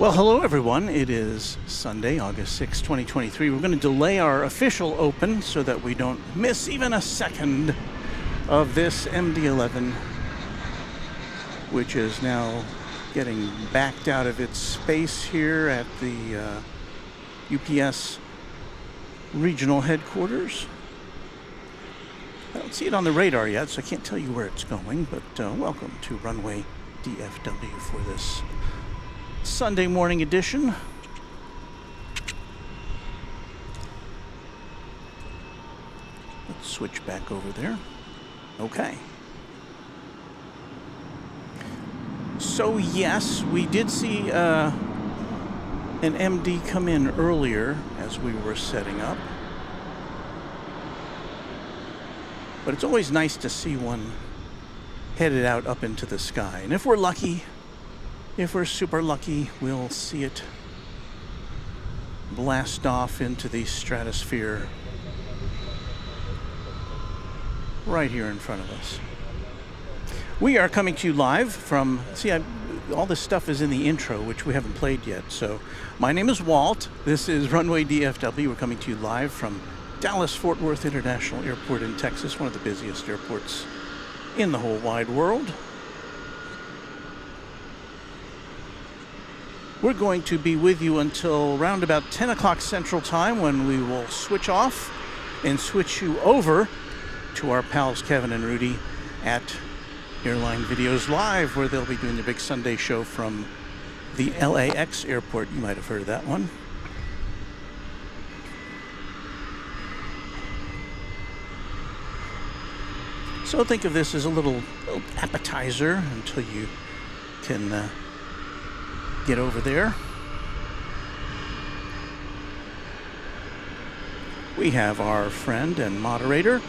Well, hello everyone. It is Sunday, August 6, 2023. We're going to delay our official open so that we don't miss even a second of this MD-11, which is now getting backed out of its space here at the UPS regional headquarters. I don't see it on the radar yet, so I can't tell you where it's going, but welcome to Runway DFW for this Sunday morning edition. Let's switch back over there. Okay. So yes, we did see an MD come in earlier as we were setting up. But it's always nice to see one headed out up into the sky. And if we're lucky, if we're super lucky, we'll see it blast off into the stratosphere right here in front of us. We are coming to you live from, all this stuff is in the intro, which we haven't played yet. So my name is Walt. This is Runway DFW. We're coming to you live from Dallas-Fort Worth International Airport in Texas, one of the busiest airports in the whole wide world. We're going to be with you until around about 10 o'clock Central Time, when we will switch off and switch you over to our pals Kevin and Rudy at Airline Videos Live, where they'll be doing the big Sunday show from the LAX airport. You might have heard of that one. So think of this as a little appetizer until you can get over there. We have our friend and moderator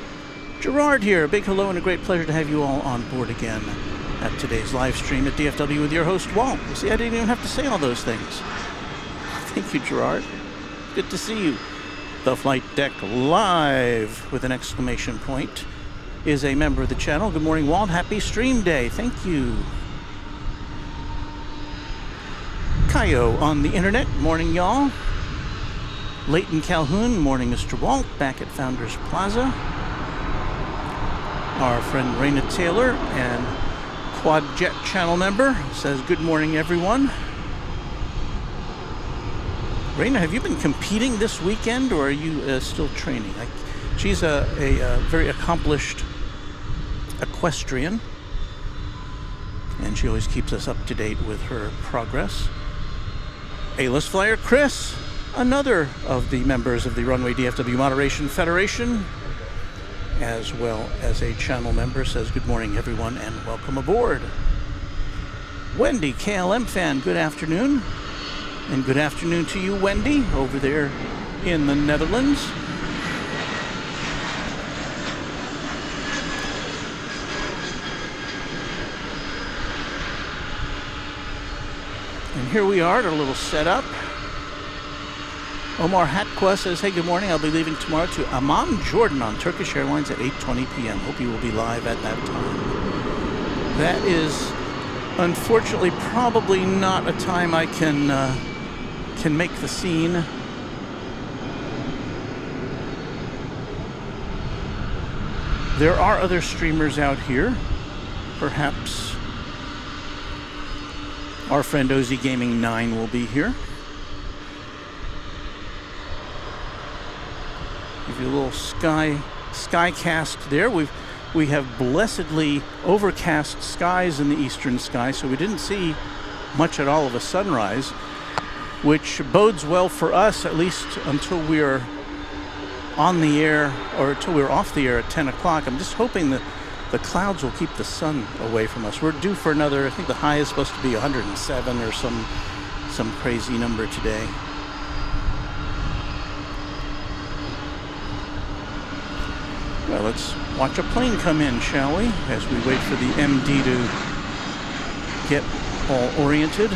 Gerard here. A big hello and a great pleasure to have you all on board again at today's live stream at DFW with your host Walt. You see, I didn't even have to say all those things. Thank you, Gerard. Good to see you. The Flight Deck Live with an exclamation point is a member of the channel. Good morning, Walt. Happy stream day. Thank you. Kayo on the internet. Morning, y'all. Leighton Calhoun. Morning, Mr. Walt. Back at Founders Plaza. Our friend Raina Taylor and Quad Jet channel member says, good morning, everyone. Raina, have you been competing this weekend, or are you still training? She's a very accomplished equestrian, and she always keeps us up to date with her progress. A-list flyer Chris, another of the members of the Runway DFW Moderation Federation, as well as a channel member, says good morning everyone and welcome aboard. Wendy, KLM fan, good afternoon. And good afternoon to you, Wendy, over there in the Netherlands. And here we are at our little setup. Omar Hatqua says, hey, good morning. I'll be leaving tomorrow to Amman, Jordan on Turkish Airlines at 8:20 p.m. Hope you will be live at that time. That is, unfortunately, probably not a time I can make the scene. There are other streamers out here. Perhaps our friend OZ Gaming 9 will be here. Give you a little sky cast there. We have blessedly overcast skies in the eastern sky, so we didn't see much at all of a sunrise, which bodes well for us, at least until we're on the air, or until we're off the air at 10 o'clock. I'm just hoping that the clouds will keep the sun away from us. We're due for another, I think the high is supposed to be 107 or some crazy number today. Well, let's watch a plane come in, shall we? As we wait for the MD to get all oriented.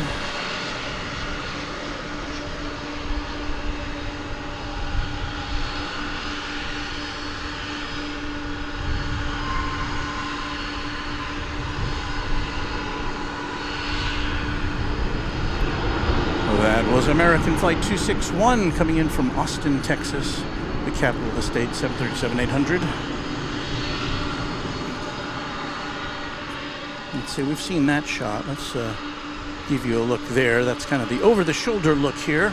American Flight 261 coming in from Austin, Texas, the capital of the state, 737-800. Let's see, we've seen that shot. Let's give you a look there. That's kind of the over-the-shoulder look here.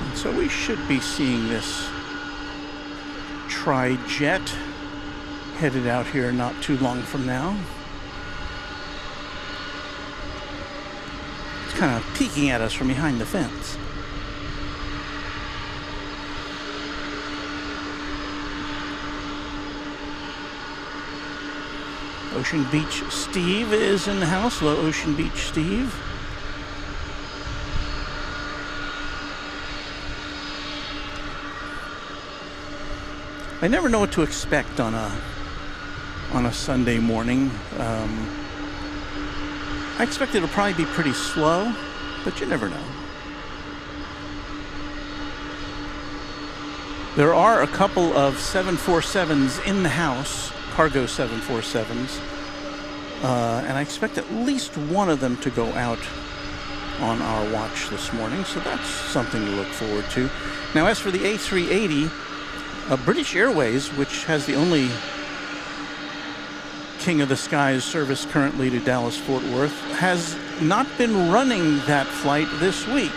And so we should be seeing this tri-jet headed out here not too long from now. It's kind of peeking at us from behind the fence. Ocean Beach Steve is in the house. Hello, Ocean Beach Steve. I never know what to expect on a Sunday morning. I expect it'll probably be pretty slow, but you never know. There are a couple of 747s in the house, cargo 747s, and I expect at least one of them to go out on our watch this morning, so that's something to look forward to. Now, as for the A380, British Airways, which has the only King of the Skies service currently to Dallas-Fort Worth, has not been running that flight this week.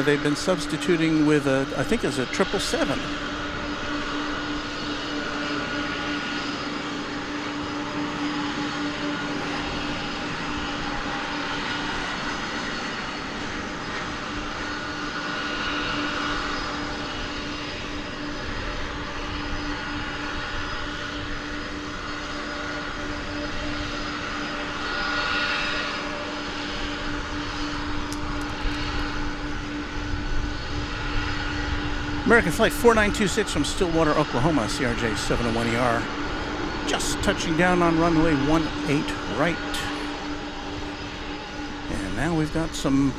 They've been substituting with I think it's a 777. American Flight 4926 from Stillwater, Oklahoma, CRJ 701ER. Just touching down on runway 18 right. And now we've got some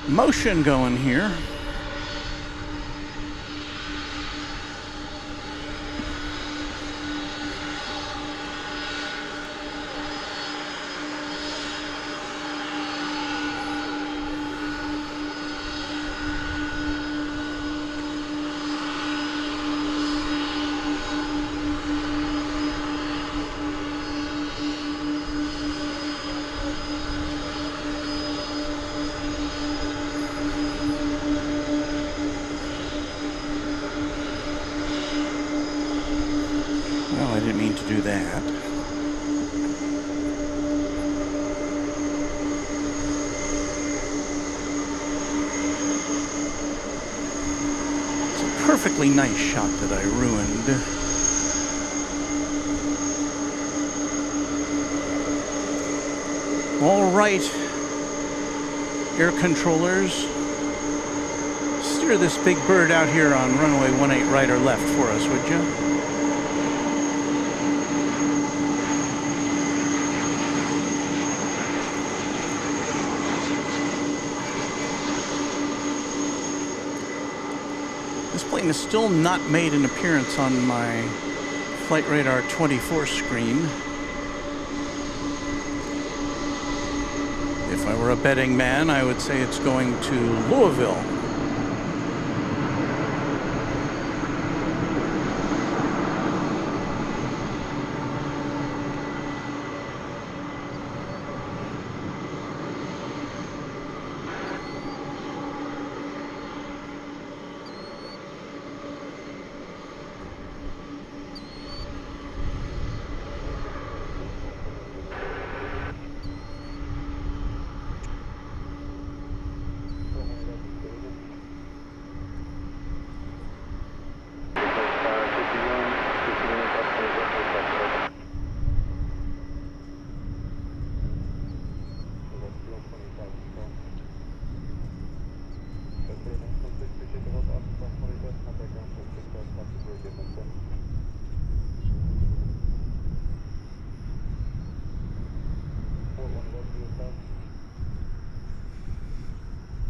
motion going here. I didn't mean to do that. It's a perfectly nice shot that I ruined. All right, air controllers, steer this big bird out here on runway 18 right or left for us, would you? This plane has still not made an appearance on my Flight Radar 24 screen. If I were a betting man, I would say it's going to Louisville.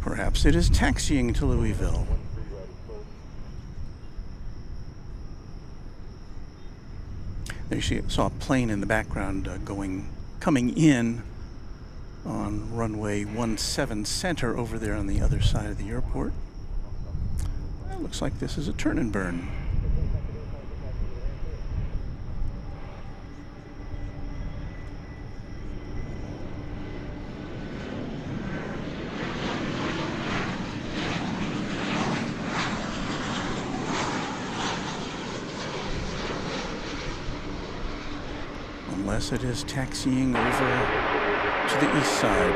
Perhaps it is taxiing to Louisville. You saw a plane in the background coming in on runway 17 center over there on the other side of the airport. It looks like this is a turn and burn. Unless it is taxiing over to the east side.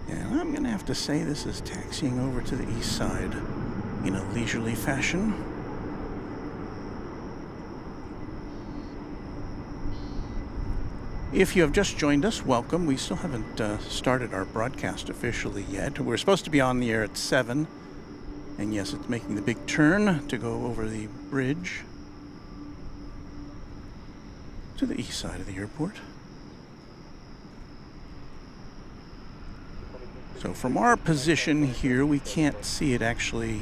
And I'm going to have to say this is taxiing over to the east side in a leisurely fashion. If you have just joined us, welcome. We still haven't started our broadcast officially yet. We're supposed to be on the air at 7. And yes, it's making the big turn to go over the bridge to the east side of the airport. So from our position here, we can't see it actually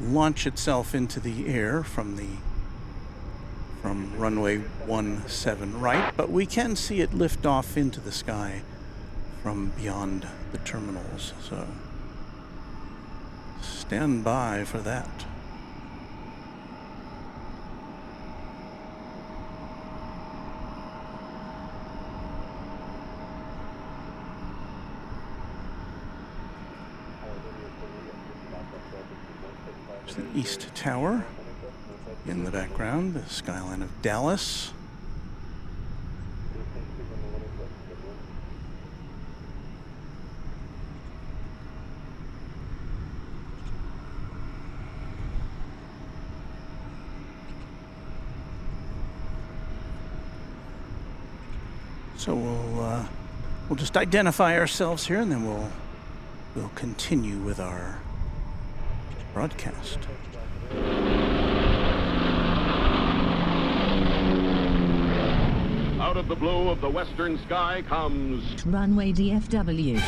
launch itself into the air from runway 17 right, but we can see it lift off into the sky from beyond the terminals. So stand by for that. There's the East Tower in the background, the skyline of Dallas. So we'll just identify ourselves here, and then we'll continue with our broadcast. Out of the blue of the western sky comes Runway DFW.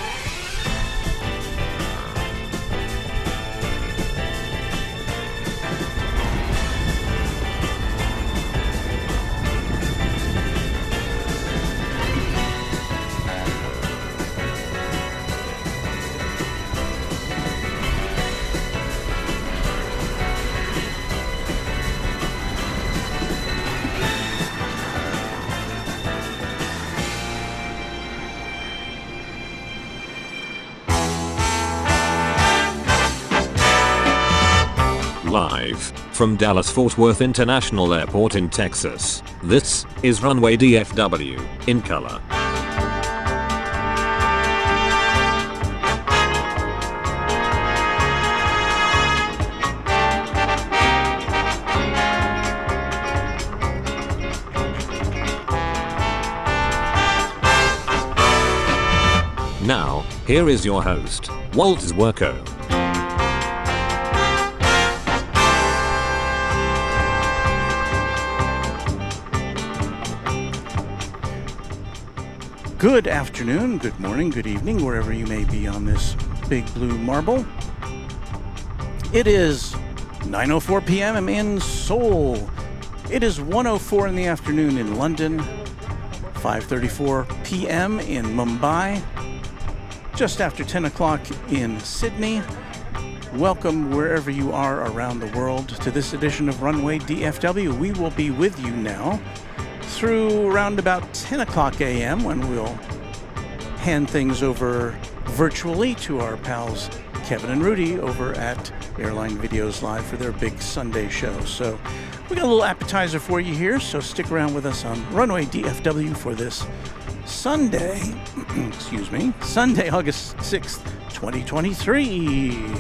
Live from Dallas-Fort Worth International Airport in Texas, this is Runway DFW in color. Now, here is your host, Walt Zwerko. Good afternoon, good morning, good evening, wherever you may be on this big blue marble. It is 9:04 p.m. in Seoul. It is 1:04 in the afternoon in London, 5:34 p.m. in Mumbai, just after 10 o'clock in Sydney. Welcome wherever you are around the world to this edition of Runway DFW. We will be with you now through around about 10 o'clock a.m. when we'll hand things over virtually to our pals Kevin and Rudy over at Airline Videos Live for their big Sunday show. So we got a little appetizer for you here, so stick around with us on Runway DFW for this Sunday, excuse me, Sunday, August 6th, 2023.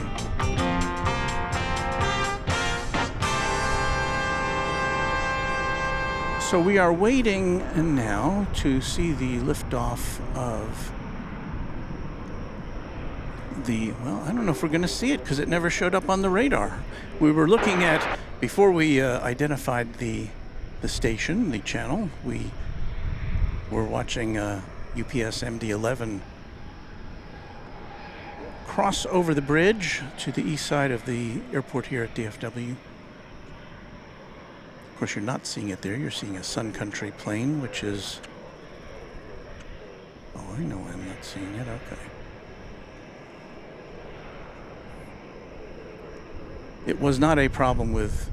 So we are waiting now to see the liftoff of the, well, I don't know if we're going to see it because it never showed up on the radar. We were looking at, before we identified the the station, the channel. We were watching UPS MD-11 cross over the bridge to the east side of the airport here at DFW. Of course, you're not seeing it there. You're seeing a Sun Country plane, which is... Oh, I know I'm not seeing it. Okay. It was not a problem with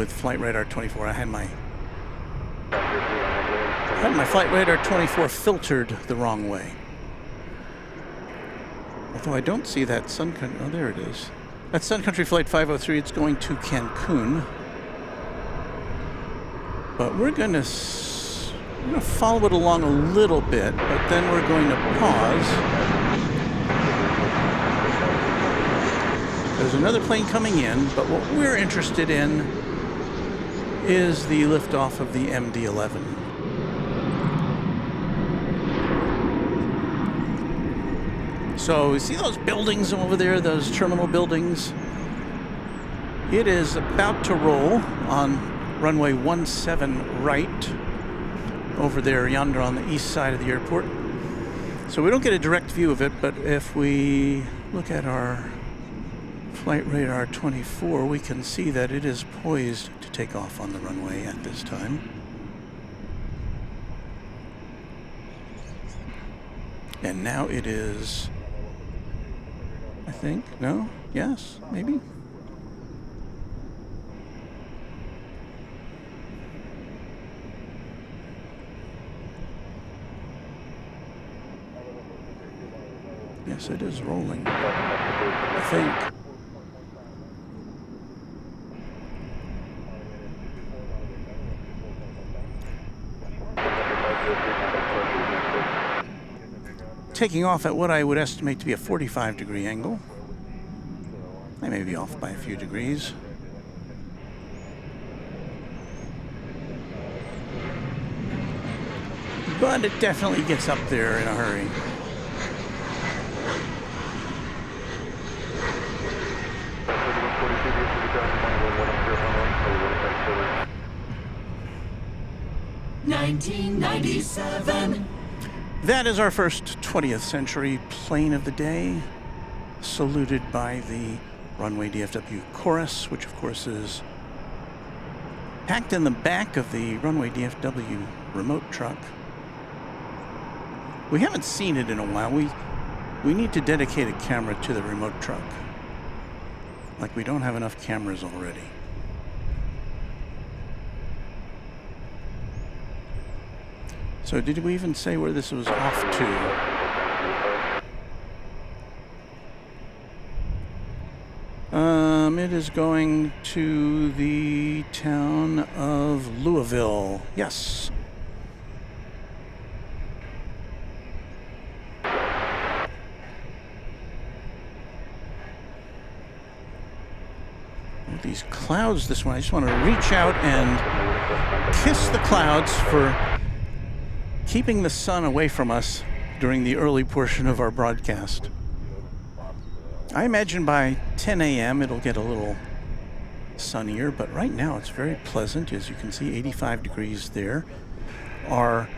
Flight Radar 24. I had my Flight Radar 24 filtered the wrong way. Although I don't see that Sun Country. Oh, there it is. That's Sun Country Flight 503. It's going to Cancun. But we're going to follow it along a little bit, but then we're going to pause. There's another plane coming in, but what we're interested in is the liftoff of the MD-11. So, you see those buildings over there, those terminal buildings? It is about to roll on runway 17 right, over there, yonder on the east side of the airport. So we don't get a direct view of it, but if we look at our Flight Radar 24, we can see that it is poised to take off on the runway at this time. And now it is, I think, no? Yes, maybe? Yes, it is rolling, I think. Taking off at what I would estimate to be a 45-degree angle. I may be off by a few degrees. But it definitely gets up there in a hurry. (1997) That is our first 20th century plane of the day, saluted by the Runway DFW chorus, which of course is packed in the back of the Runway DFW remote truck. We haven't seen it in a while. We need to dedicate a camera to the remote truck. Like we don't have enough cameras already. So did we even say where this was off to? It is going to the town of Louisville. Yes. These clouds this one, I just want to reach out and kiss the clouds for keeping the sun away from us during the early portion of our broadcast. I imagine by 10 a.m. it'll get a little sunnier, but right now it's very pleasant. As you can see, 85 degrees there. Our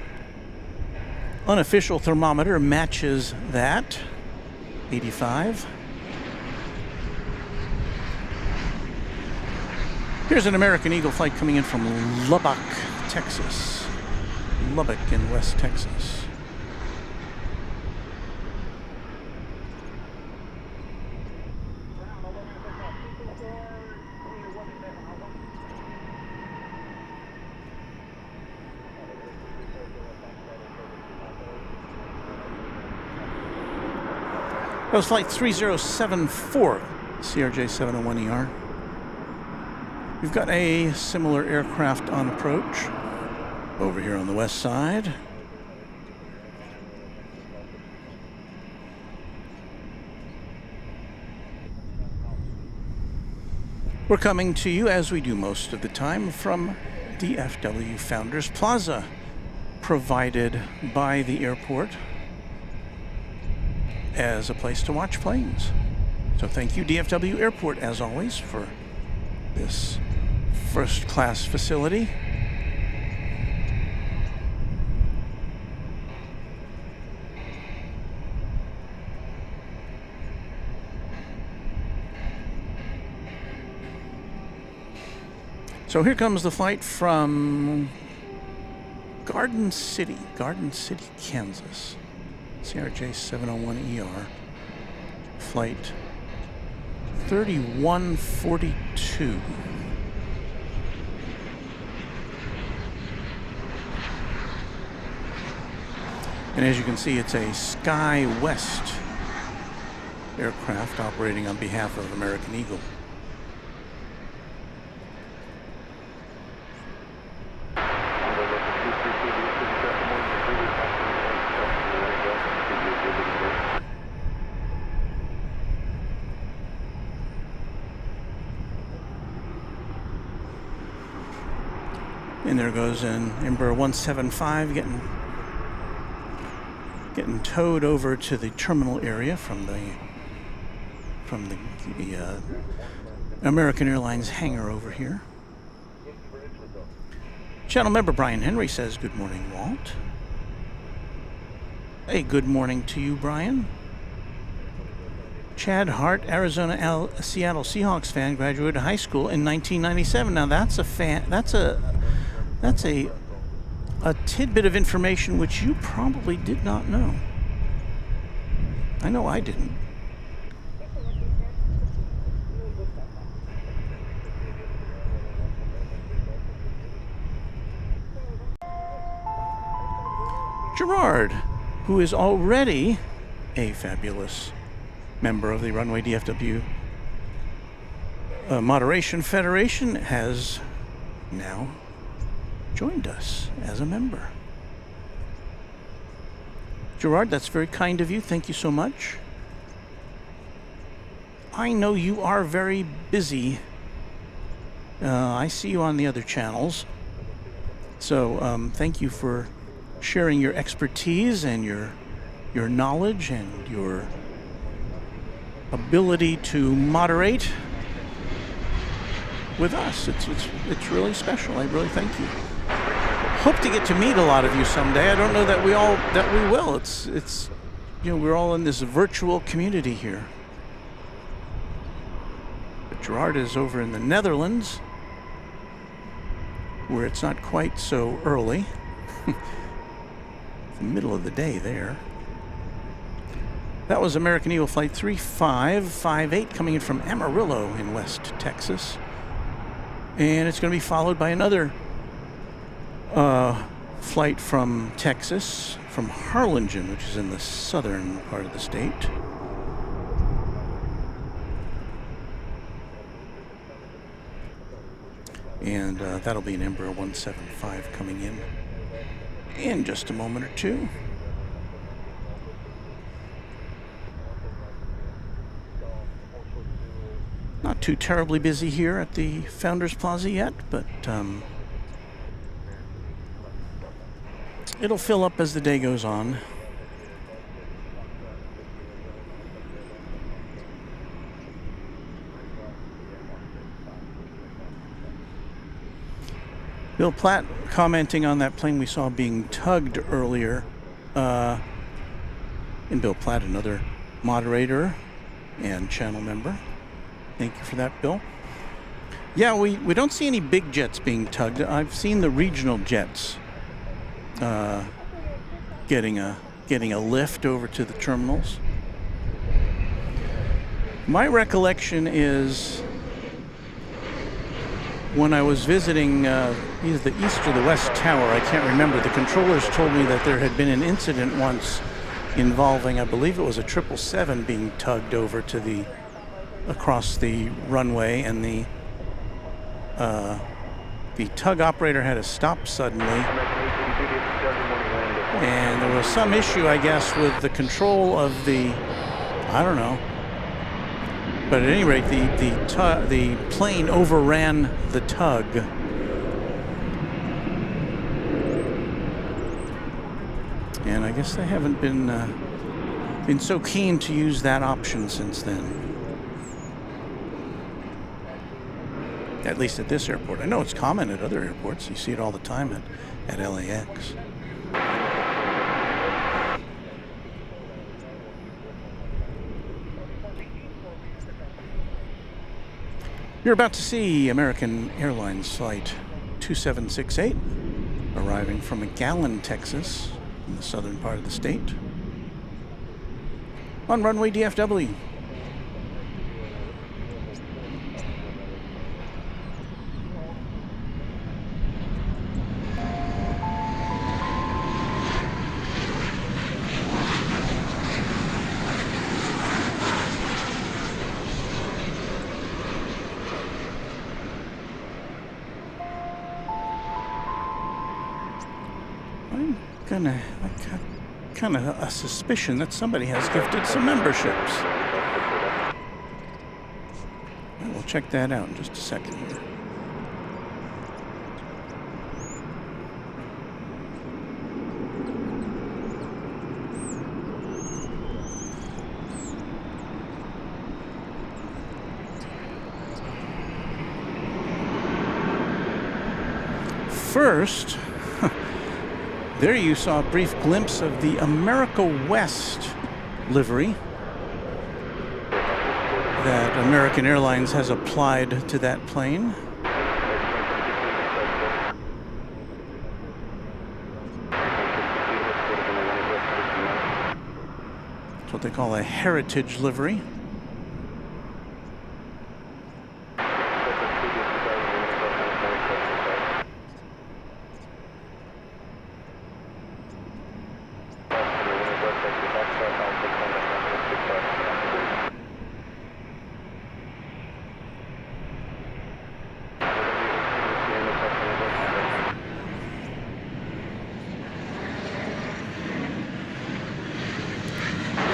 unofficial thermometer matches that, 85. Here's an American Eagle flight coming in from Lubbock, Texas. Lubbock in West Texas. That was flight 3074, CRJ 701ER. We've got a similar aircraft on approach over here on the west side. We're coming to you, as we do most of the time, from DFW Founders Plaza, provided by the airport as a place to watch planes. So thank you, DFW Airport, as always, for this first-class facility. So here comes the flight from Garden City, Kansas. CRJ 701ER, flight 3142. And as you can see, it's a SkyWest aircraft operating on behalf of American Eagle. And there goes an Embraer 175 getting towed over to the terminal area from the American Airlines hangar over here. Channel member Brian Henry says, "Good morning, Walt." Hey, good morning to you, Brian. Chad Hart, Seattle Seahawks fan, graduated high school in 1997. Now that's a tidbit of information which you probably did not know. I know I didn't. Gerard, who is already a fabulous member of the Runway DFW Moderation Federation, has now joined us as a member. Gerard, that's very kind of you. Thank you so much. I know you are very busy. I see you on the other channels. So thank you for sharing your expertise and your knowledge and your ability to moderate with us. It's really special. I really thank you. Hope to get to meet a lot of you someday. I don't know that we will. It's we're all in this virtual community here. But Gerard is over in the Netherlands, where it's not quite so early. The middle of the day there. That was American Eagle Flight 3558 coming in from Amarillo in West Texas. And it's going to be followed by another flight from Texas, from Harlingen, which is in the southern part of the state. And that'll be an Embraer 175 coming in just a moment or two. Not too terribly busy here at the Founders Plaza yet, but it'll fill up as the day goes on. Bill Platt commenting on that plane we saw being tugged earlier. And Bill Platt, another moderator and channel member. Thank you for that, Bill. Yeah, we don't see any big jets being tugged. I've seen the regional jets getting a lift over to the terminals. My recollection is when I was visiting either the East or the West Tower, I can't remember, the controllers told me that there had been an incident once involving, I believe it was a 777 being tugged over to across the runway, and the tug operator had to stop suddenly. And there was some issue, I guess, with the control of I don't know. But at any rate, the plane overran the tug. And I guess they haven't been so keen to use that option since then. At least at this airport. I know it's common at other airports. You see it all the time at LAX. You're about to see American Airlines Flight 2768 arriving from McAllen, Texas, in the southern part of the state, on Runway DFW. I kind of a suspicion that somebody has gifted some memberships. We'll check that out in just a second here. First, there you saw a brief glimpse of the America West livery that American Airlines has applied to that plane. It's what they call a heritage livery.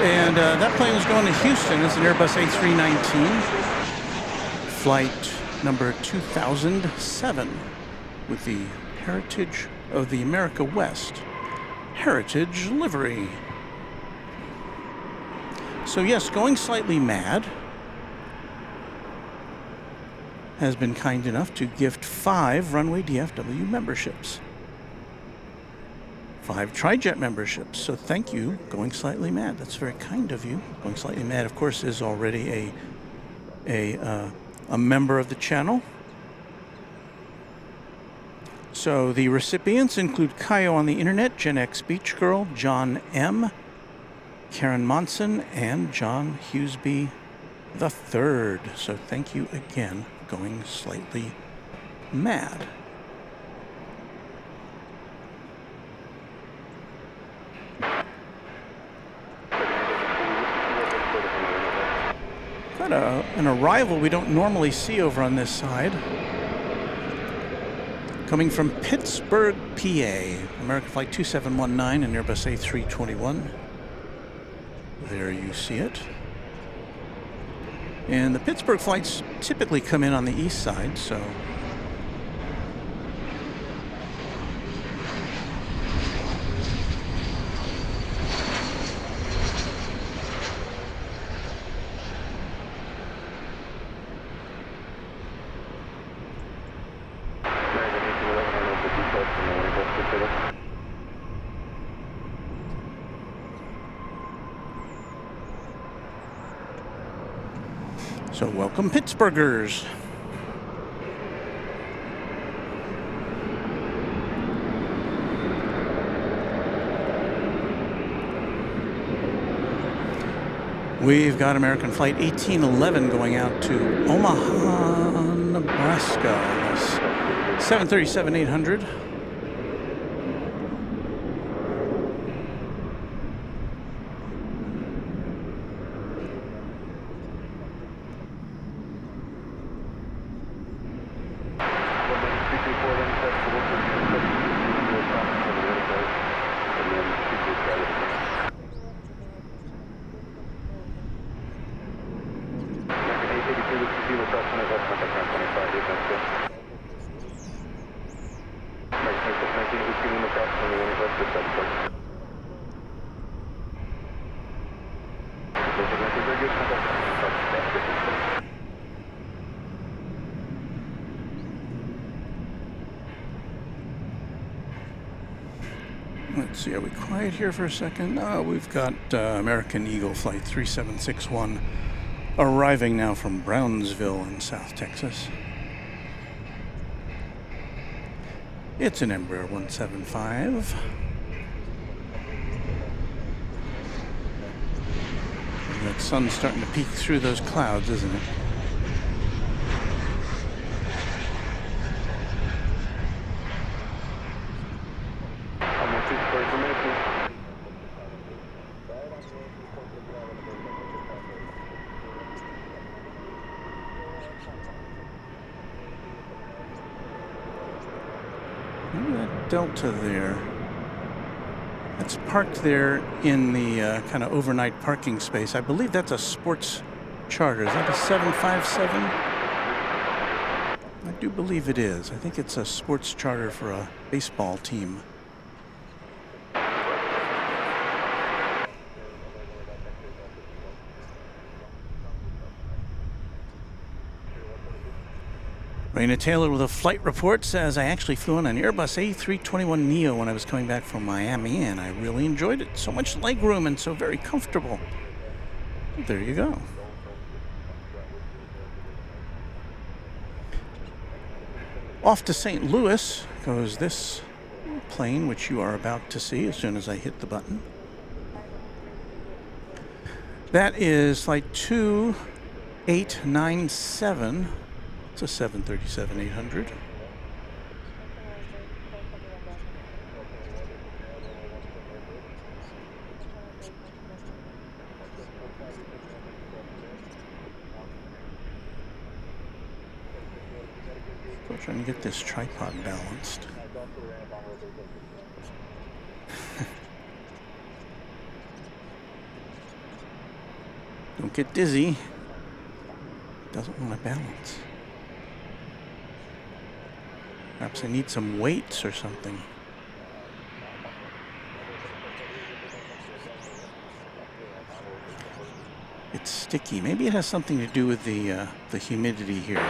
And that plane was going to Houston. It's an Airbus A319, flight number 2007, with the Heritage of the America West Heritage livery. So yes, Going Slightly Mad has been kind enough to gift 5 Runway DFW memberships. 5 Tri-Jet memberships. So thank you, Going Slightly Mad. That's very kind of you. Going Slightly Mad, of course, is already a member of the channel. So the recipients include Kayo on the Internet, Gen X Beach Girl, John M., Karen Monson, and John Hughesby III. So thank you again, Going Slightly Mad. Got an arrival we don't normally see over on this side. Coming from Pittsburgh, PA, American Flight 2719 and Airbus A321. There you see it. And the Pittsburgh flights typically come in on the east side, so welcome Pittsburghers. We've got American Flight 1811 going out to Omaha, Nebraska. 737-800. Let's see, are we quiet here for a second? Oh, we've got American Eagle Flight 3761 arriving now from Brownsville in South Texas. It's an Embraer 175. That sun's starting to peek through those clouds, isn't it? Look at that Delta there. It's parked there in the kind of overnight parking space. I believe that's a sports charter. Is that a 757? I do believe it is. I think it's a sports charter for a baseball team. Raina Taylor with a flight report says, I actually flew on an Airbus A321neo when I was coming back from Miami, and I really enjoyed it. So much legroom and so very comfortable. There you go. Off to St. Louis goes this plane, which you are about to see as soon as I hit the button. That is flight 2897. It's a 737-800. Still trying to get this tripod balanced. Don't get dizzy. Doesn't want to balance. Perhaps I need some weights or something. It's sticky. Maybe it has something to do with the humidity here.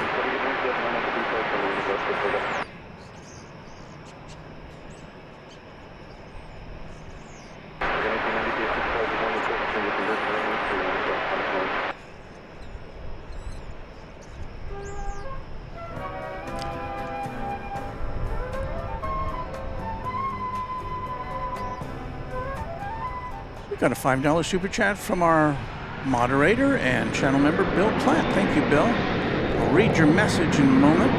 Got a $5 super chat from our moderator and channel member, Bill Platt. Thank you, Bill. I'll read your message in a moment.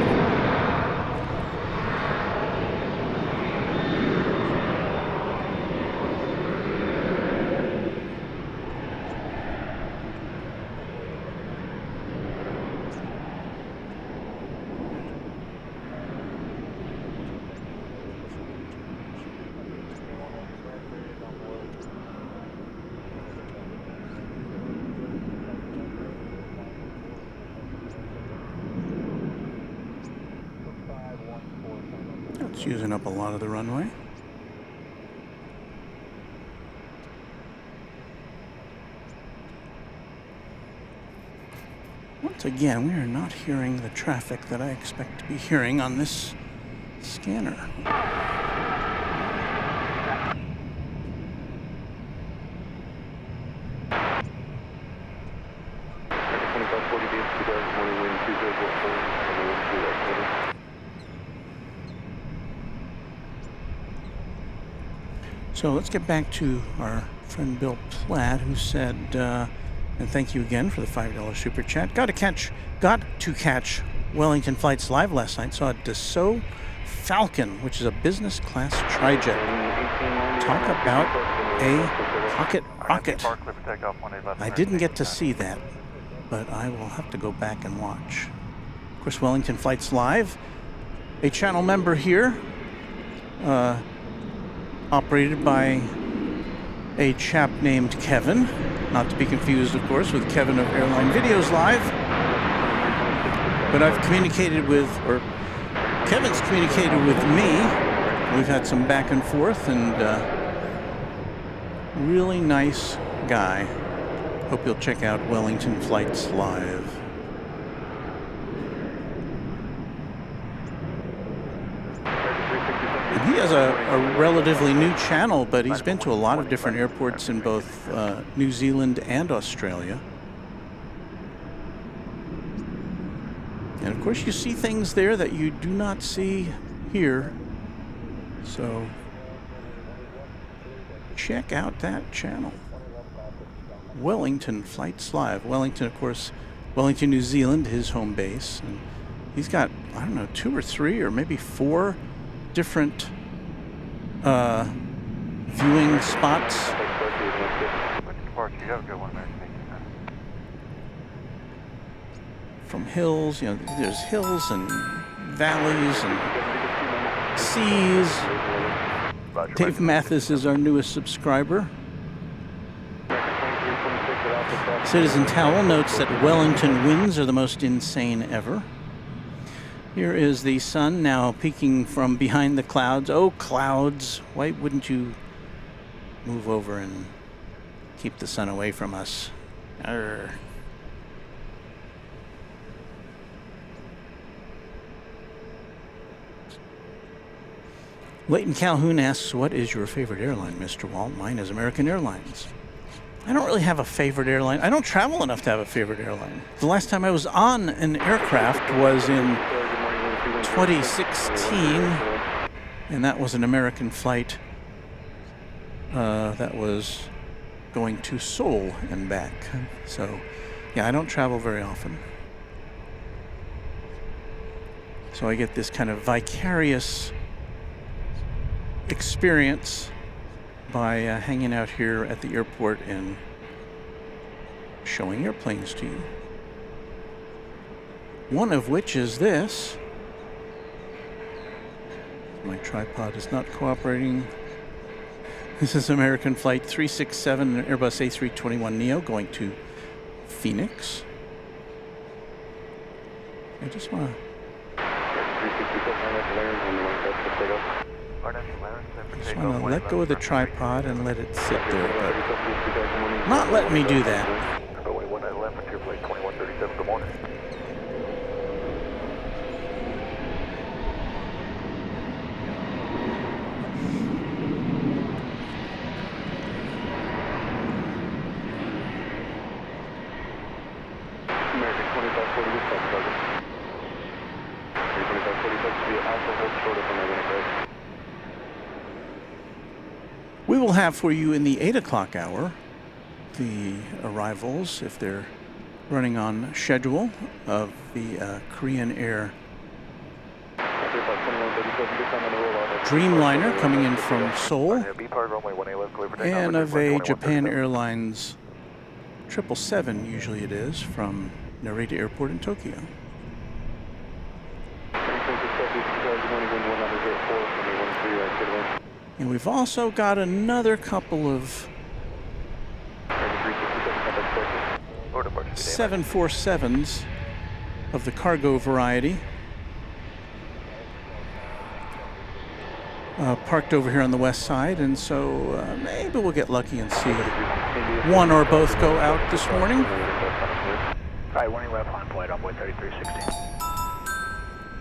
It's using up a lot of the runway. Once again, we are not hearing the traffic that I expect to be hearing on this scanner. So let's get back to our friend Bill Platt, who said, and thank you again for the $5 super chat. Got to catch Wellington flights live last night. Saw a Dassault Falcon, which is a business class trijet. Talk about a pocket rocket. I didn't get to see that, but I will have to go back and watch. Of course, Wellington flights live. A channel member here. Operated by a chap named Kevin, not to be confused, of course, with Kevin of Airline Videos Live. But I've communicated with, or Kevin's communicated with me. We've had some back and forth, and really nice guy. Hope you'll check out Wellington Flights Live. he has a relatively new channel, but he's been to a lot of different airports in both New Zealand and Australia. And of course you see things there that you do not see here. So check out that channel. Wellington Flights Live. Wellington, of course, Wellington, New Zealand, his home base. And he's got, I don't know, 2 or 3 or maybe 4 different viewing spots. From hills, you know, there's hills and valleys and seas. Dave Mathis is our newest subscriber. Citizen Towel notes that Wellington winds are the most insane ever. Here is the sun now peeking from behind the clouds. Oh, clouds, why wouldn't you move over and keep the sun away from us? Arr. Leighton Calhoun asks, what is your favorite airline, Mr. Walt? Mine is American Airlines. I don't really have a favorite airline. I don't travel enough to have a favorite airline. The last time I was on an aircraft was in 2016, and that was an American flight that was going to Seoul and back. So, yeah, I don't travel very often. So I get this kind of vicarious experience by hanging out here at the airport and showing airplanes to you. One of which is this. My tripod is not cooperating. This is American Flight 367, an Airbus A321neo going to Phoenix. I just want to let go of the tripod and let it sit there, but not letting me do that. We will have for you in the 8 o'clock hour the arrivals, if they're running on schedule, of the Korean Air Dreamliner coming in from Seoul, and of a Japan Airlines 777, usually it is, from Narita Airport in Tokyo. And we've also got another couple of 747s of the cargo variety parked over here on the west side, and so maybe we'll get lucky and see one or both go out this morning.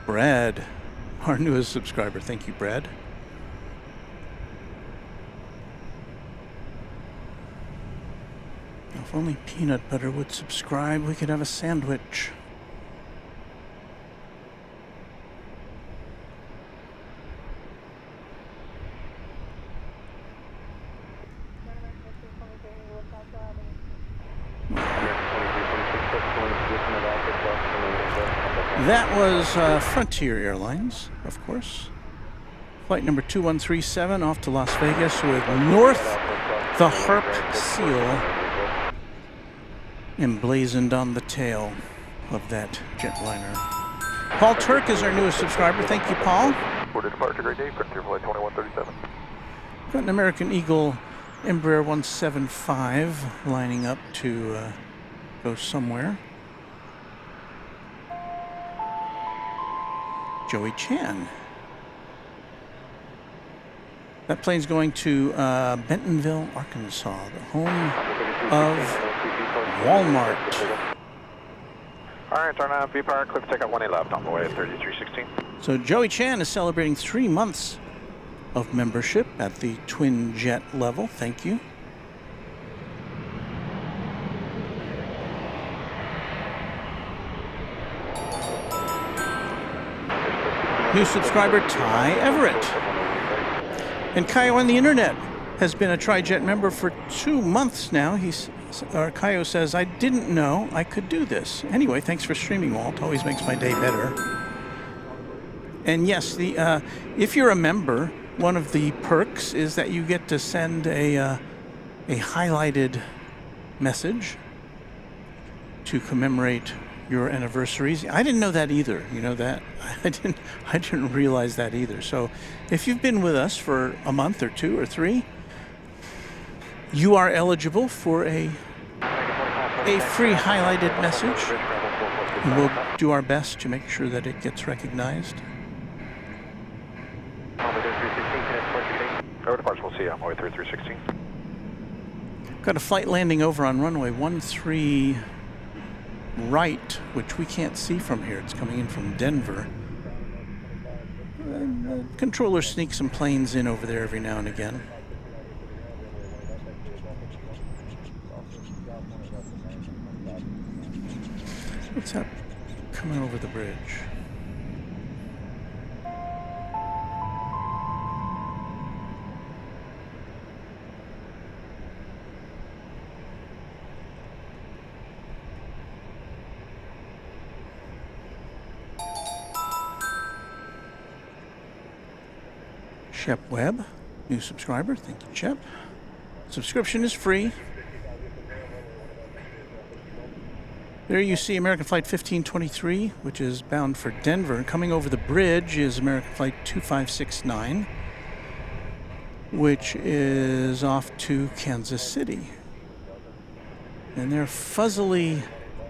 Brad, our newest subscriber. Thank you, Brad. If only Peanut Butter would subscribe, we could have a sandwich. That was Frontier Airlines, of course. Flight number 2137 off to Las Vegas with North the Harp Seal emblazoned on the tail of that jetliner. Paul Turk is our newest subscriber. Thank you, Paul. Got an American Eagle Embraer 175 lining up to go somewhere. Joey Chan. That plane's going to Bentonville, Arkansas, the home of Walmart. All right, turn on V-Power, clip take up 18 left on the way at 3316. So Joey Chan is celebrating 3 months of membership at the twin jet level. Thank you. New subscriber Ty Everett. And Kaio on the internet has been a TriJet member for 2 months now. Kaio says, I didn't know I could do this. Anyway, thanks for streaming, Walt. Always makes my day better. And yes, if you're a member, one of the perks is that you get to send a highlighted message to commemorate your anniversaries. I didn't know that either. You know that? I didn't realize that either. So if you've been with us for a month or 2 or 3, you are eligible for a free highlighted message. And we'll do our best to make sure that it gets recognized. We'll see you on 3316. Got a flight landing over on runway 13 right, which we can't see from here. It's coming in from Denver. The controller sneaks some planes in over there every now and again. What's that coming over the bridge? Shep Webb, new subscriber. Thank you, Shep. Subscription is free. There you see American Flight 1523, which is bound for Denver. Coming over the bridge is American Flight 2569, which is off to Kansas City. And they're fuzzily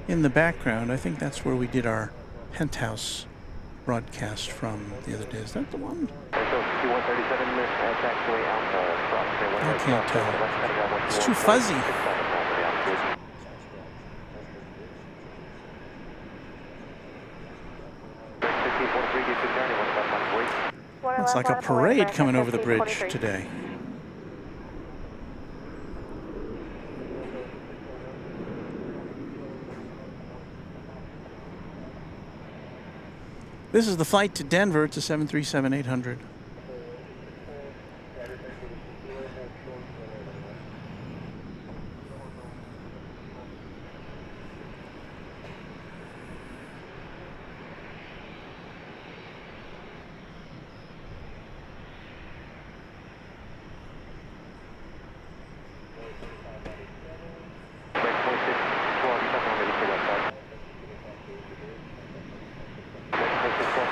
in the background. I think that's where we did our penthouse broadcast from the other day. Is that the one? I can't tell. It's too fuzzy. It's like a parade coming over the bridge today. This is the flight to Denver. It's a 737-800.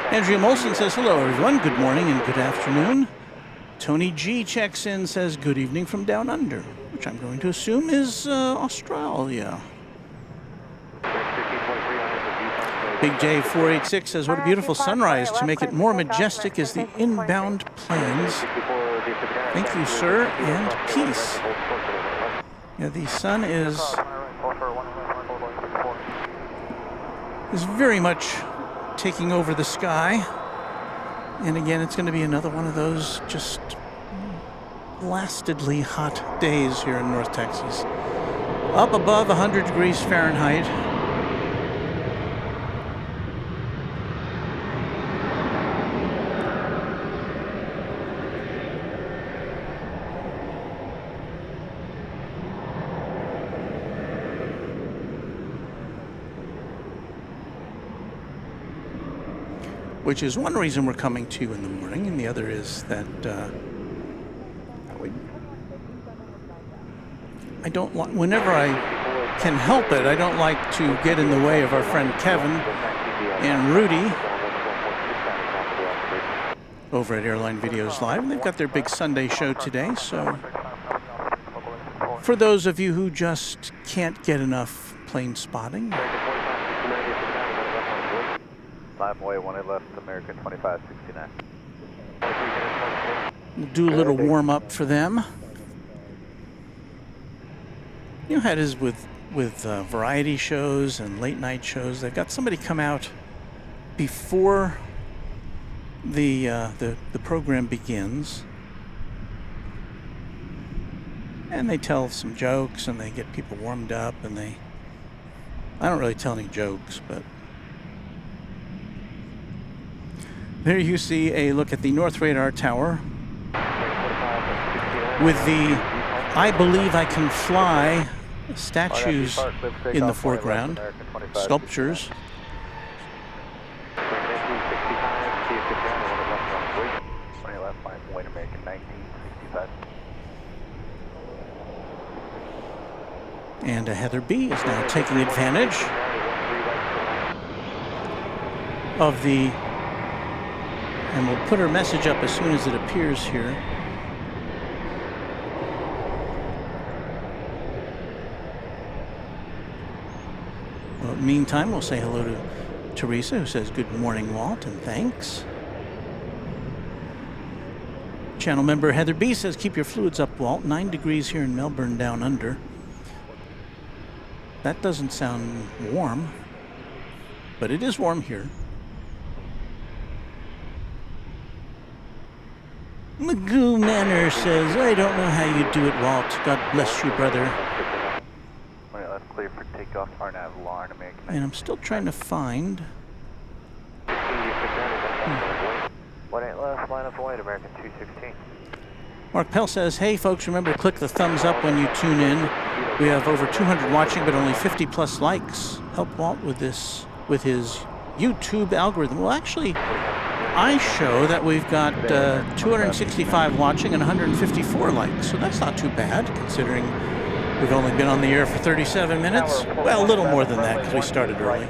Andrea Molson says, hello, everyone. Good morning and good afternoon. Tony G checks in, says, good evening from down under, which I'm going to assume is Australia. Big J 486 says, what a beautiful sunrise to make it more majestic as the inbound planes. Thank you, sir, and peace. Yeah, the sun is very much taking over the sky. And again, it's going to be another one of those just blastedly hot days here in North Texas. Up above 100 degrees Fahrenheit. Which is one reason we're coming to you in the morning, and the other is that I don't like, whenever I can help it, I don't like to get in the way of our friend Kevin and Rudy over at Airline Videos Live. And they've got their big Sunday show today, so for those of you who just can't get enough plane spotting, Limeway 1 left, American 2569. we'll do a little warm up for them. You know how it is with variety shows and late night shows. They've got somebody come out before the program begins, And they tell some jokes and they get people warmed up, and I don't really tell any jokes, but there you see a look at the North Radar Tower with the I Believe I Can Fly statues in the foreground, sculptures. And Heather B is now taking advantage of the, and we'll put her message up as soon as it appears here. Well, in the meantime, we'll say hello to Teresa, who says good morning, Walt, and thanks. Channel member Heather B says keep your fluids up, Walt. 9 degrees here in Melbourne down under. That doesn't sound warm, but it is warm here. Magoo Manor says, I don't know how you do it, Walt. God bless you, brother. Let's clear for takeoff, RNAV, LARN, American. And I'm still trying to find. 18 left, line up wide, American 216. Mark Pell says, hey folks, remember to click the thumbs up when you tune in. We have over 200 watching, but only 50 plus likes. Help Walt with this, with his YouTube algorithm. Well, actually, I show that we've got 265 watching and 154 likes, so that's not too bad, considering we've only been on the air for 37 minutes. Well, a little more than that, because we started early.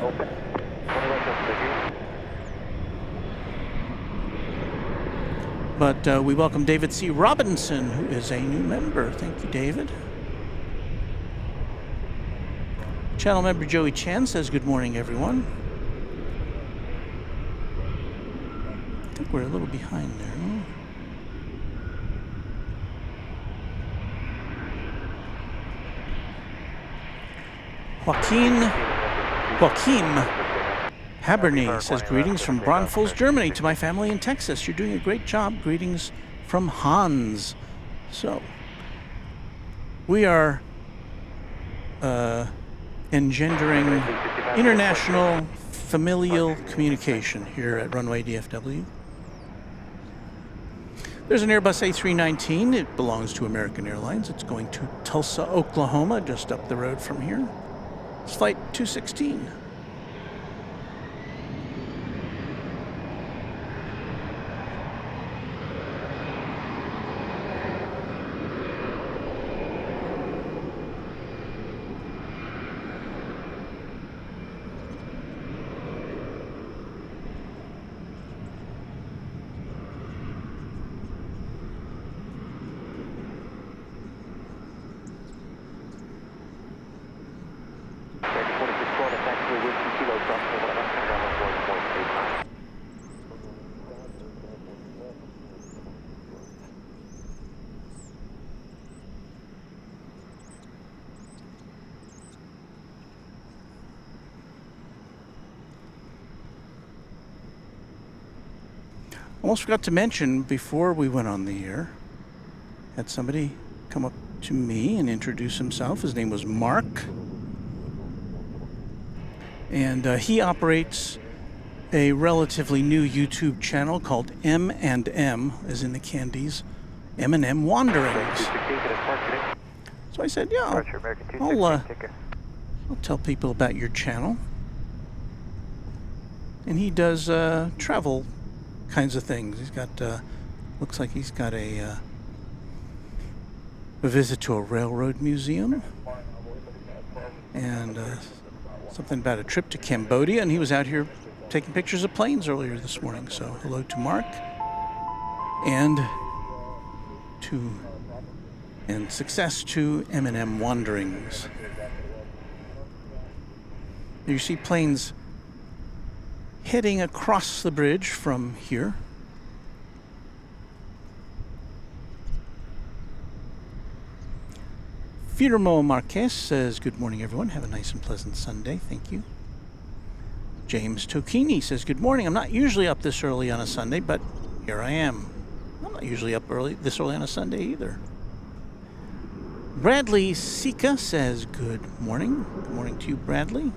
But we welcome David C. Robinson, who is a new member. Thank you, David. Channel member Joey Chan says, good morning, everyone. I think we're a little behind there. Joaquim Haberny says, greetings from Braunfels, Germany, to my family in Texas. You're doing a great job. Greetings from Hans. So, we are engendering international familial communication here at Runway DFW. There's an Airbus A319. It belongs to American Airlines. It's going to Tulsa, Oklahoma, just up the road from here. It's flight 216. Almost forgot to mention before we went on the air, had somebody come up to me and introduce himself. His name was Mark. And he operates a relatively new YouTube channel called M&M, as in the candies, M&M Wanderings. So I said, yeah, I'll tell people about your channel. And he does travel kinds of things. He's got, looks like he's got a visit to a railroad museum, and something about a trip to Cambodia, and he was out here taking pictures of planes earlier this morning. So hello to Mark, and success to M&M Wanderings. You see planes heading across the bridge from here. Firmo Marquez says, good morning, everyone. Have a nice and pleasant Sunday. Thank you. James Tokini says, good morning. I'm not usually up this early on a Sunday, but here I am. I'm not usually up this early on a Sunday either. Bradley Sika says good morning. Good morning to you, Bradley.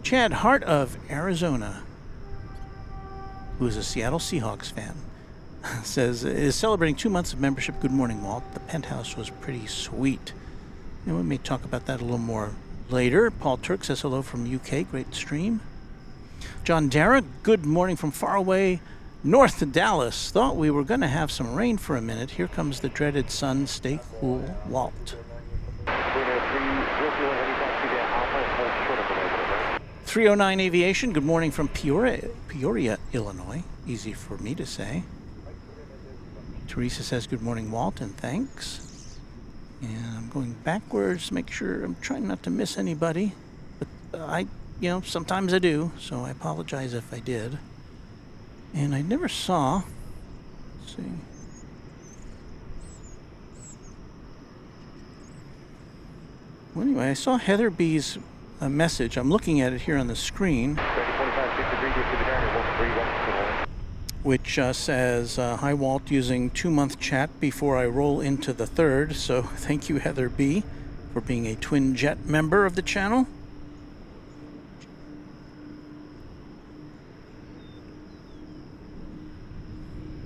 Chad Hart of Arizona, who is a Seattle Seahawks fan, says, is celebrating 2 months of membership. Good morning, Walt. The penthouse was pretty sweet. And we may talk about that a little more later. Paul Turk says hello from UK. Great stream. John Dara, good morning from far away north to Dallas. Thought we were going to have some rain for a minute. Here comes the dreaded sun. Stay cool, Walt. 309 Aviation, good morning from Peoria, Illinois. Easy for me to say. Teresa says good morning, Walt, and thanks. And I'm going backwards to make sure I'm trying not to miss anybody. But sometimes I do, so I apologize if I did. And I never saw, let's see. Well, anyway, I saw Heather B's message. I'm looking at it here on the screen, which says, hi Walt, using 2-month chat before I roll into the 3rd. So thank you, Heather B, for being a Twin Jet member of the channel.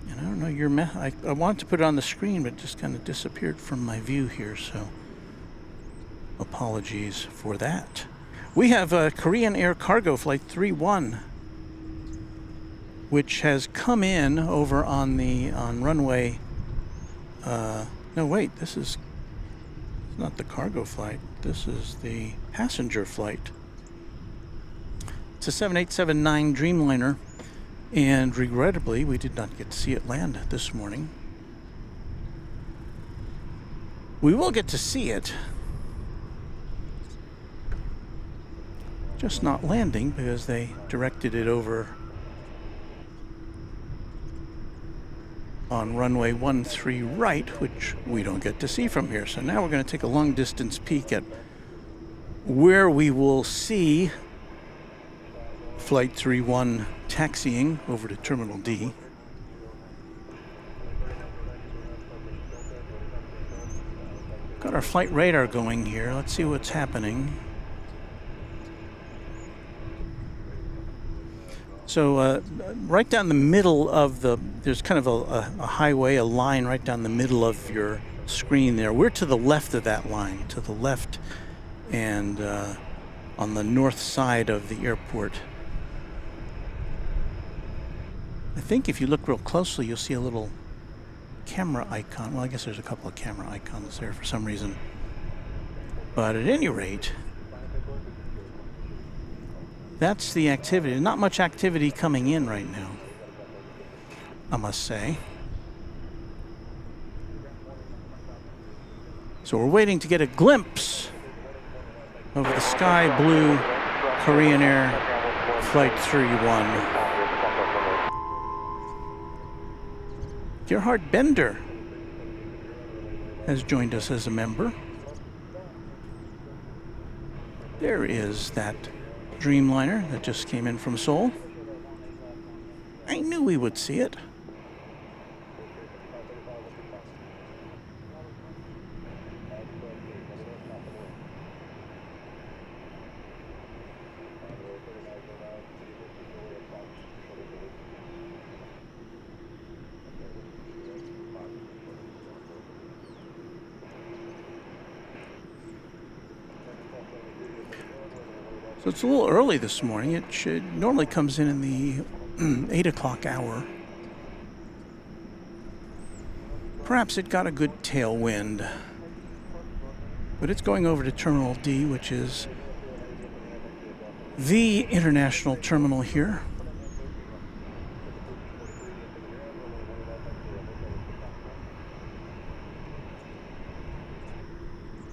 And I don't know, I wanted to put it on the screen, but it just kind of disappeared from my view here, so apologies for that. We have a Korean Air Cargo Flight 31, which has come in over on runway. No, wait, this is not the cargo flight. This is the passenger flight. It's a 7879 Dreamliner, and regrettably, we did not get to see it land this morning. We will get to see it, just not landing because they directed it over on runway 13 right, which we don't get to see from here. So now we're going to take a long distance peek at where we will see Flight 31 taxiing over to Terminal D. Got our flight radar going here. Let's see what's happening. So right down the middle of there's kind of a highway, a line right down the middle of your screen there. We're to the left of that line, to the left, and on the north side of the airport. I think if you look real closely, you'll see a little camera icon. Well, I guess there's a couple of camera icons there for some reason. But at any rate, that's the activity. Not much activity coming in right now, I must say. So we're waiting to get a glimpse of the sky blue Korean Air Flight 31. Gerhard Bender has joined us as a member. There is that Dreamliner that just came in from Seoul. I knew we would see it. So it's a little early this morning. It normally comes in the 8 o'clock hour. Perhaps it got a good tailwind. But it's going over to Terminal D, which is the international terminal here.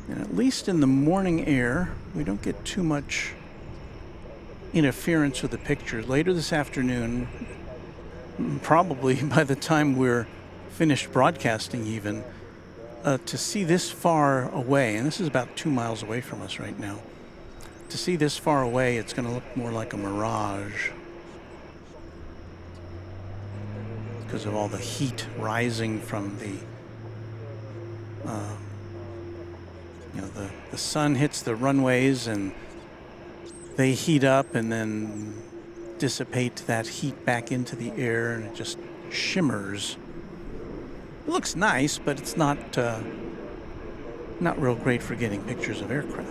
And at least in the morning air, we don't get too much interference with the picture. Later this afternoon, probably by the time we're finished broadcasting even, to see this far away, and this is about 2 miles away from us right now, to see this far away, it's going to look more like a mirage because of all the heat rising from the You know, the sun hits the runways and they heat up and then dissipate that heat back into the air, and it just shimmers. It looks nice, but it's not real great for getting pictures of aircraft.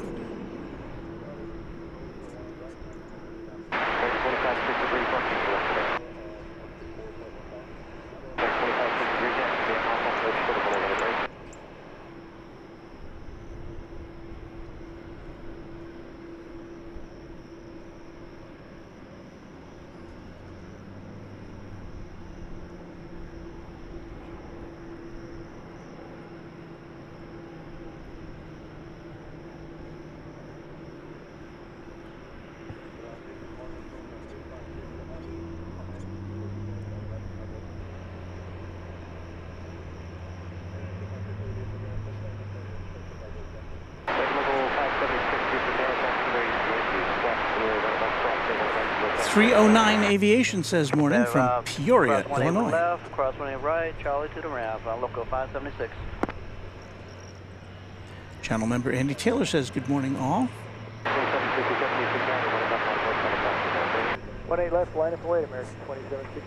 .309 Aviation says morning from Peoria, Illinois. Left, cross 1 right, Charlie to the ramp, local 576. Channel member Andy Taylor says good morning all. 18 left, line up and wait, American 2760.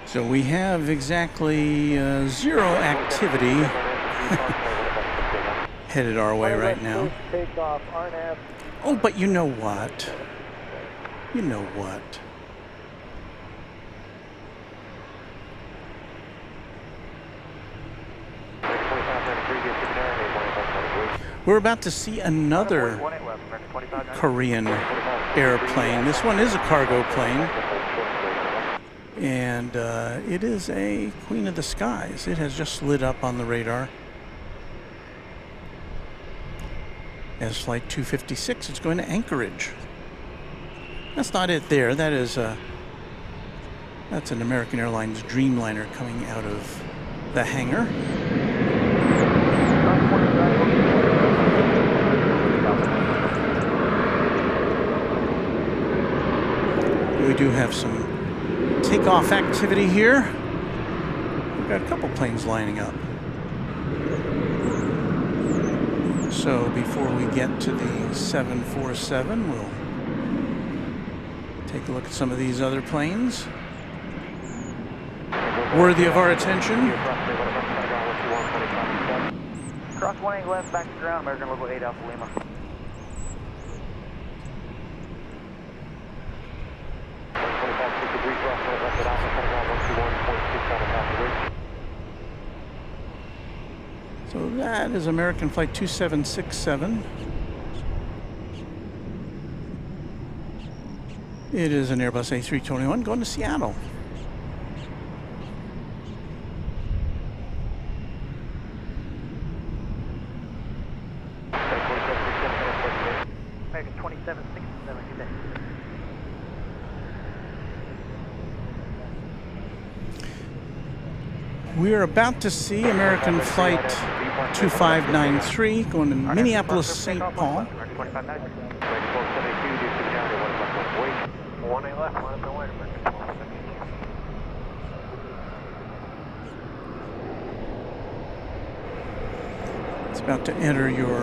So we have exactly zero activity headed our way right now. Oh, but you know what? You know what? We're about to see another Korean airplane. This one is a cargo plane. And it is a Queen of the Skies. It has just lit up on the radar as Flight 256. It's going to Anchorage. That's not it there. That is that's an American Airlines Dreamliner coming out of the hangar. We do have some takeoff activity here. We've got a couple planes lining up. So before we get to the 747, we'll take a look at some of these other planes worthy of our attention. Cross 1 left, back to ground, American local 8 Alpha Lima. So that is American Flight 2767. It is an Airbus A321 going to Seattle. American 2767, good day. We are about to see American Flight 2593 going to Minneapolis, St. Paul. It's about to enter your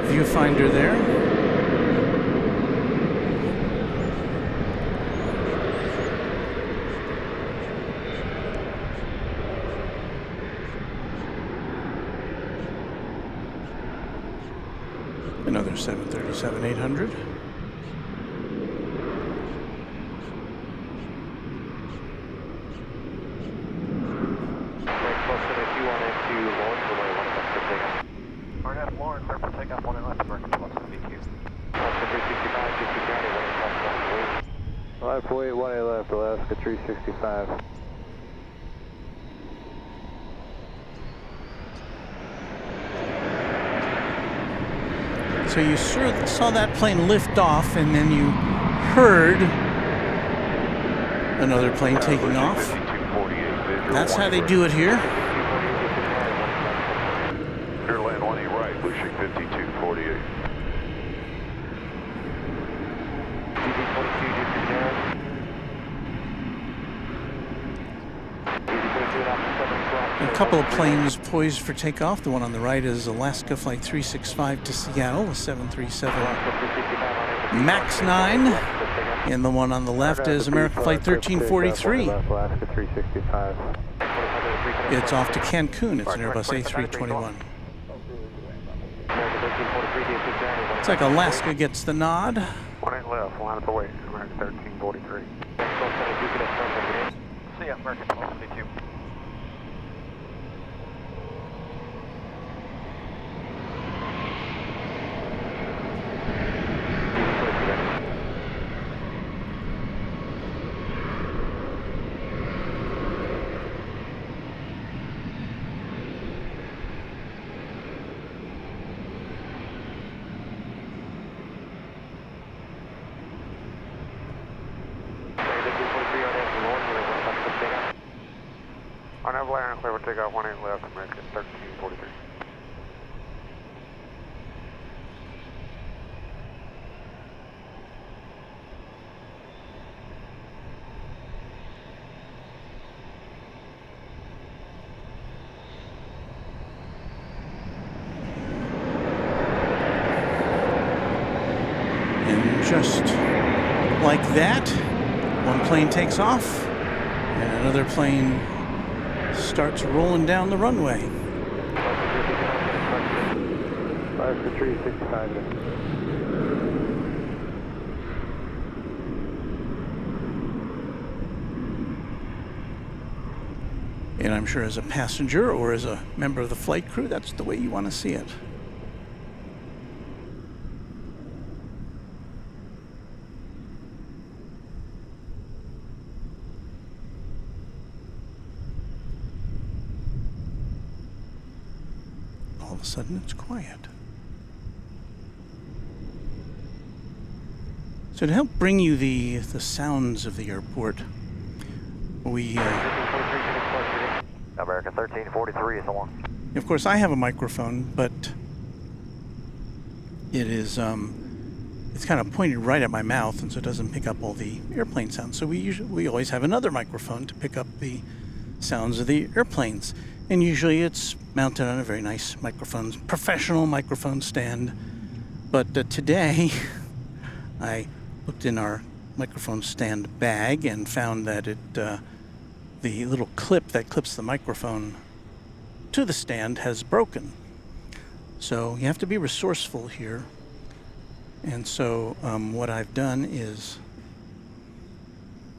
viewfinder there. Another 737-800. Wait, 1 left, Alaska 365. So you saw that plane lift off, and then you heard another plane taking off. That's how they do it here. Clear land 18 right, pushing 5248. A couple of planes poised for takeoff. The one on the right is Alaska Flight 365 to Seattle, a 737 MAX 9. And the one on the left is American Flight 1343. It's off to Cancun. It's an Airbus A321. Looks like Alaska gets the nod. 18 left, line up away, American 1343. See ya, American 1252. On Evel Air and clear for takeoff 18 left, American 1343. And just like that, one plane takes off, and another plane starts rolling down the runway. 365. And I'm sure as a passenger or as a member of the flight crew, that's the way you want to see it. All of a sudden, it's quiet. So to help bring you the sounds of the airport, we American 1343 is on. of course, I have a microphone, but it is it's kind of pointed right at my mouth, and so it doesn't pick up all the airplane sounds. So we always have another microphone to pick up the sounds of the airplanes, and usually it's mounted on a very nice professional microphone stand. But today, I looked in our microphone stand bag and found that the little clip that clips the microphone to the stand has broken. So you have to be resourceful here. And so what I've done is,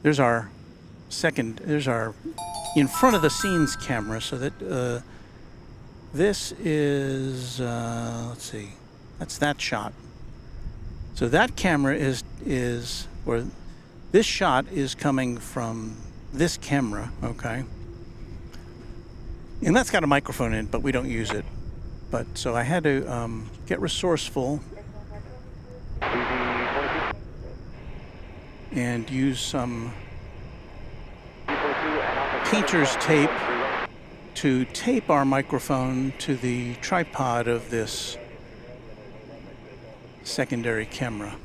there's our in front of the scenes camera, so that this is, let's see, that's that shot. So that camera or this shot is coming from this camera, okay? And that's got a microphone in it, but we don't use it. But so I had to get resourceful and use some painter's tape to tape our microphone to the tripod of this secondary camera.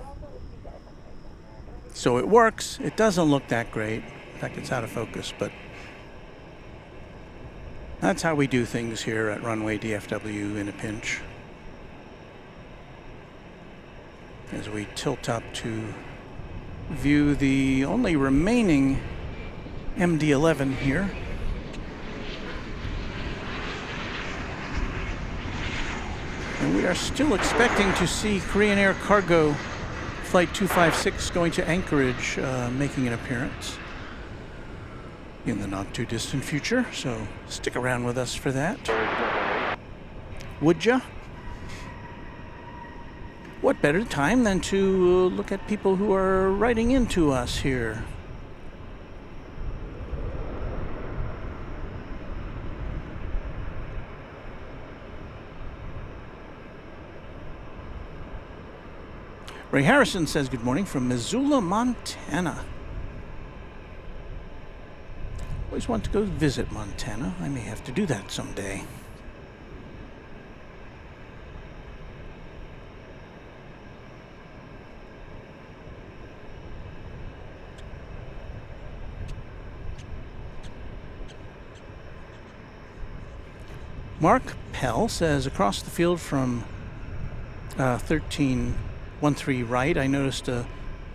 So it works. It doesn't look that great. In fact, it's out of focus, but that's how we do things here at Runway DFW in a pinch. As we tilt up to view the only remaining MD-11 here. And we are still expecting to see Korean Air Cargo Flight 256 going to Anchorage, making an appearance in the not too distant future, so stick around with us for that. Would ya? What better time than to look at people who are writing into us here? Ray Harrison says good morning from Missoula, Montana. Always want to go visit Montana. I may have to do that someday. Mark Pell says, across the field from 1313 right, I noticed a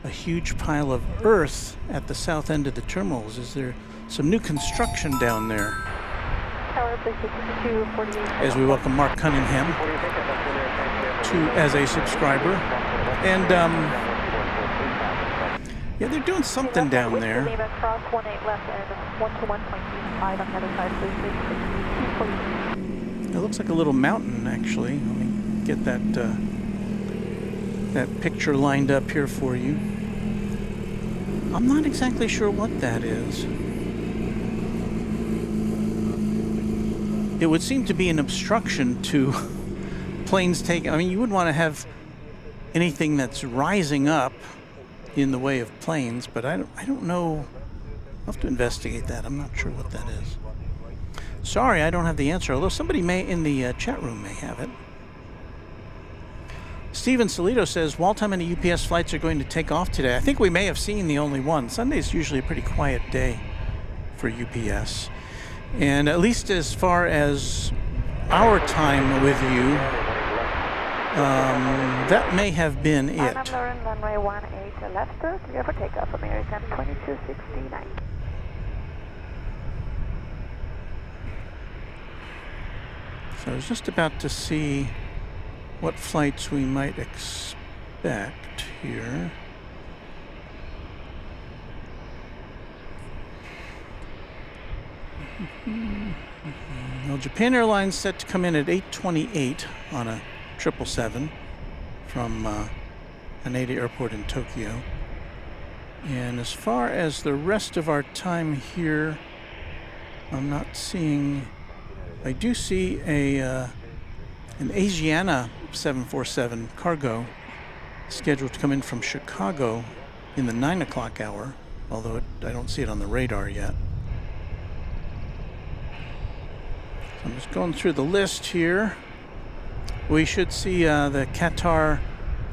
huge pile of earth at the south end of the terminals. Is there some new construction down there? As we welcome Mark Cunningham as a subscriber. And yeah, they're doing something down there. It looks like a little mountain, actually. Let me get that picture lined up here for you. I'm not exactly sure what that is. It would seem to be an obstruction to planes taking. I mean, you wouldn't want to have anything that's rising up in the way of planes, but I don't know. I'll have to investigate that. I'm not sure what that is. Sorry, I don't have the answer, although somebody may in the chat room may have it. Steven Salito says, Walt, how many UPS flights are going to take off today? I think we may have seen the only one. Sunday's usually a pretty quiet day for UPS. And at least as far as our time with you, that may have been it. Runway 18 left, clear for takeoff, American 2269. So I was just about to see what flights we might expect here. Well, Japan Airlines set to come in at 8:28 on a 777 from Haneda Airport in Tokyo. And as far as the rest of our time here, I'm not seeing. I do see an Asiana 747 cargo scheduled to come in from Chicago in the 9 o'clock hour, although I don't see it on the radar yet. So I'm just going through the list here. We should see the Qatar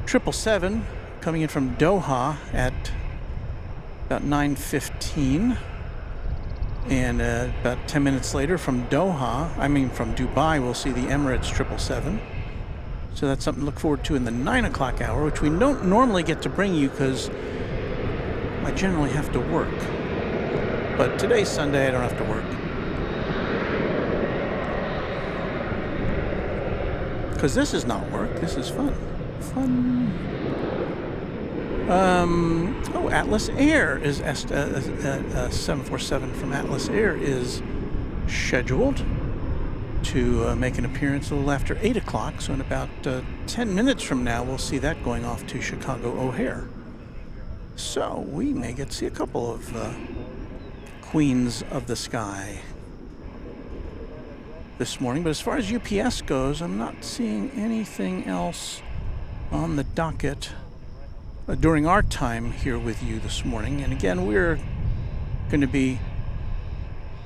777 coming in from Doha at about 9:15. And about 10 minutes later from Dubai, we'll see the Emirates 777. So that's something to look forward to in the 9 o'clock hour, which we don't normally get to bring you because I generally have to work. But today's Sunday, I don't have to work. Because this is not work, this is fun. Atlas Air is 747 from Atlas Air is scheduled to make an appearance a little after 8 o'clock. So in about 10 minutes from now, we'll see that going off to Chicago O'Hare. So we may get to see a couple of Queens of the Sky this morning. But as far as UPS goes, I'm not seeing anything else on the docket during our time here with you this morning. And again, we're going to be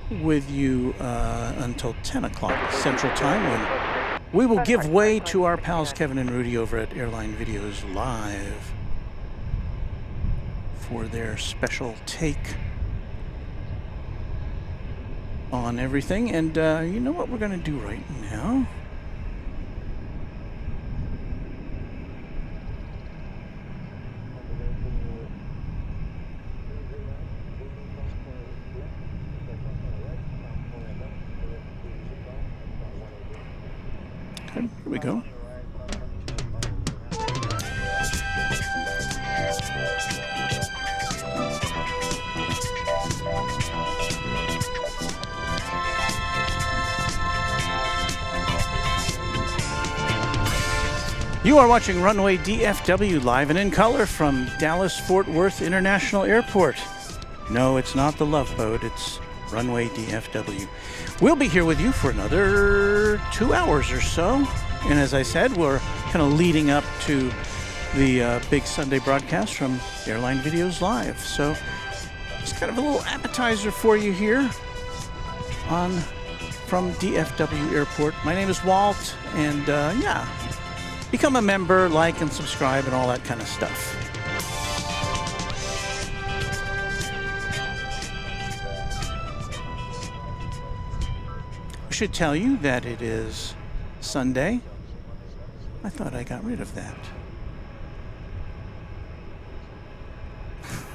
with you until 10 o'clock Central Time, when we will give way to our pals Kevin and Rudy over at Airline Videos Live for their special take on everything. And you know what we're going to do right now? Here we go. You are watching Runway DFW live and in color from Dallas-Fort Worth International Airport. No, it's not the Love Boat, it's Runway DFW. We'll be here with you for another 2 hours or so. And as I said, we're kind of leading up to the big Sunday broadcast from Airline Videos Live. So it's kind of a little appetizer for you here from DFW Airport. My name is Walt, and yeah, become a member, like and subscribe and all that kind of stuff. I should tell you that it is Sunday. I thought I got rid of that.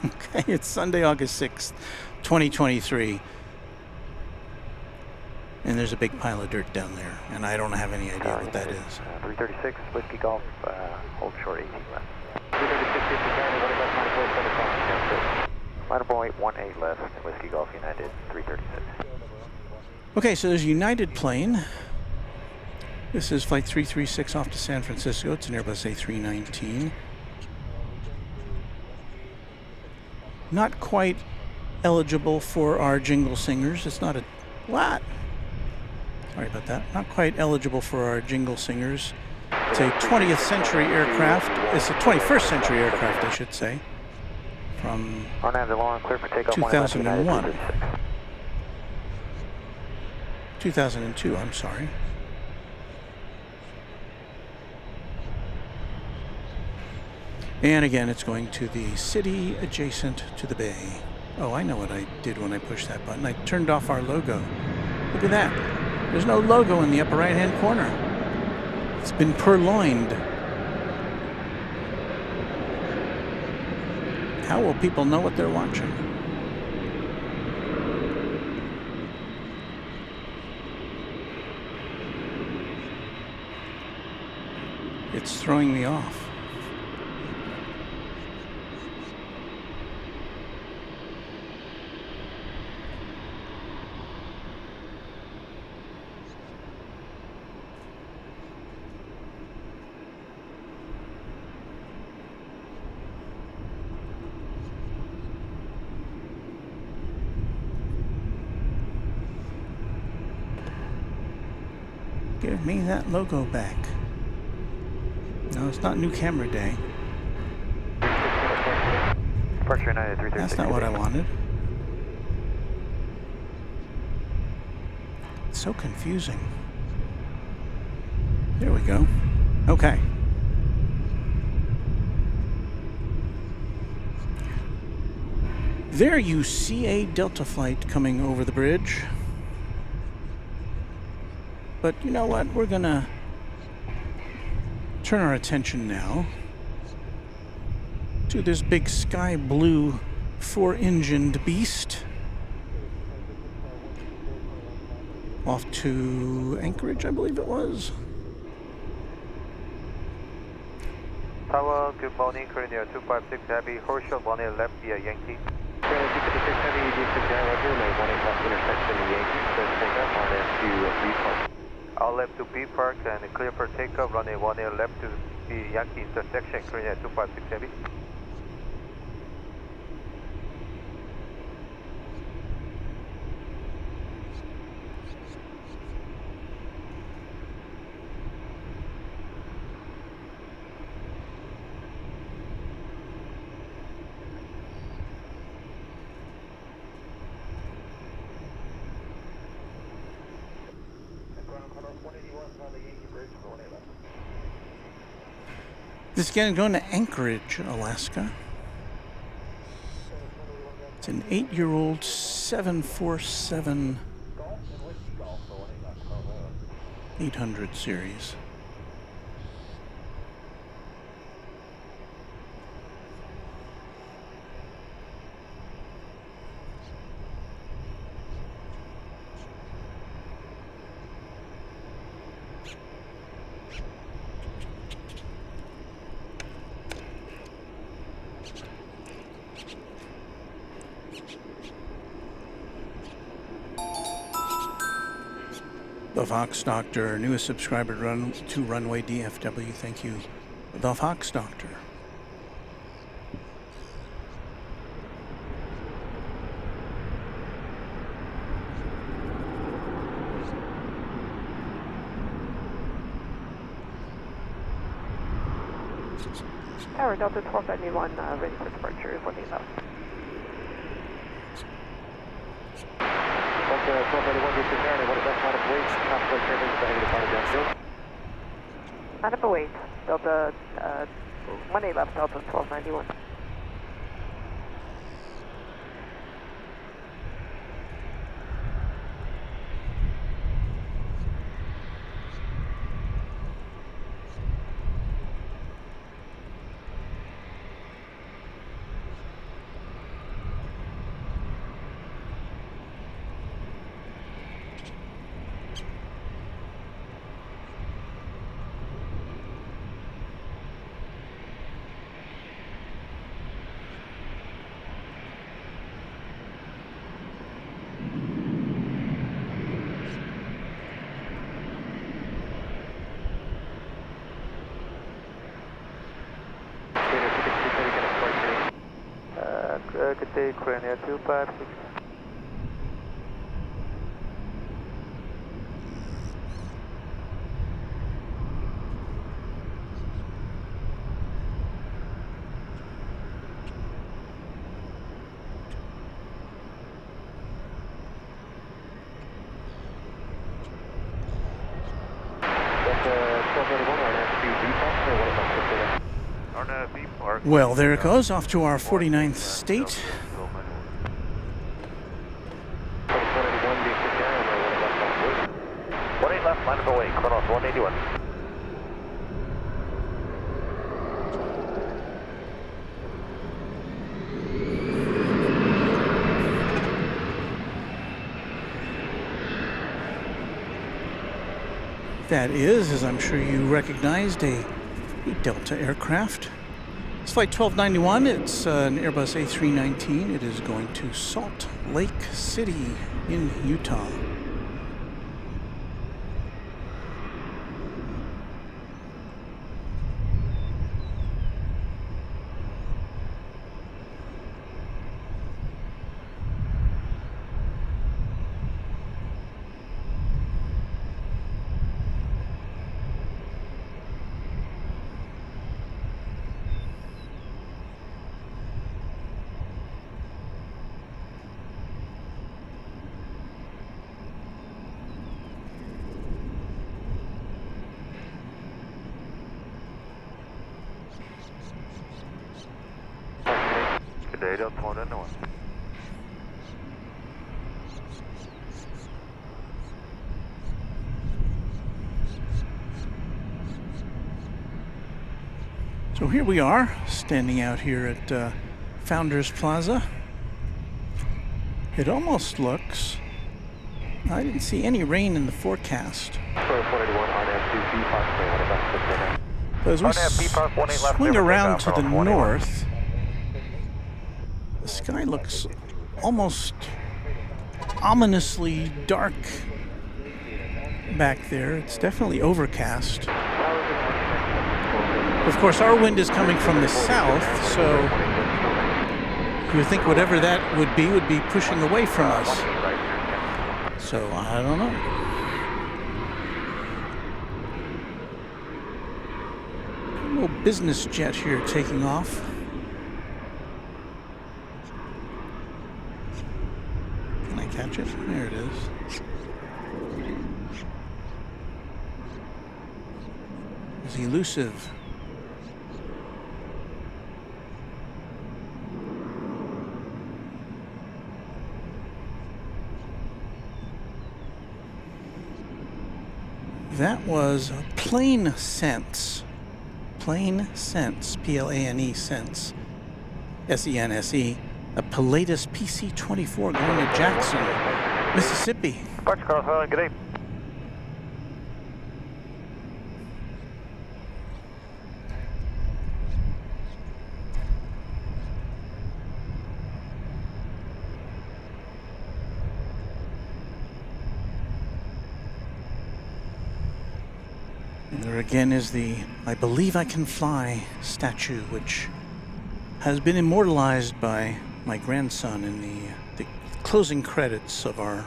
Okay, it's Sunday, August 6th, 2023. And there's a big pile of dirt down there, and I don't have any idea what that is. 336, Whiskey Golf, hold short 18 left. 336, minor 18 left, Whiskey Golf United, 336. Okay, so there's a United plane. This is flight 336 off to San Francisco. It's an Airbus A319. Not quite eligible for our jingle singers. It's not a... What? Sorry about that. Not quite eligible for our jingle singers. It's a 20th century aircraft. It's a 21st century aircraft, I should say. From 2001. 2002, I'm sorry. And again, it's going to the city adjacent to the bay. Oh, I know what I did when I pushed that button. I turned off our logo. Look at that. There's no logo in the upper right-hand corner. It's been purloined. How will people know what they're watching? It's throwing me off. Give me that logo back. No, it's not new camera day. That's not what I wanted. It's so confusing. There we go. Okay. There you see a Delta flight coming over the bridge. But you know what? We're gonna turn our attention now to this big sky blue 4-engined beast off to Anchorage, I believe it was. Tower, good morning, Korea 256 Heavy, hold short 18 left via Yankee. 256 Heavy, D6 Roger, may 18 past intersection Yankee, so take up on left to B Park. All left to B Park and clear for takeoff, runway 18 left to the Yankee intersection, Korea 256 Heavy. This is again going to Anchorage, Alaska. It's an 8-year-old 747 800 series. The Fox Doctor, newest subscriber to Runway DFW. Thank you, The Fox Doctor. Tower Delta 1291, ready for departure, 1 left. Delta 1291, this is Aaron, what is that line of weight? Contemplate turning, heading to final downfield. Line up await, Delta 1 left, Delta 1291. Good day, Korean Air 256. Well, there it goes, off to our 49th state. Left, line up away, cutoff 181. That is, as I'm sure you recognized, a Delta aircraft. It's Flight 1291. It's an Airbus A319. It is going to Salt Lake City in Utah. Good day, Delta 191. So here we are, standing out here at Founders Plaza. It almost looks, I didn't see any rain in the forecast. But as we swing around to the north, the sky looks almost ominously dark back there. It's definitely overcast. Of course, our wind is coming from the south, so you would think whatever that would be pushing away from us. So, I don't know. A little business jet here taking off. Can I catch it? There it is. It's elusive. That was Plane Sense. Plane Sense. P-L-A-N-E Sense. S-E-N-S-E. A Pilatus PC-24 going to Jackson, Mississippi. Departure, Carlos Island, good day. There again is the I Believe I Can Fly statue, which has been immortalized by my grandson in the closing credits of our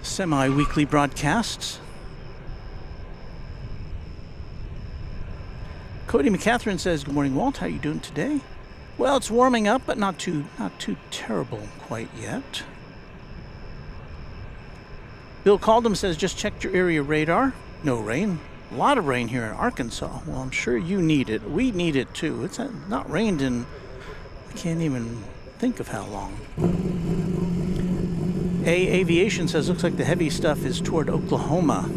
semi-weekly broadcasts. Cody McCatherine says, "Good morning, Walt. How are you doing today?" Well, it's warming up, but not too terrible quite yet. Bill Caldham says, "Just checked your area radar. No rain. A lot of rain here in Arkansas." Well, I'm sure you need it. We need it too. It's not rained in, I can't even think of how long. Aviation says, "Looks like the heavy stuff is toward Oklahoma."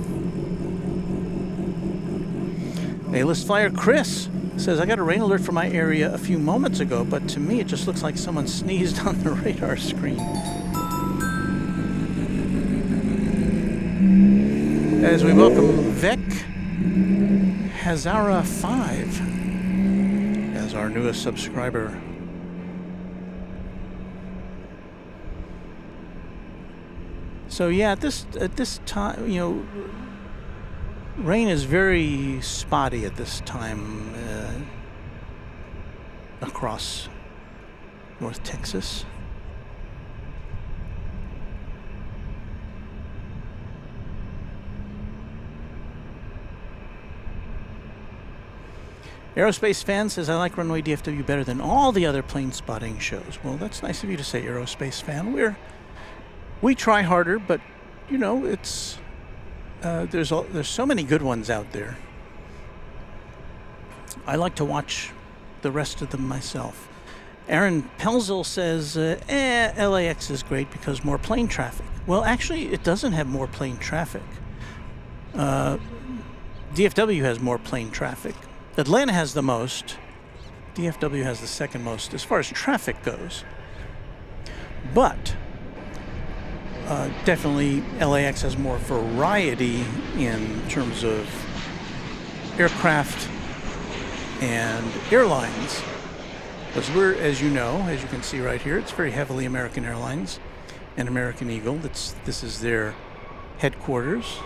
A-list flyer Chris says, "I got a rain alert for my area a few moments ago, but to me it just looks like someone sneezed on the radar screen." As we welcome Vec Hazara 5 as our newest subscriber. So yeah, at this time, you know, rain is very spotty at this time across North Texas. Aerospace Fan says, "I like Runway DFW better than all the other plane spotting shows." Well, that's nice of you to say, Aerospace Fan. We try harder, but you know, it's there's so many good ones out there. I like to watch the rest of them myself. Aaron Pelzel says, LAX is great because more plane traffic. Well, actually, it doesn't have more plane traffic. DFW has more plane traffic. Atlanta has the most. DFW has the second most as far as traffic goes. But definitely LAX has more variety in terms of aircraft and airlines. Because we're, as you know, as you can see right here, it's very heavily American Airlines and American Eagle. This is their headquarters.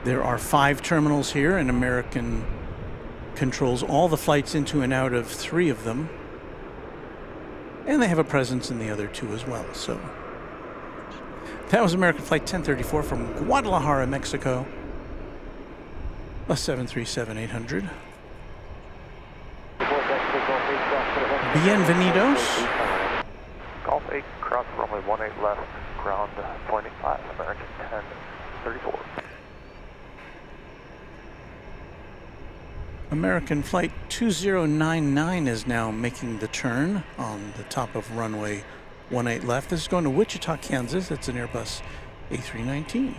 There are 5 terminals here, and American controls all the flights into and out of 3 of them. And they have a presence in the other 2 as well. So that was American Flight 1034 from Guadalajara, Mexico. A 737-800. Bienvenidos. Golf 8, cross runway 18 left, ground 25, American 1034. American Flight 2099 is now making the turn on the top of runway 18 left. This is going to Wichita, Kansas. It's an Airbus A319.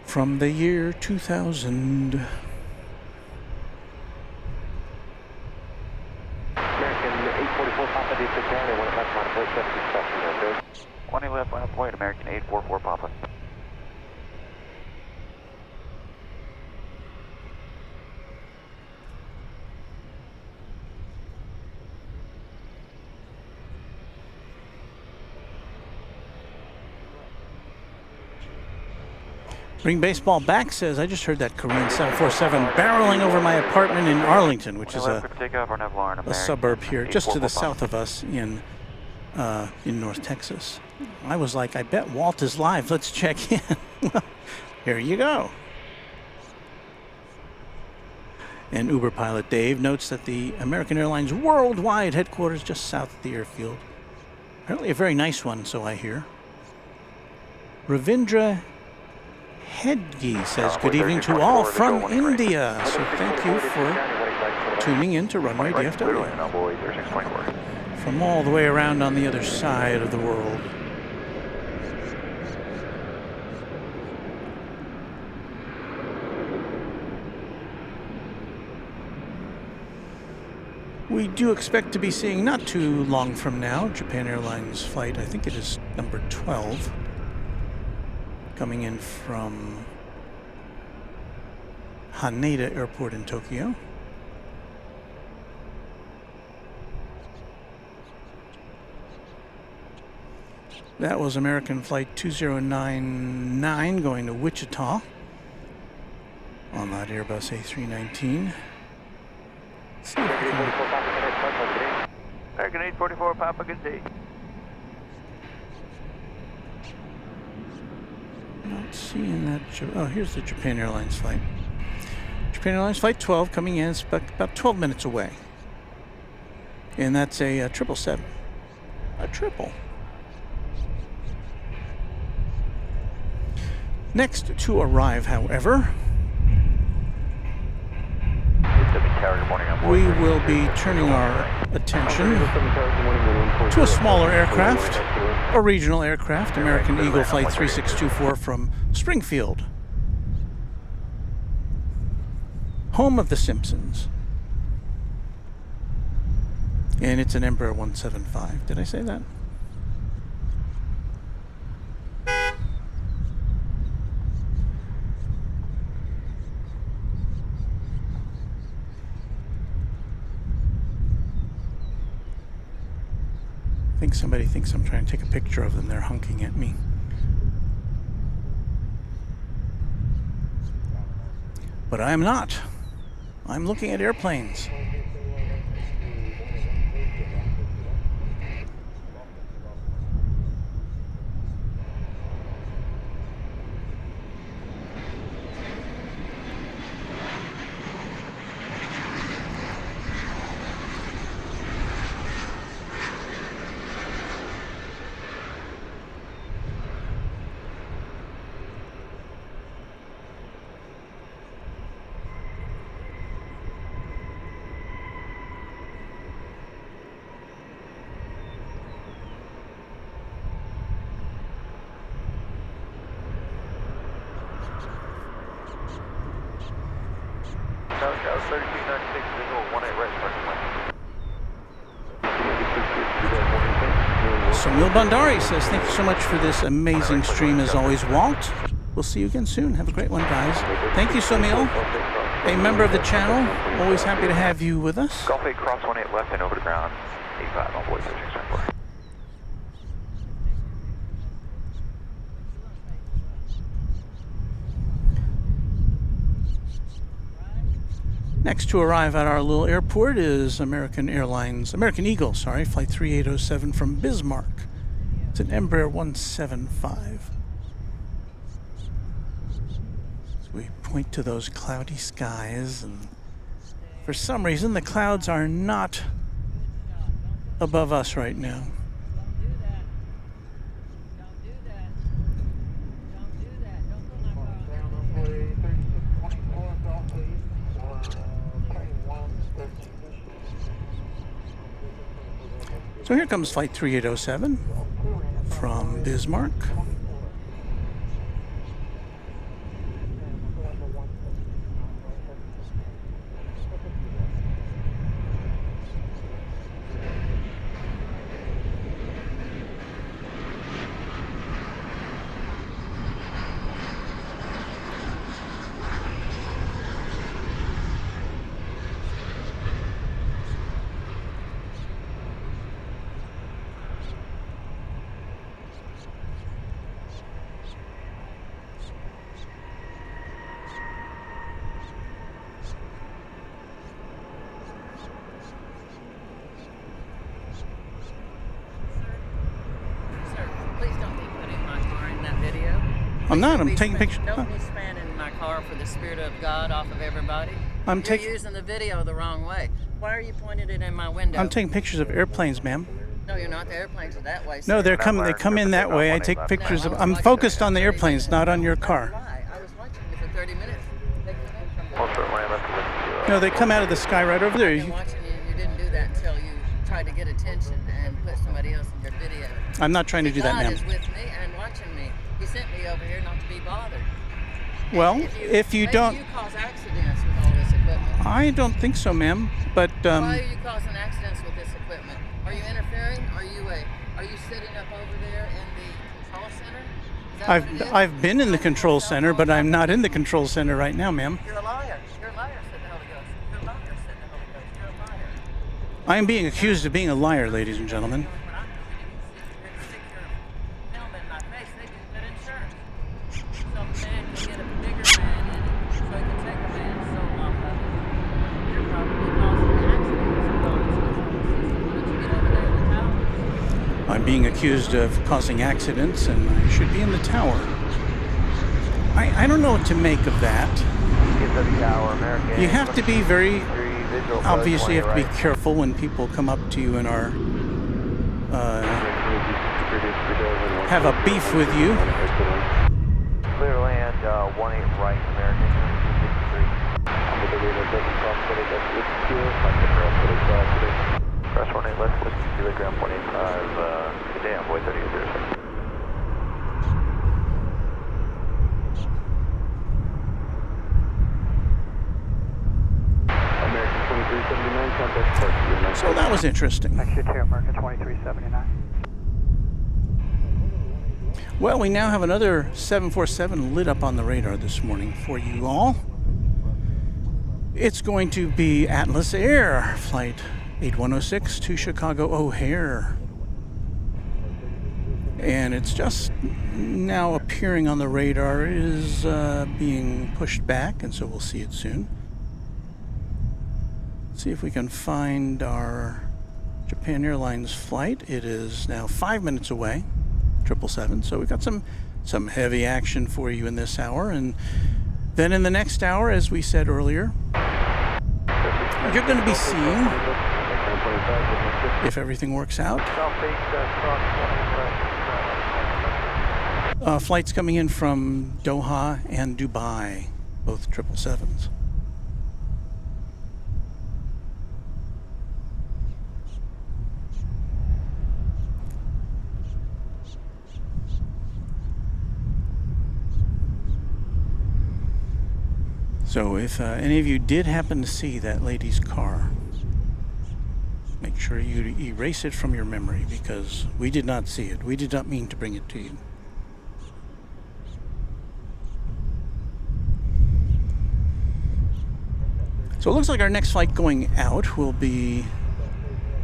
From the year 2000. American 844 Papa D6 Charlie, 1 left, line plate 76, 20 left, line point, American 844 Papa. Bring Baseball Back says, "I just heard that Korean 747 barreling over my apartment in Arlington," which is a suburb here just to the south of us in North Texas. I was like, I bet Walt is live. Let's check in. Well, here you go. And Uber pilot Dave notes that the American Airlines worldwide headquarters just south of the airfield. Apparently a very nice one, so I hear. Ravindra Hedgi says, "Good evening to all from India." So thank you for tuning in to Runway DFW from all the way around on the other side of the world. We do expect to be seeing not too long from now Japan Airlines flight, I think it is number 12. Coming in from Haneda Airport in Tokyo. That was American Flight 2099 going to Wichita on that Airbus A319. American 844 Papa, good day. seeing that. Oh, here's the Japan Airlines flight. Japan Airlines Flight 12 coming in. It's about 12 minutes away. And that's a 777. A triple. Next to arrive, however, we will be turning our attention to a smaller aircraft, a regional aircraft, American Eagle Flight 3624 from Springfield, home of the Simpsons. And it's an Embraer 175. Did I say that? I think somebody thinks I'm trying to take a picture of them. They're honking at me. But I am not. I'm looking at airplanes. Southbound 3296, visual 18 right, Sunil Bandari says, thank you so much for this amazing stream as always, Walt. We'll see you again soon. Have a great one, guys. Thank you, Sunil. A member of the channel. Always happy to have you with us. Golf 8, cross 18 left and over to ground. 85 on board 3694. Next to arrive at our little airport is American Eagle, Flight 3807 from Bismarck. It's an Embraer 175. So we point to those cloudy skies, and for some reason the clouds are not above us right now. So here comes Flight 3807 from Bismarck. I'm not. I'm taking pictures. Don't be spanning my car for the spirit of God off of everybody. You're using the video the wrong way. Why are you pointing it in my window? I'm taking pictures of airplanes, ma'am. No, you're not. The airplanes are that way. Sir. No, they come in that way. I take pictures of. I'm focused on the airplanes, not on your car. I was watching you for 30 minutes. They come in from No, they come out of the sky right over there. I've been watching you. You didn't do that until you tried to get attention and put somebody else in your video. I'm not trying to do that, ma'am. God is with me and watching me. He sent me over here not to be bothered. Well, if you don't... you cause accidents with all this equipment. I don't think so, ma'am, but... Why are you causing accidents with this equipment? Are you interfering? Are you sitting up over there in the control center? Is that what it is? I've been in the control center, but I'm not in the control center right now, ma'am. You're a liar. You're a liar, said the Holy Ghost. You're a liar, said the Holy Ghost. You're a liar. I am being accused of being a liar, ladies and gentlemen. When I'm stick your film in my face, they do good insurance. Some man can get a bigger man in it, so he can take a man's soul off of it. You're probably causing accidents with all this control system. Why don't you get over there in the towers? I'm being accused of causing accidents, and I should be in the tower. I don't know what to make of that. DFW Tower, American. You have to be very, 23, visual obviously you have to be right. careful when people come up to you and are, have a beef with you. Clear land, 18 right, American 2263. Press 18 left, 50 kilogram, 185, good day, envoy 3006. American 2379, contact departure. So that was interesting. Exit here, American 2379. Well, we now have another 747 lit up on the radar this morning for you all. It's going to be Atlas Air, flight 8106 to Chicago O'Hare. And it's just now appearing on the radar. It is being pushed back, and so we'll see it soon. See if we can find our Japan Airlines flight. It is now 5 minutes away, 777. So we've got some heavy action for you in this hour. And then in the next hour, as we said earlier, you're going to be seeing, if everything works out, flights coming in from Doha and Dubai, both 777s. So if any of you did happen to see that lady's car, make sure you erase it from your memory, because we did not see it. We did not mean to bring it to you. So it looks like our next flight going out will be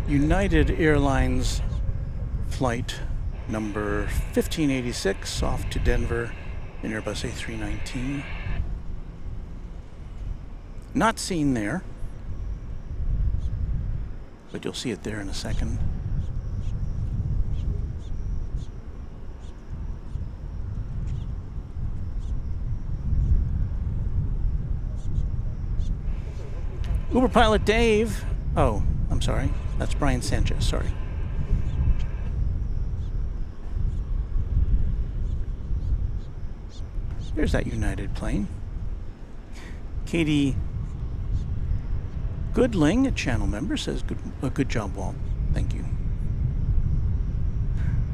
United Airlines flight number 1586 off to Denver in Airbus A319. Not seen there, but you'll see it there in a second. Uber pilot Dave. Oh, I'm sorry. That's Brian Sanchez. Sorry. There's that United plane. Katie Goodling, a channel member, says, good job, Walt. Thank you.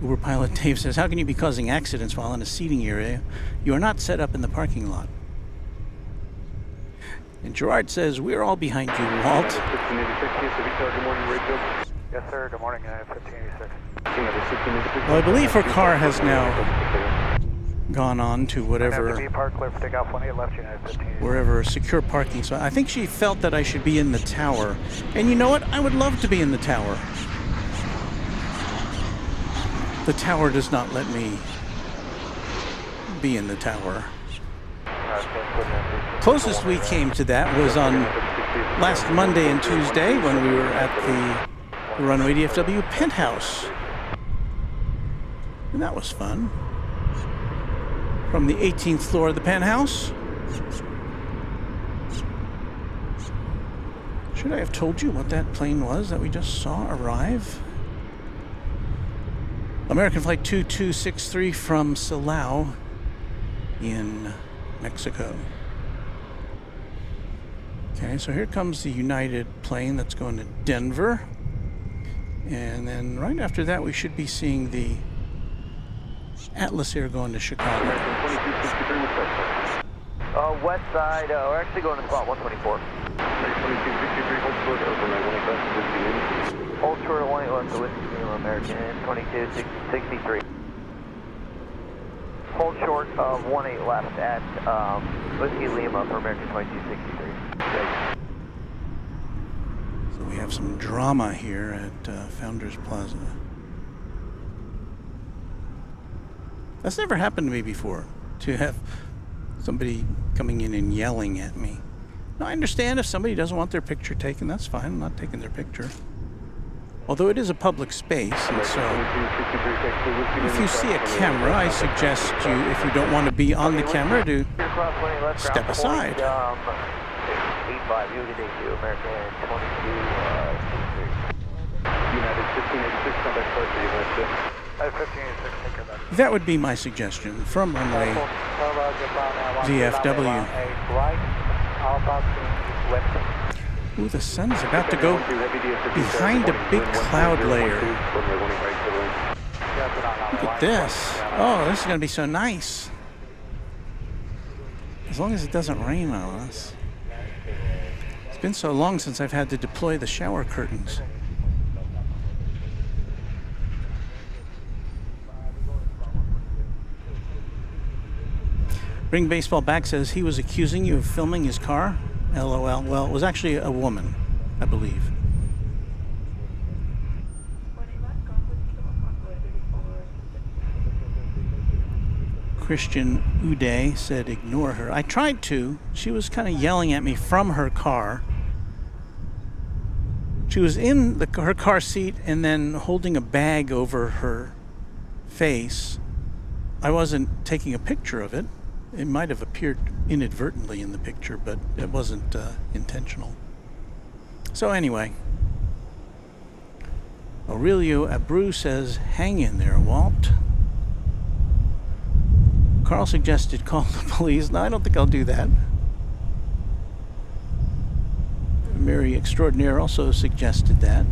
Uber pilot Dave says, how can you be causing accidents while in a seating area? You are not set up in the parking lot. And Gerard says, we're all behind you, Walt. 1586, good morning, radio. Yes, sir, good morning, 1586. Well, I believe her car has now gone on to whatever, wherever secure parking. So I think she felt that I should be in the tower. And you know what? I would love to be in the tower. The tower does not let me be in the tower. Closest we came to that was on last Monday and Tuesday when we were at the Runway DFW penthouse. And that was fun. From the 18th floor of the penthouse. Should I have told you what that plane was that we just saw arrive? American Flight 2263 from Silao in Mexico. Okay, so here comes the United plane that's going to Denver. And then right after that, we should be seeing the Atlas Air going to Chicago. West side, we're actually going to spot 124. 2263, hold short of 1 left, the Whiskey Lima American 2263. Hold short of 18 left at Whiskey Lima for American 2263. So we have some drama here at Founders Plaza. That's never happened to me before, to have somebody coming in and yelling at me. Now, I understand if somebody doesn't want their picture taken, that's fine. I'm not taking their picture. although it is a public space, and so if you see a camera, I suggest you, if you don't want to be on the camera, to step aside. 85, you can you, American 22, United 1586, contact flight 1586, take care of that. That would be my suggestion from Runway DFW. Ooh, the sun's about to go behind a big cloud layer. Look at this. Oh, this is going to be so nice. As long as it doesn't rain on us. It's been so long since I've had to deploy the shower curtains. Bring Baseball Back says he was accusing you of filming his car. LOL. Well, it was actually a woman, I believe. Christian Uday said ignore her. I tried to. She was kind of yelling at me from her car. She was in her car seat and then holding a bag over her face. I wasn't taking a picture of it. It might have appeared inadvertently in the picture, but it wasn't intentional. So anyway, Aurelio Abreu says, hang in there, Walt. Carl suggested call the police. No, I don't think I'll do that. Mary Extraordinaire also suggested that.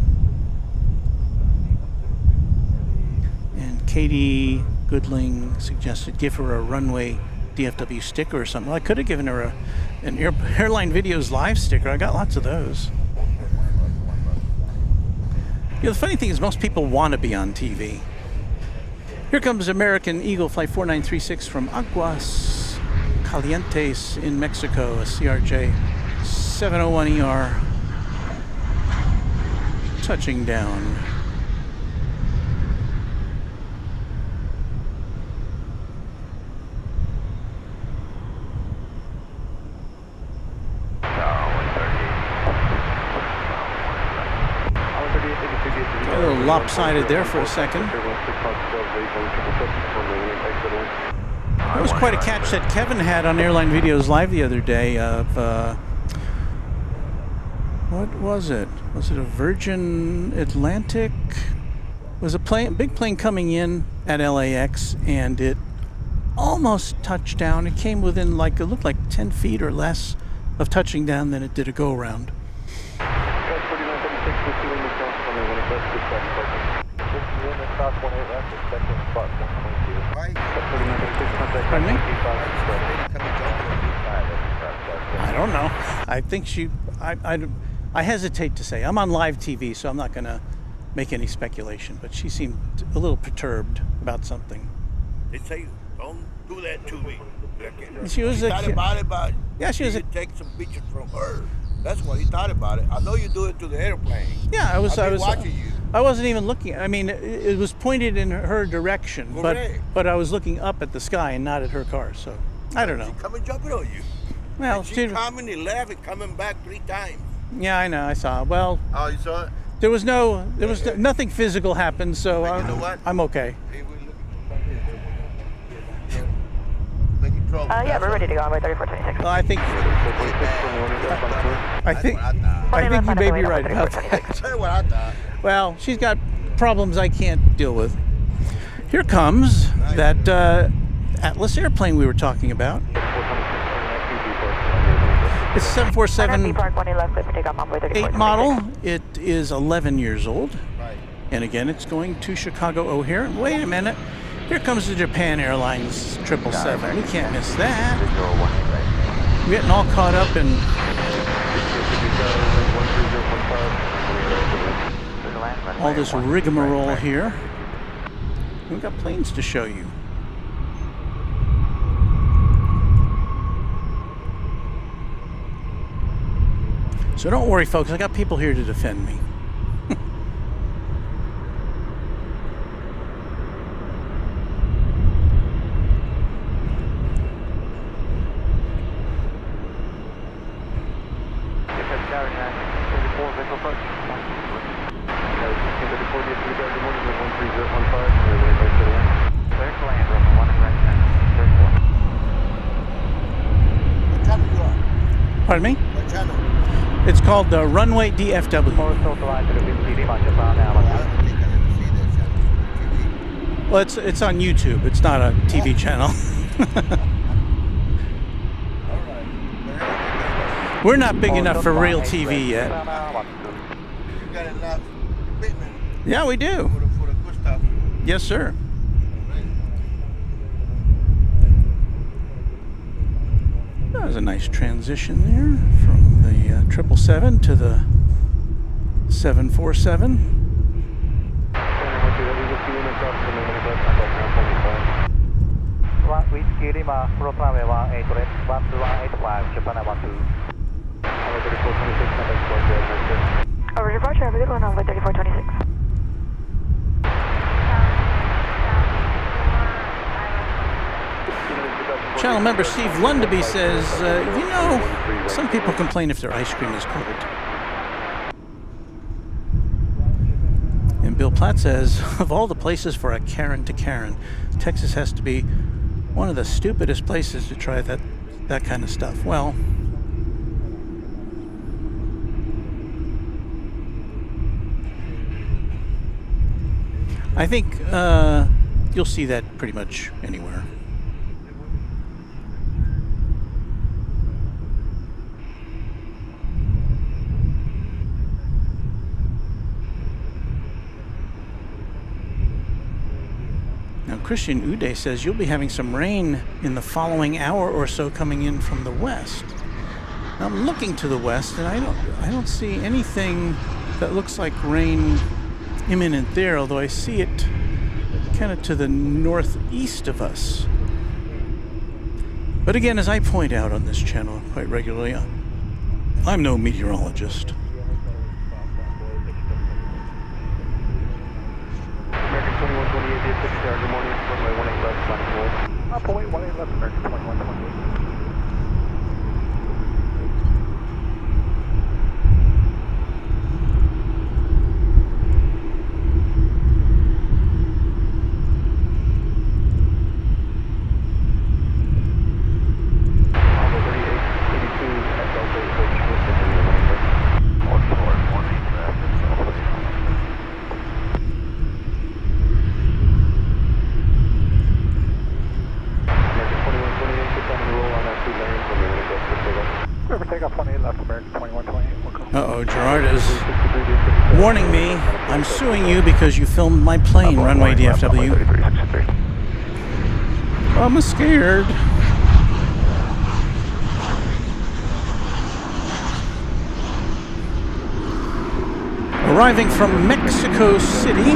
And Katie Goodling suggested give her a Runway DFW sticker or something. Well, I could have given her an Airline Videos Live sticker. I got lots of those. You know, the funny thing is most people want to be on TV. Here comes American Eagle Flight 4936 from Aguas Calientes in Mexico, a CRJ 701ER. Touching down. A little lopsided there for a second. That was quite a catch that Kevin had on Airline Videos Live the other day of, what was it? Was it a Virgin Atlantic? It was a big plane coming in at LAX, and it almost touched down. It came within it looked like 10 feet or less of touching down, then it did a go-around. Pardon me? I don't know. I think I hesitate to say. I'm on live TV, so I'm not going to make any speculation, but she seemed a little perturbed about something. They say, don't do that to me. She was he thought about it, but yeah, she was take some pictures from her. That's what he thought about it. I know you do it to the airplane. Yeah, I was watching you. I wasn't even looking. I mean, it was pointed in her direction, but I was looking up at the sky and not at her car. So I don't know. She come and jumping on you. Well, she coming and left and coming back 3 times. Yeah, I know. I saw. Well. Oh, you saw it? There was nothing physical happened, so you know what? I'm okay. Yeah, we're ready to go on by 3426. Well, I think you may be right about that. Well, she's got problems I can't deal with. Here comes that Atlas airplane we were talking about. It's a 747-8 model. It is 11 years old. And again, it's going to Chicago O'Hare. And wait a minute. Here comes the Japan Airlines 777. We can't miss that. We're getting all caught up in all this rigmarole here. We've got planes to show you. So don't worry, folks. I got people here to defend me. Pardon me? What channel? It's called the Runway DFW. Horizontal line to the Whiskey Lima, Japan, Oh, I don't think I ever see that channel on Well, it's on YouTube. It's not a TV channel. TV. All right. We're not big enough for real TV yet. You got enough equipment Yeah, we do. for the good stuff. Yes, sir. That was a nice transition there from the 777 to the 747. Whiskey Lima, approach runway 18 left, 12185, Japan 12. Runway 3426, Over departure, have a good one, runway 3426. Channel member Steve Lundaby says, you know, some people complain if their ice cream is cold. And Bill Platt says, of all the places for a Karen to Karen, Texas has to be one of the stupidest places to try that kind of stuff. Well, I think you'll see that pretty much anywhere. Now, Christian Uday says you'll be having some rain in the following hour or so coming in from the west. Now, I'm looking to the west, and I don't see anything that looks like rain imminent there, although I see it kind of to the northeast of us. But again, as I point out on this channel quite regularly, I'm no meteorologist. American 2128, DFW, good morning, runway 18 left, line 4. 18 left, American 2128. Uh-oh, Gerard is warning me. I'm suing you because you filmed my plane, Runway DFW. I'm scared. Arriving from Mexico City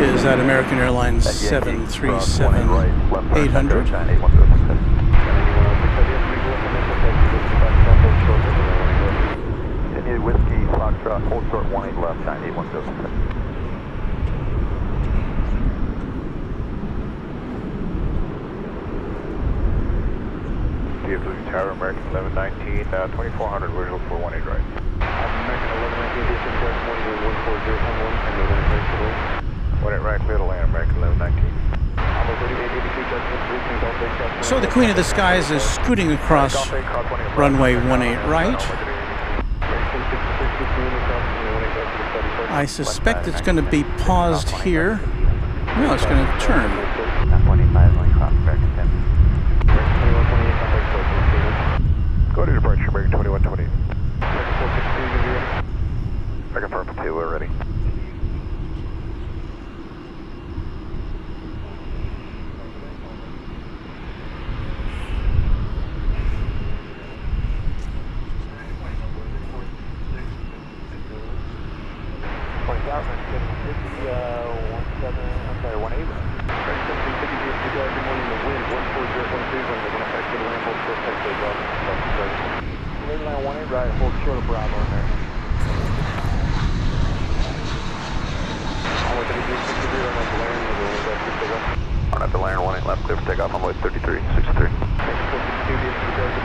is at American Airlines 737-800. Whiskey, Foxtrot, hold short 18 left, 9810. DFW Tower, American 1119, 2400, visual 418 right. American 1119, DFW Tower, morning, 14011, and we're going to take the 18 right, clear to land, American 1119. So the Queen of the Skies is scooting across runway 18 right. I suspect it's going to be paused here. No, it's going to turn. Go to departure, American 2120. I confirm for Taylor, ready. Right, hold short of Bravo in there. On at the Laren 18 left, clear for takeoff on way 3363. Good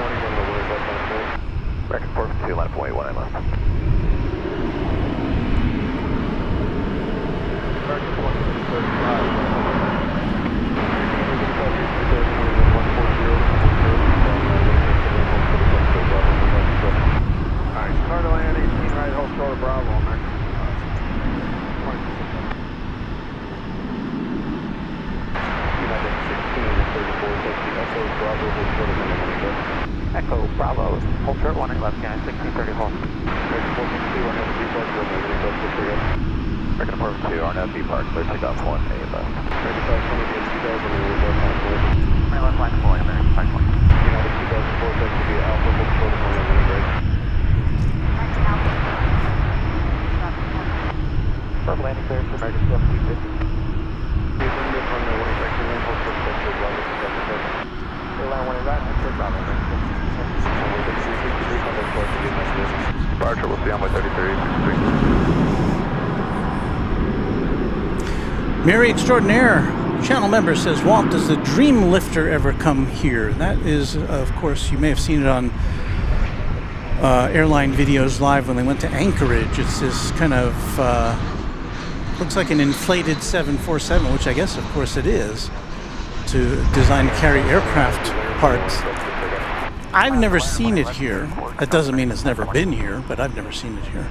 morning, back and forth to line 18 left. American 135. Echo Bravo, hold short 18 left, guys, 1634. American Approach 2, RNFB Park, clear takeoff 18 left. 20 left, line deploy, American 520. United 2004, that should be Alpha, hold short 1 break. Firm landing clearance for American 750. Departure, we'll see on my 33. Mary Extraordinaire channel member says, Walt, does the Dream Lifter ever come here? That is, of course, you may have seen it on airline videos live when they went to Anchorage. It's this kind of, looks like an inflated 747, which I guess, of course, it is, to design to carry aircraft parts. I've never seen it here. That doesn't mean it's never been here, but I've never seen it here.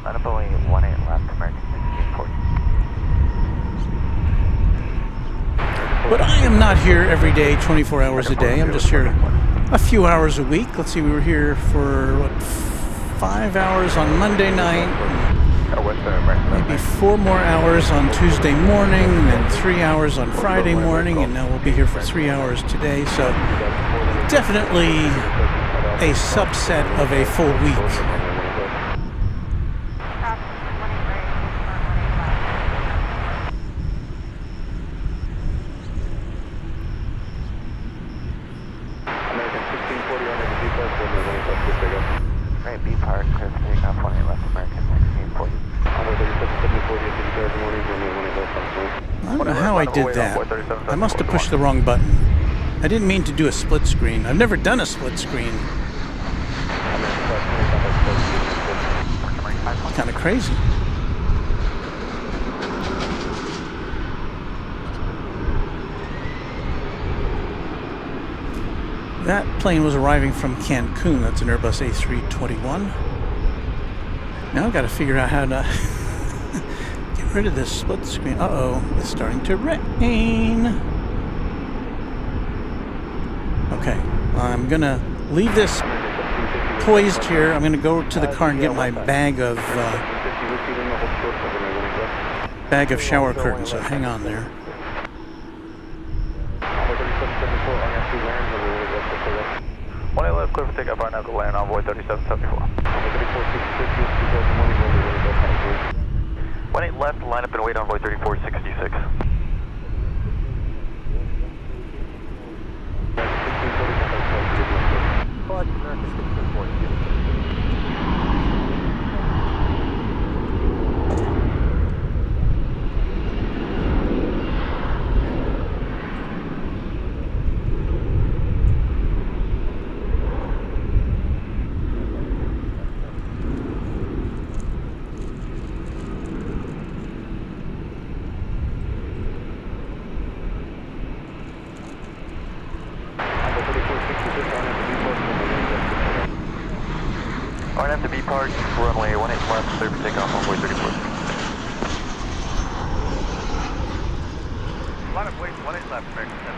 Line Boeing 18 left, American 1640. But I am not here every day, 24 hours a day. I'm just here a few hours a week. Let's see, we were here for, what, 5 hours on Monday night, maybe 4 more hours on Tuesday morning, and then 3 hours on Friday morning, and now we'll be here for 3 hours today. So definitely a subset of a full week. Right, B Park, clear for takeoff 18 left, American 1640. I don't know how I did that. I must have pushed the wrong button. I didn't mean to do a split screen. I've never done a split screen. Kind of crazy. That plane was arriving from Cancun. That's an Airbus A321. Now I've got to figure out how to get rid of this split screen. Uh-oh, it's starting to rain. Okay, I'm gonna leave this poised here. I'm gonna go to the car and get my bag of shower curtains. So hang on there. One left, clear for takeoff right now, go land envoy 3774. 18 left, line up and wait envoy 3466. RNF to B Park, runway 18 left, clear for takeoff, runway 34. Line up, wait, 18 left, American 7.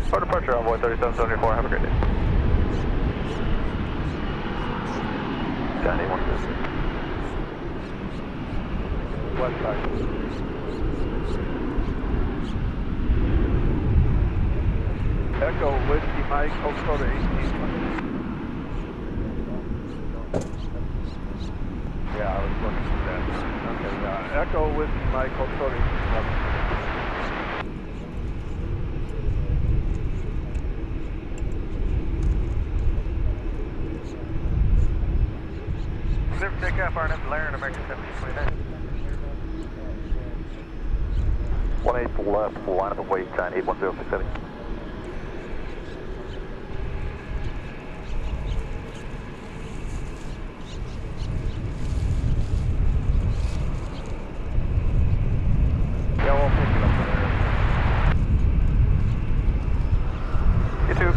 For departure, envoy 3774, have a great day. Got anyone good? West side. Echo, Whiskey Mike, Oklahoma 18. Yeah, I was looking for that. Okay, Echo, Whiskey Mike, Oklahoma 18. Clear for takeoff, RNF, Laren, American 1729. 18 left, line up and wait, sign 81067. Yeah, we'll pick it up there. You too,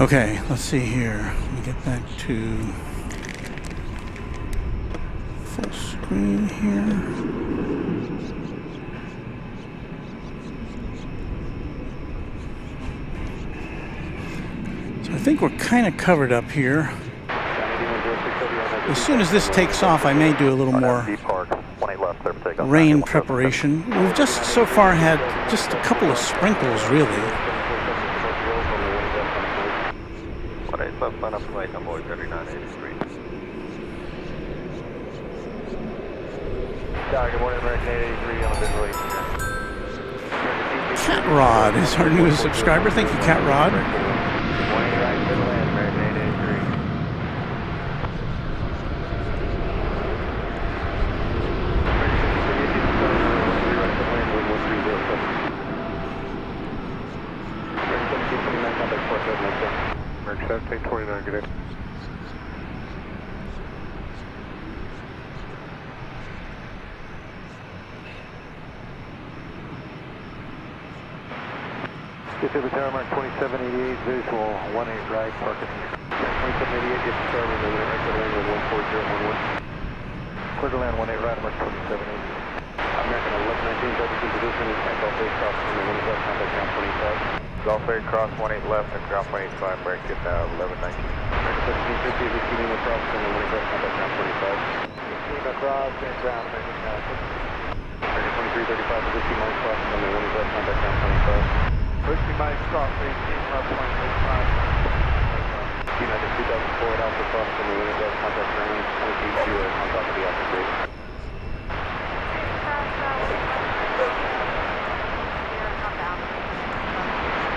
Okay, let's see here. Let me get back to full screen here. So I think we're kind of covered up here. As soon as this takes off, I may do a little more rain preparation. We've just so far had just a couple of sprinkles, really. Cat Rod is our newest subscriber. Thank you, Cat Rod. DFW Tower Mark 2788, visual 18 right, parking. 2788, get started in the exit lane with 14011. Clear to land 18 right, Mark 2788. American 1119, Dutch position, Golf 8 cross from the 1 left, contact ground 25. Golf 8 cross 18 left, and ground 25, break it 1119. American 1750, receiving across from the 1 left, contact ground 25. Receiving across and ground, American 2335, 50 miles cross from the 1 left, contact ground 25. 50 miles cross, 18 left, 185. United 2004 Alpha cross from the 1 left, contact ground 280 on top of the Alpha bridge.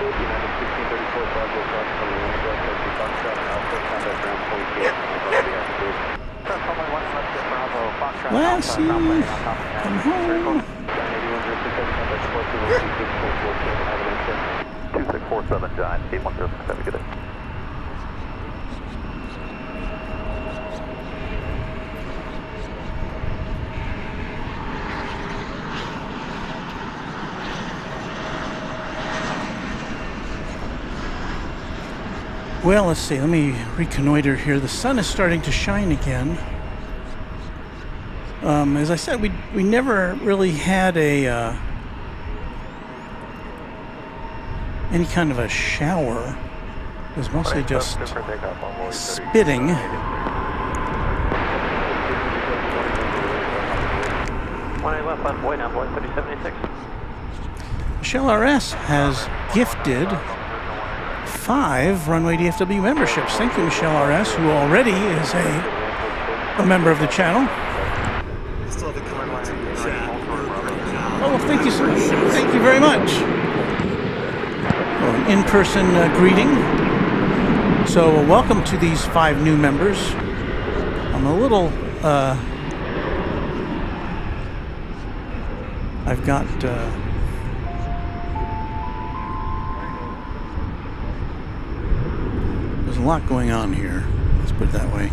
United 1634 Bravo cross from the 1 left, Foxtrot Alpha, contact ground 28 on top of the Alpha bridge. Lassie, come home. 2647 Giant, 8106, have a good day. Well, let's see. Let me reconnoiter here. The sun is starting to shine again. As I said, we never really had a any kind of a shower. It was mostly just spitting. Michelle RS has gifted 5 Runway DFW memberships. Thank you, Michelle RS, who already is a member of the channel. Oh, thank you, sir. Thank you very much. Well, an in-person greeting. So, welcome to these 5 new members. I'm a little, I've got, there's a lot going on here. Let's put it that way.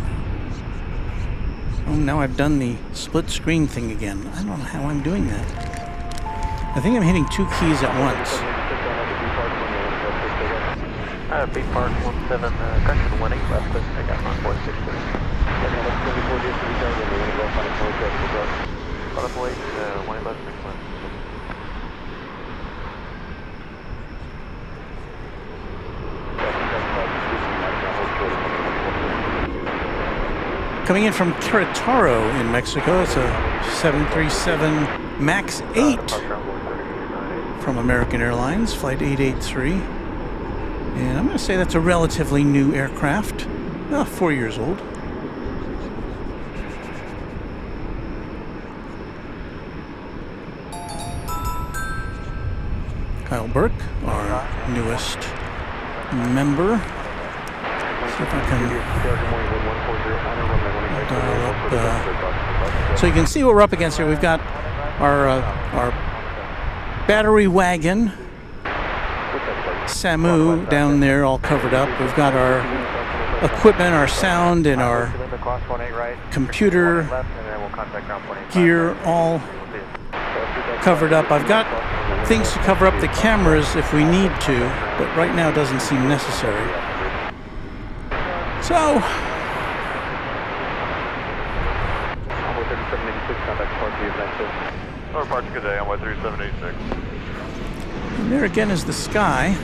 Oh, now I've done the split screen thing again. I don't know how I'm doing that. I think I'm hitting 2 keys at once. B Park 17, correction 18 left, I got on 463. Bottom weight, 1 left, 6 left. Coming in from Querétaro in Mexico, it's a 737 MAX 8 from American Airlines, flight 883. And I'm going to say that's a relatively new aircraft, 4 years old. Kyle Burke, our newest member. See if I can dial up. So you can see what we're up against here. We've got our battery wagon, Samu, down there all covered up. We've got our equipment, our sound, and our computer gear all covered up. I've got things to cover up the cameras if we need to, but right now it doesn't seem necessary. So, Envoy 3786, contact Park 396. Our parts, good day, Envoy 3786. and there again is the sky.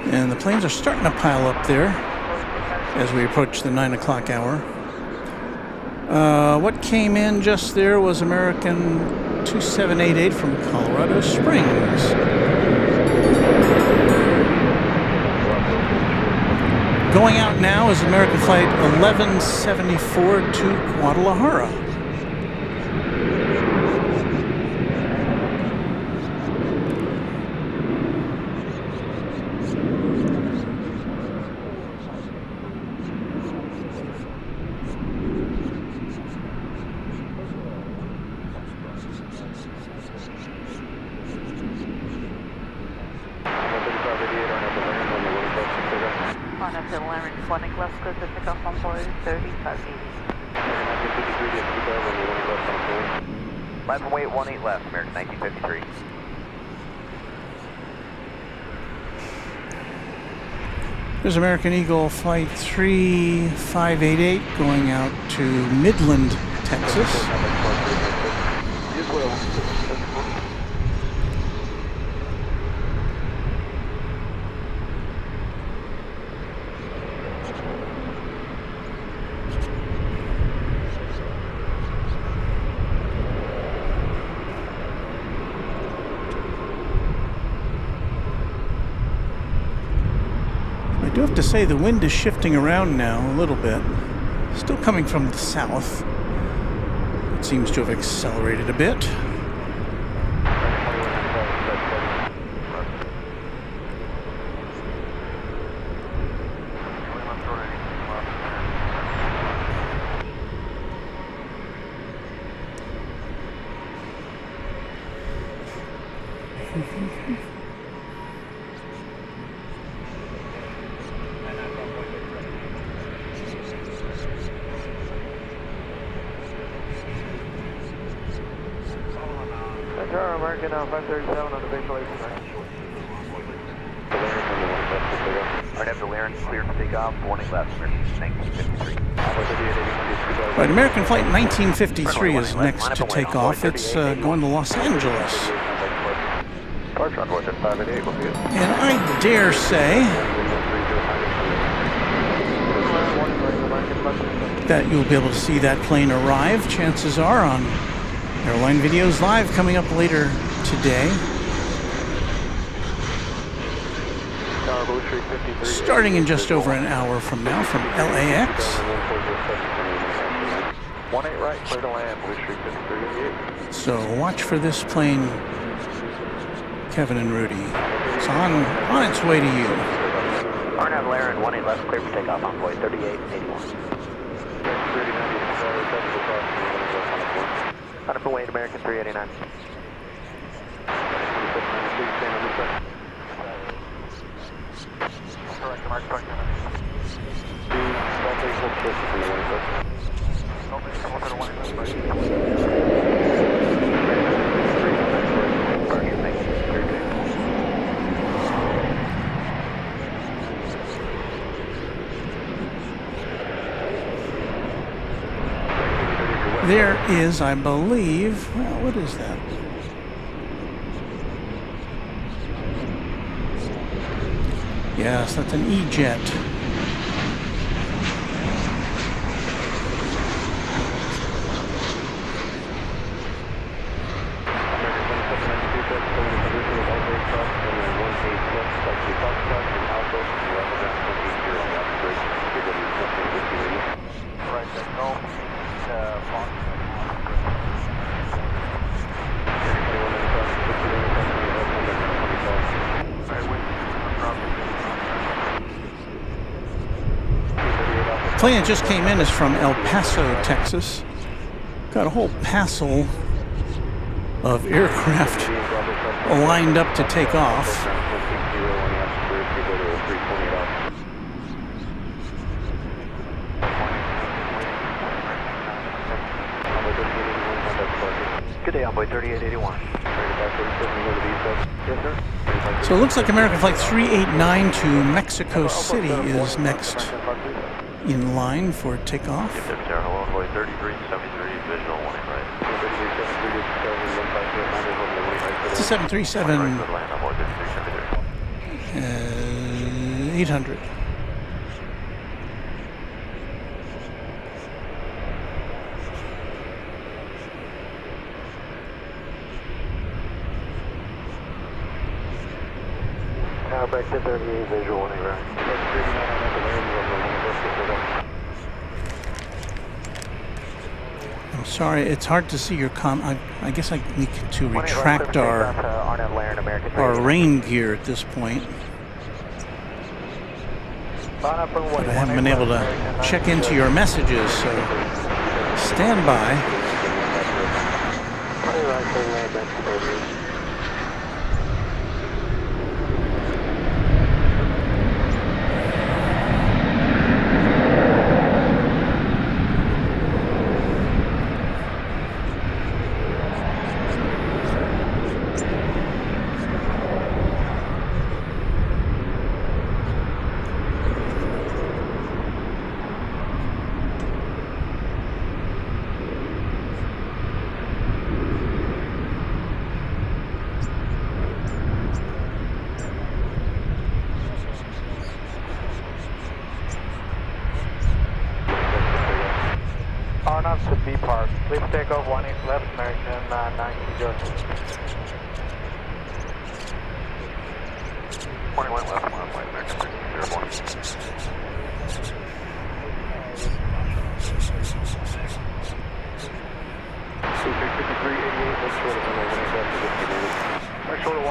And the planes are starting to pile up there as we approach the 9 o'clock hour. What came in just there was American 2788 from Colorado Springs. Going out now is American Flight 1174 to Guadalajara. On up to Larynx, flying left clear to pick up on board 3580. Left and wait, 18 left, American 1953. There's American Eagle Flight 3588 going out to Midland, Texas. I do have to say the wind is shifting around now a little bit. Still coming from the south. It seems to have accelerated a bit. American 537 on the visual aid. RNF to Larynx, clear for takeoff, 18 left, American 1953. Right, American Flight 1953 is next to take off. It's going to Los Angeles. And I dare say that you'll be able to see that plane arrive. Chances are on Airline Videos Live coming up later today. Starting in just over an hour from now from LAX. 18 right, clear to land, Blue Street 5388. So watch for this plane, Kevin and Rudy. It's on its way to you. RNF Laren, 18 left, clear for takeoff, envoy 3881. On up and wait, American 389. Correct, Mark, correct. There is, I believe, well, what is that? Yes, that's an E-jet. plane that just came in is from El Paso, Texas. Got a whole passel of aircraft lined up to take off. Good day, Envoy 3881. Yes, sir. So it looks like American Flight 389 to Mexico City is next in line for takeoff. Hello, Envoy 3373, visual warning right. It's a 737 Land, Envoy 3373. 800. Back to 38, visual warning right. I'm sorry, it's hard to see your I guess I need to retract our rain gear at this point. But I haven't been able to check into your messages, so stand by. To B Park. Please take off 18 left, American 920. 21 left, 1 flight, American 301.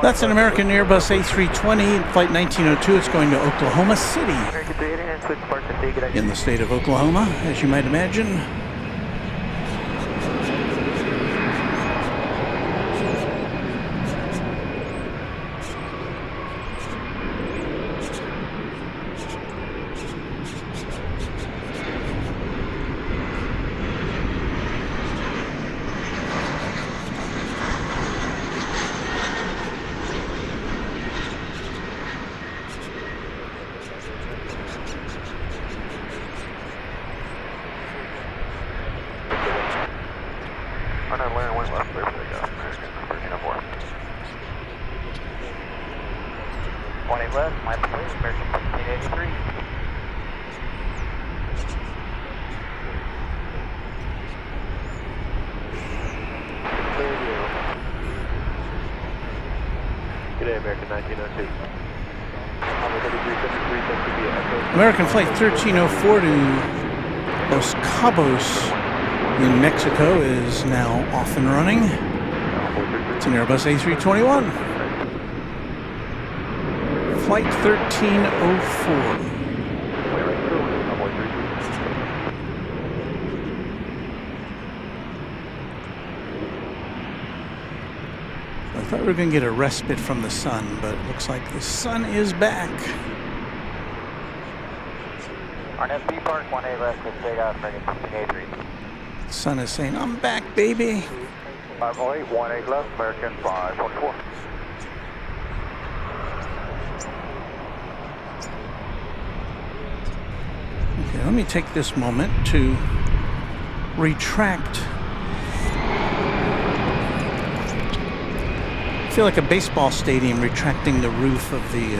That's an American Airbus A320, flight 1902. It's going to Oklahoma City in the state of Oklahoma, as you might imagine. American Flight 1304 to Los Cabos in Mexico is now off and running. It's an Airbus A321. Flight 1304. I thought we were going to get a respite from the sun, but it looks like the sun is back. Arnett B Park 1A left, let's take off, American 1583. The sun is saying, I'm back, baby. 508, 18 left, American 524. Okay, let me take this moment to retract. I feel like a baseball stadium retracting the roof of the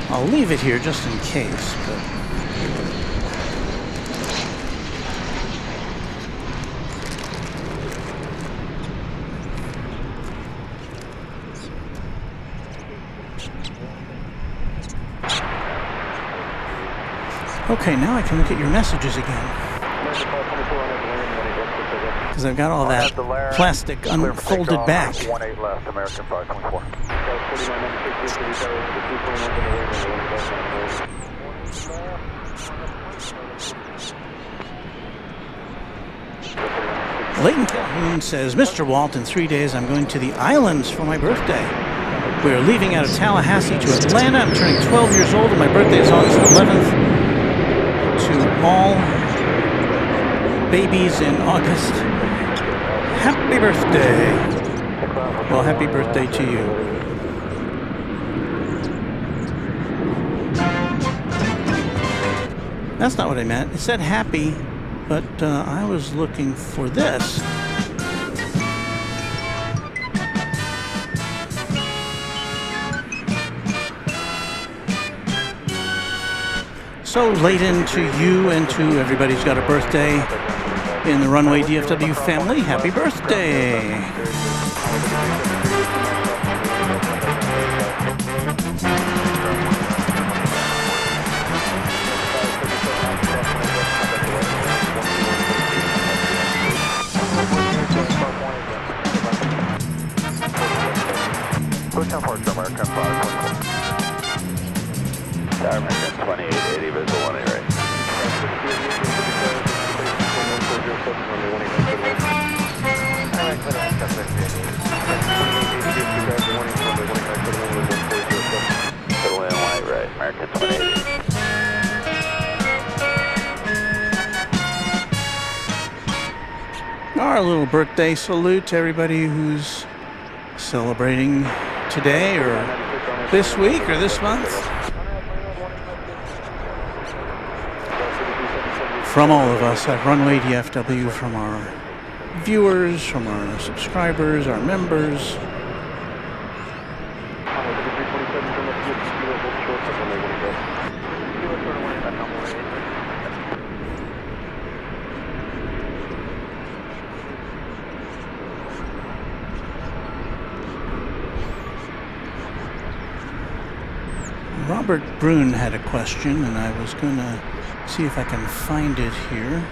I'll leave it here just in case, but okay, now I can look at your messages again. because I've got all that plastic unfolded back. 18 left, American 524. Leighton Calhoun says, Mr. Walt, in 3 days I'm going to the islands for my birthday. We are leaving out of Tallahassee to Atlanta. I'm turning 12 years old and my birthday is August 11th. To all babies in August, happy birthday. Well, happy birthday to you. That's not what I meant. It said happy, but I was looking for this. So Leighton, to you and to everybody who's got a birthday in the Runway DFW family, happy birthday. Push on forward to American 524. American 2880, visual 1A right. Middle and white right, American 2880. Our little birthday salute to everybody who's celebrating today or this week or this month. From all of us at Runway DFW, from our viewers, from our subscribers, our members. Robert Brune had a question, and I was going to see if I can find it here.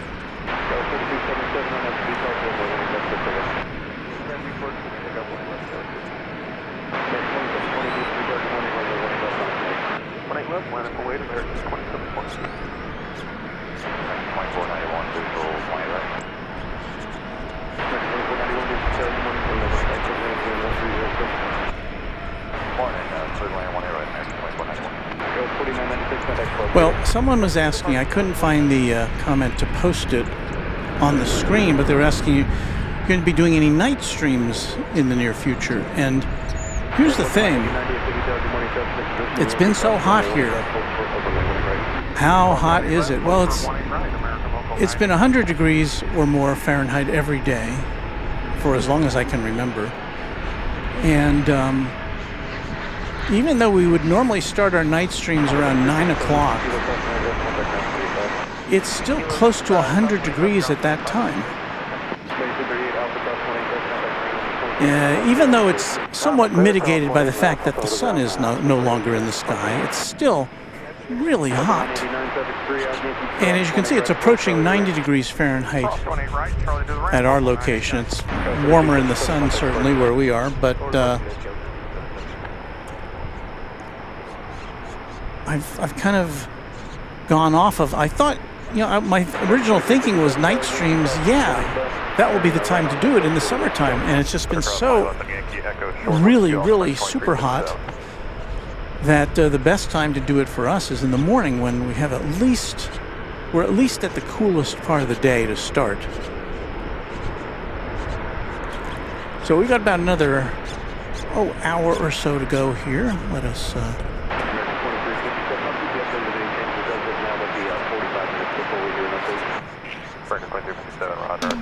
Well, someone was asking, I couldn't find the comment to post it on the screen, but they were asking, you're going to be doing any night streams in the near future? And here's the thing, it's been so hot here. How hot is it? Well, it's been 100 degrees or more Fahrenheit every day for as long as I can remember. And even though we would normally start our night streams around 9 o'clock, it's still close to 100 degrees at that time. Even though it's somewhat mitigated by the fact that the sun is no longer in the sky, it's still really hot. And as you can see, it's approaching 90 degrees Fahrenheit at our location. It's warmer in the sun, certainly, where we are, but I've kind of gone off of, I thought, you know, my original thinking was night streams, yeah, that will be the time to do it in the summertime, and it's just been so really super hot that the best time to do it for us is in the morning when we have we're at least at the coolest part of the day to start. So we've got about another hour or so to go here. Let us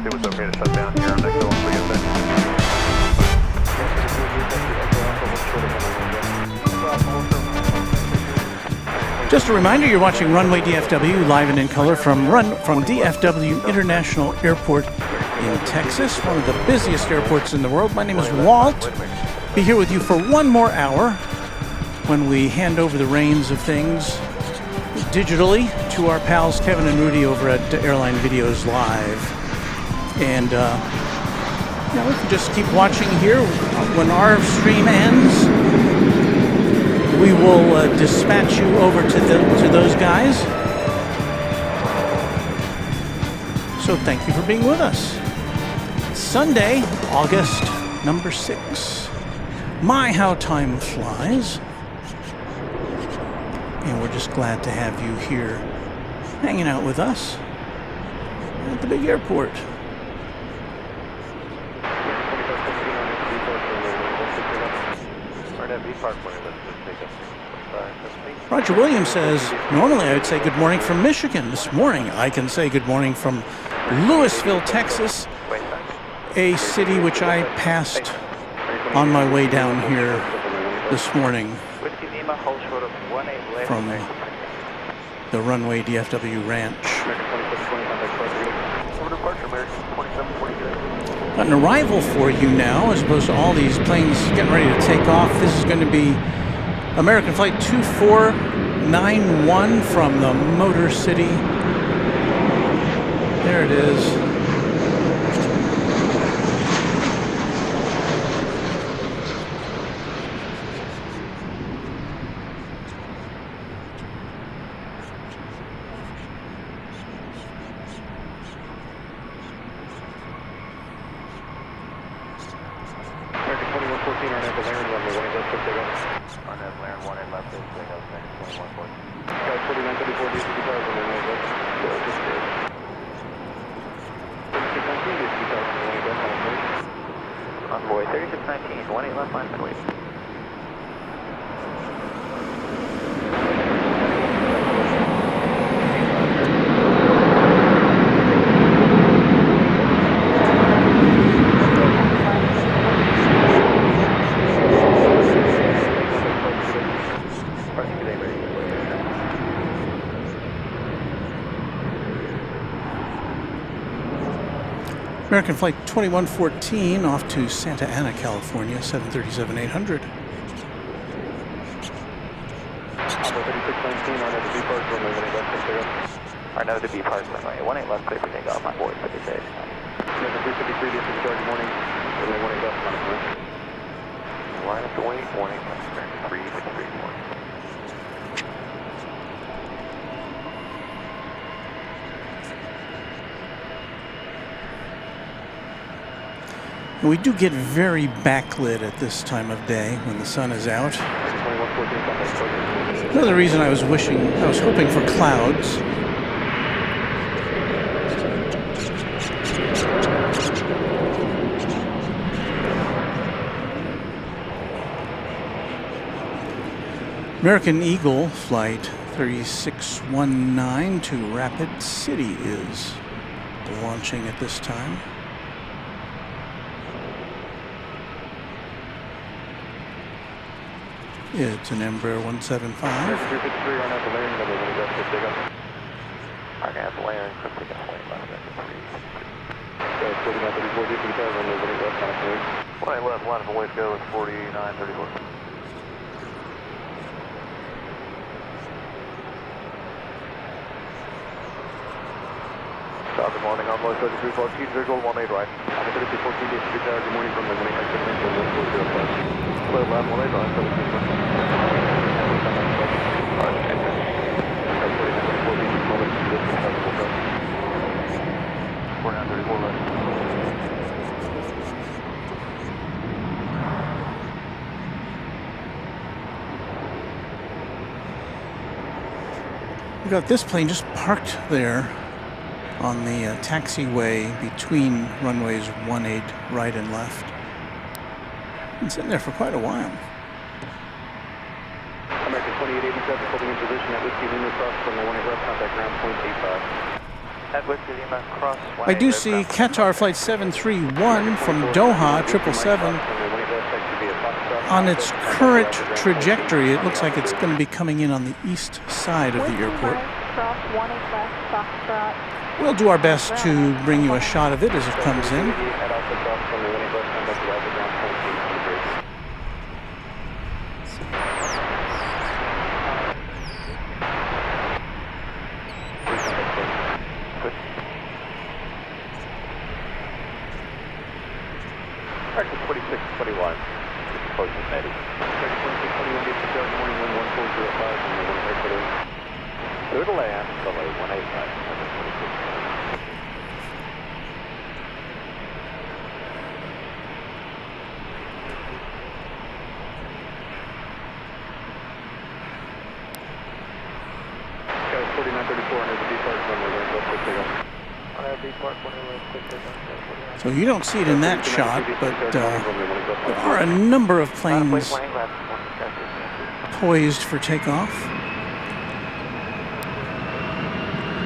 It was okay to shut down here on next one, Just a reminder, you're watching Runway DFW live and in color from DFW International Airport in Texas, one of the busiest airports in the world. My name is Walt. Be here with you for one more hour when we hand over the reins of things digitally to our pals Kevin and Rudy over at Airline Videos Live. And we can just keep watching here. When our stream ends, we will dispatch you over to those guys. So thank you for being with us. Sunday, August number 6. My, how time flies. And we're just glad to have you here hanging out with us at the big airport. Roger Williams says, normally I would say good morning from Michigan. This morning I can say good morning from Louisville, Texas, a city which I passed on my way down here this morning from the Runway DFW ranch. Got an arrival for you now, as opposed to all these planes getting ready to take off. This is going to be American Flight 2491 from the Motor City. There it is. Envoy 3619, 18 left line, wait. American Flight 2114 off to Santa Ana, California, 737-800. Arno to B Park runway, 18 left, clear for takeoff on board for the day. 353, this is George, morning. Runway 18 left, on the line up to wait, 18 left, 353, morning. And we do get very backlit at this time of day when the sun is out. Another reason I was hoping for clouds. American Eagle Flight 3619 to Rapid City is launching at this time. It's an Embraer 175. Left, line of way to go is 4934. Good morning, Envoy 3314, visual 18 right. I'm 3314, good morning from the winning exit, 1405. Clear left, 18 right, 4934 left. We got this plane just parked there on the taxiway between runways 18 right and left. Been sitting there for quite a while. American 2887 holding in position at Whiskey Lima cross from the 18 left, contact ground point 85. At Whiskey Lima cross. I do see Qatar Flight 731 from Doha 777 on its current trajectory. It looks like it's going to be coming in on the east side of the airport. We'll do our best to bring you a shot of it as it comes in. 21. Close to steady. 2621 DFW, morning wind 1405, runway 18 right clear. Clear to land, delay 185, number 26. Guys, 4934 under the D-Park, runway 18 quick takeoff. So you don't see it in that shot, but there are a number of planes poised for takeoff.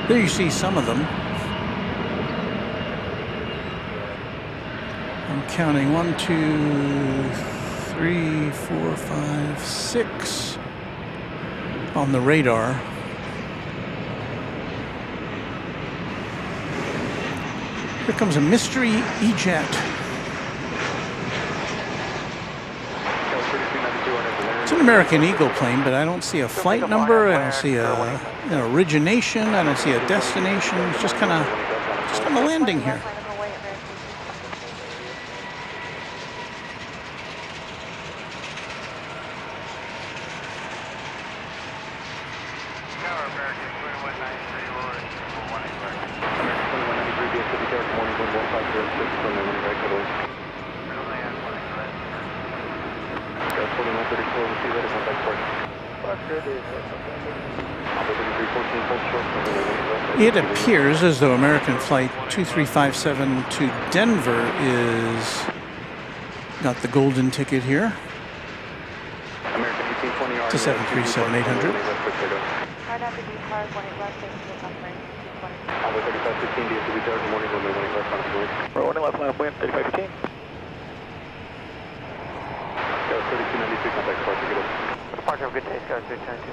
There you see some of them. I'm counting 1, 2, 3, 4, 5, 6 on the radar. Here comes a mystery E-Jet. It's an American Eagle plane, but I don't see a flight number. I don't see an origination. I don't see a destination. It's just kind of landing here. It appears as though American Flight 2357 to Denver is got the golden ticket here. To 737-800. Right after D-Park, 18 left, 3515 DFW Tower, morning runway 18 left, final going. Runway left, land, wind 3515. 3293, contact departure, get up. Departure, have a good day, guys, good turn to.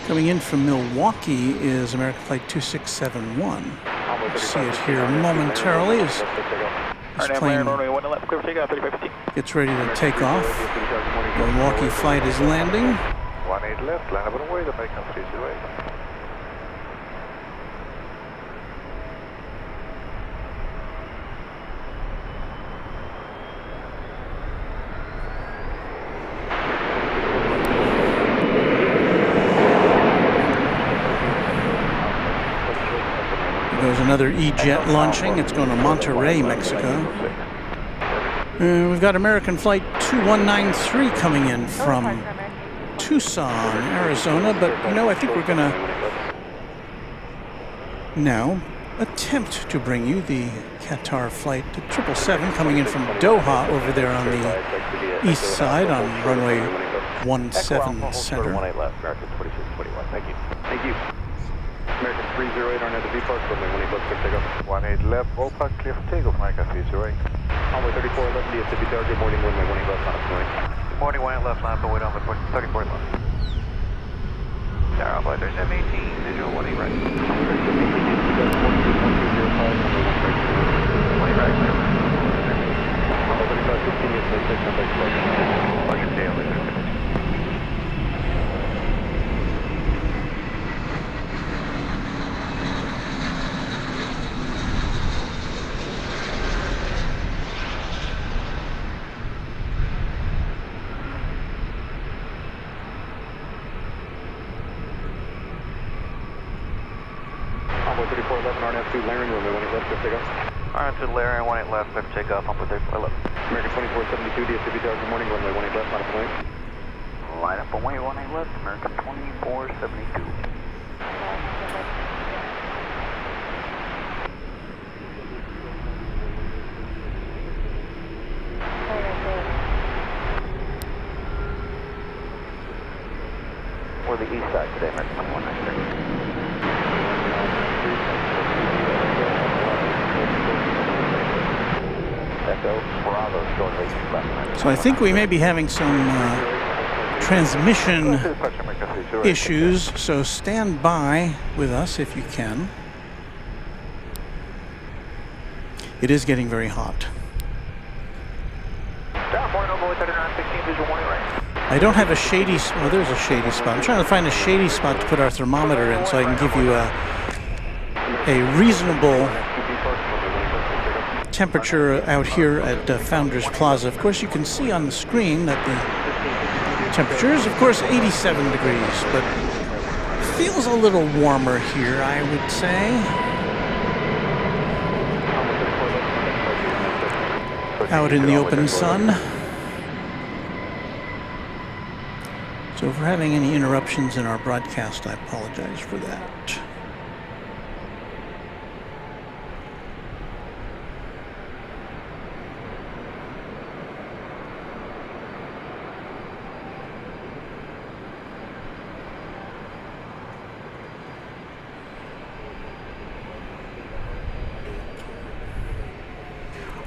Coming in from Milwaukee is American Flight 2671. You'll see it here momentarily as this plane gets ready to take off. The Milwaukee flight is landing. 18 left, line up and away, the American 308. There's another E-Jet launching. It's going to Monterrey, Mexico. We've got American Flight 2193 coming in from Tucson, Arizona. But, you know, I think we're going to now attempt to bring you the Qatar Flight 777 coming in from Doha over there on the east side on runway 17 center. 18 left, American 2621. Thank you. Thank you. American 308 on the V-Park, runway 18 left, clear takeoff. 18 left, ballpark clear for takeoff, American 308. Runway 3411, DFW Tower, good morning, runway 18 left, line up and away. Good morning, 18 left, line up and away, down 34 left. Tower, flight 3718, visual 18 right. 20 right, clear. Runway 3515, DFW contact departure. Plug and tail, Runway 3411, RNF2, Laren, runway 18 left, clear takeoff. RN2 Laren, 18 left, clear for takeoff, on 34 left. American 2472, DFW Tower, good morning, runway 18 left, line up and away. Line up and away, 18 left, American 2472. Or the east side today, American 2193. So I think we may be having some transmission issues, so stand by with us if you can. It is getting very hot. I don't have a shady spot. Well, there's a shady spot. I'm trying to find a shady spot to put our thermometer in so I can give you a reasonable temperature out here at Founders Plaza. Of course, you can see on the screen that the temperature is, of course, 87 degrees, but feels a little warmer here, I would say. Out in the open sun. So if we're having any interruptions in our broadcast, I apologize for that.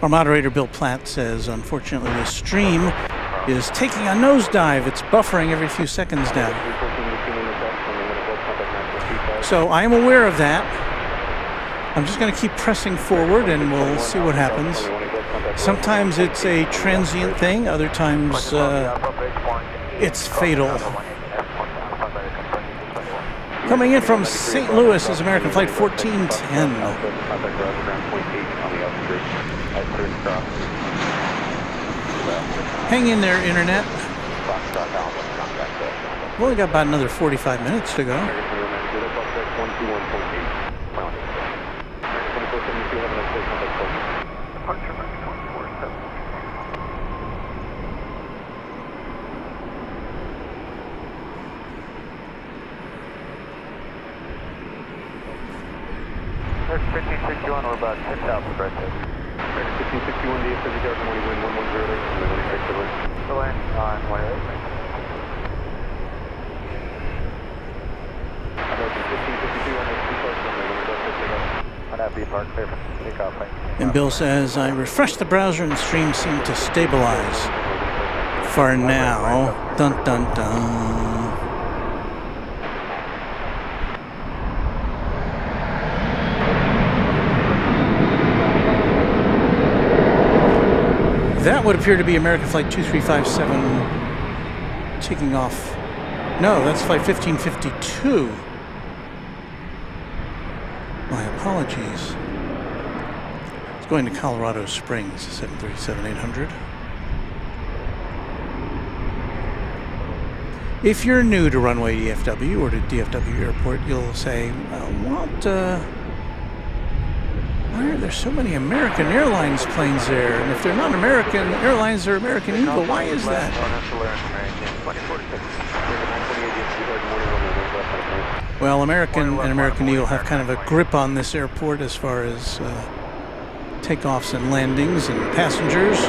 Our moderator, Bill Platt, says, unfortunately, the stream is taking a nosedive. It's buffering every few seconds now. So I am aware of that. I'm just going to keep pressing forward and we'll see what happens. Sometimes it's a transient thing. Other times it's fatal. Coming in from St. Louis is American Flight 1410. Hang in there, Internet. We've only got about another 45 minutes to go. American 1561, we're about 10,000 right there. American 1561, DFW Airport, wind 110, the land on 108. American 1552, on that B Park, clear for takeoff. And Bill says, I refreshed the browser and the stream seemed to stabilize. For now. Dun dun dun. That would appear to be American Flight 2357 taking off. No, that's Flight 1552. My apologies. It's going to Colorado Springs, 737-800. If you're new to Runway DFW or to DFW Airport, you'll say, why are there so many American Airlines planes there? And if they're not American Airlines, they're American Eagle. Why is that? Well, American and American Eagle have kind of a grip on this airport as far as takeoffs and landings and passengers.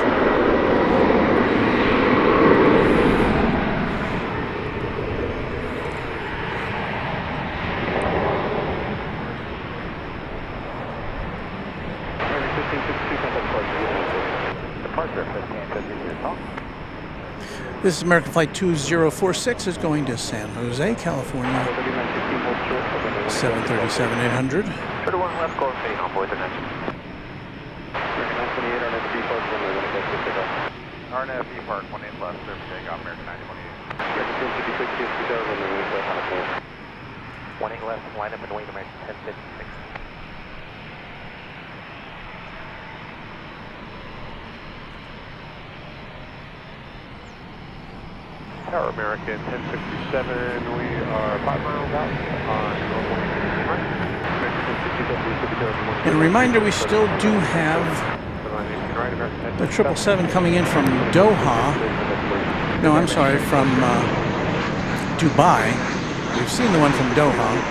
This is American Flight 2046 is going to San Jose, California. 737-800. left, go stay on board the next. RNF B Park, 18 left, service takeoff, American 928. 18 left, line up and wait, American 1056. Tower American 1067, we are 5 miles out on runway. And a reminder, we still do have the 777 coming in from Doha. No, I'm sorry, from Dubai. We've seen the one from Doha.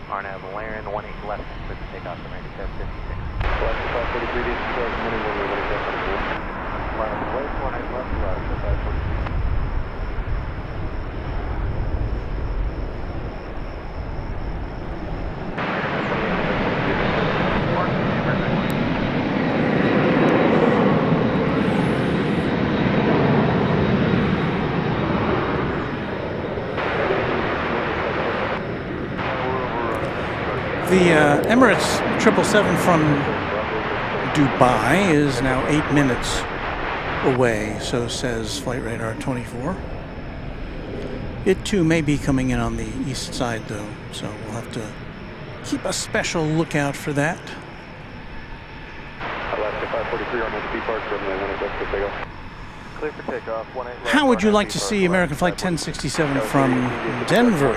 RNAV Laren, 18 left, takeoff, American 1056. Line up and wait, 18 left, ladder to 543. The Emirates 777 from Dubai is now 8 minutes away, so says Flight Radar 24. It too may be coming in on the east side though, so we'll have to keep a special lookout for that. Alaska 543 on the Park, runway 18 left to takeoff. Clear for takeoff, 18 left. How would you like to see American Flight 1067 from Denver?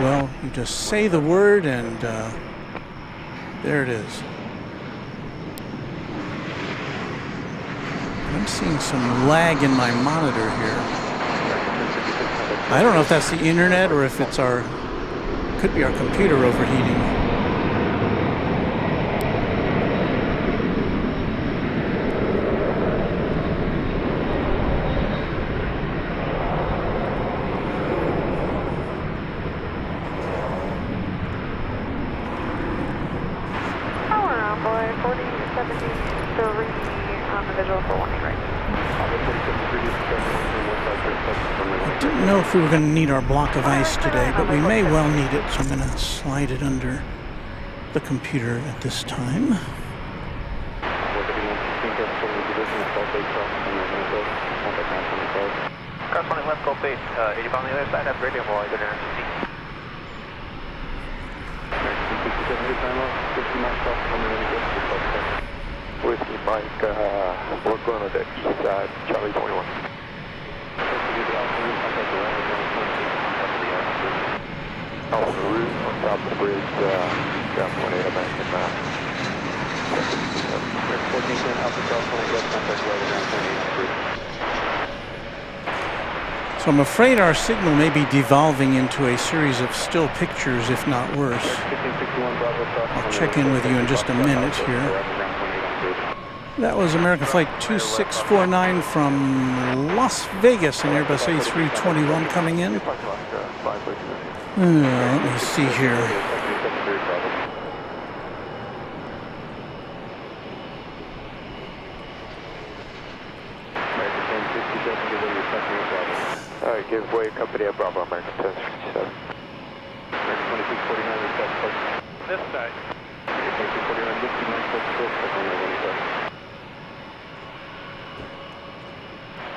Well, you just say the word and there it is. I'm seeing some lag in my monitor here. I don't know if that's the internet or if it's could be our computer overheating. I didn't know if we were going to need our block of ice today, but we may well need it, so I'm going to slide it under the computer at this time. Corresponding left, Gulf 8, 80 pound on the other side, have radio while I go down to C. Whiskey Mike, we're going to the east side, Charlie 21. On the roof, on top of the bridge, ground 18 American 1410 Alpha South 20 West, contact weather ground 28. So I'm afraid our signal may be devolving into a series of still pictures, if not worse. I'll check in with you in just a minute here. That was American Flight 2649 from Las Vegas and Airbus A321 coming in. Let me see here. Alright, give way, company at Bravo, American 1067. American 2649, this side. 2649, whiskey Mike, hold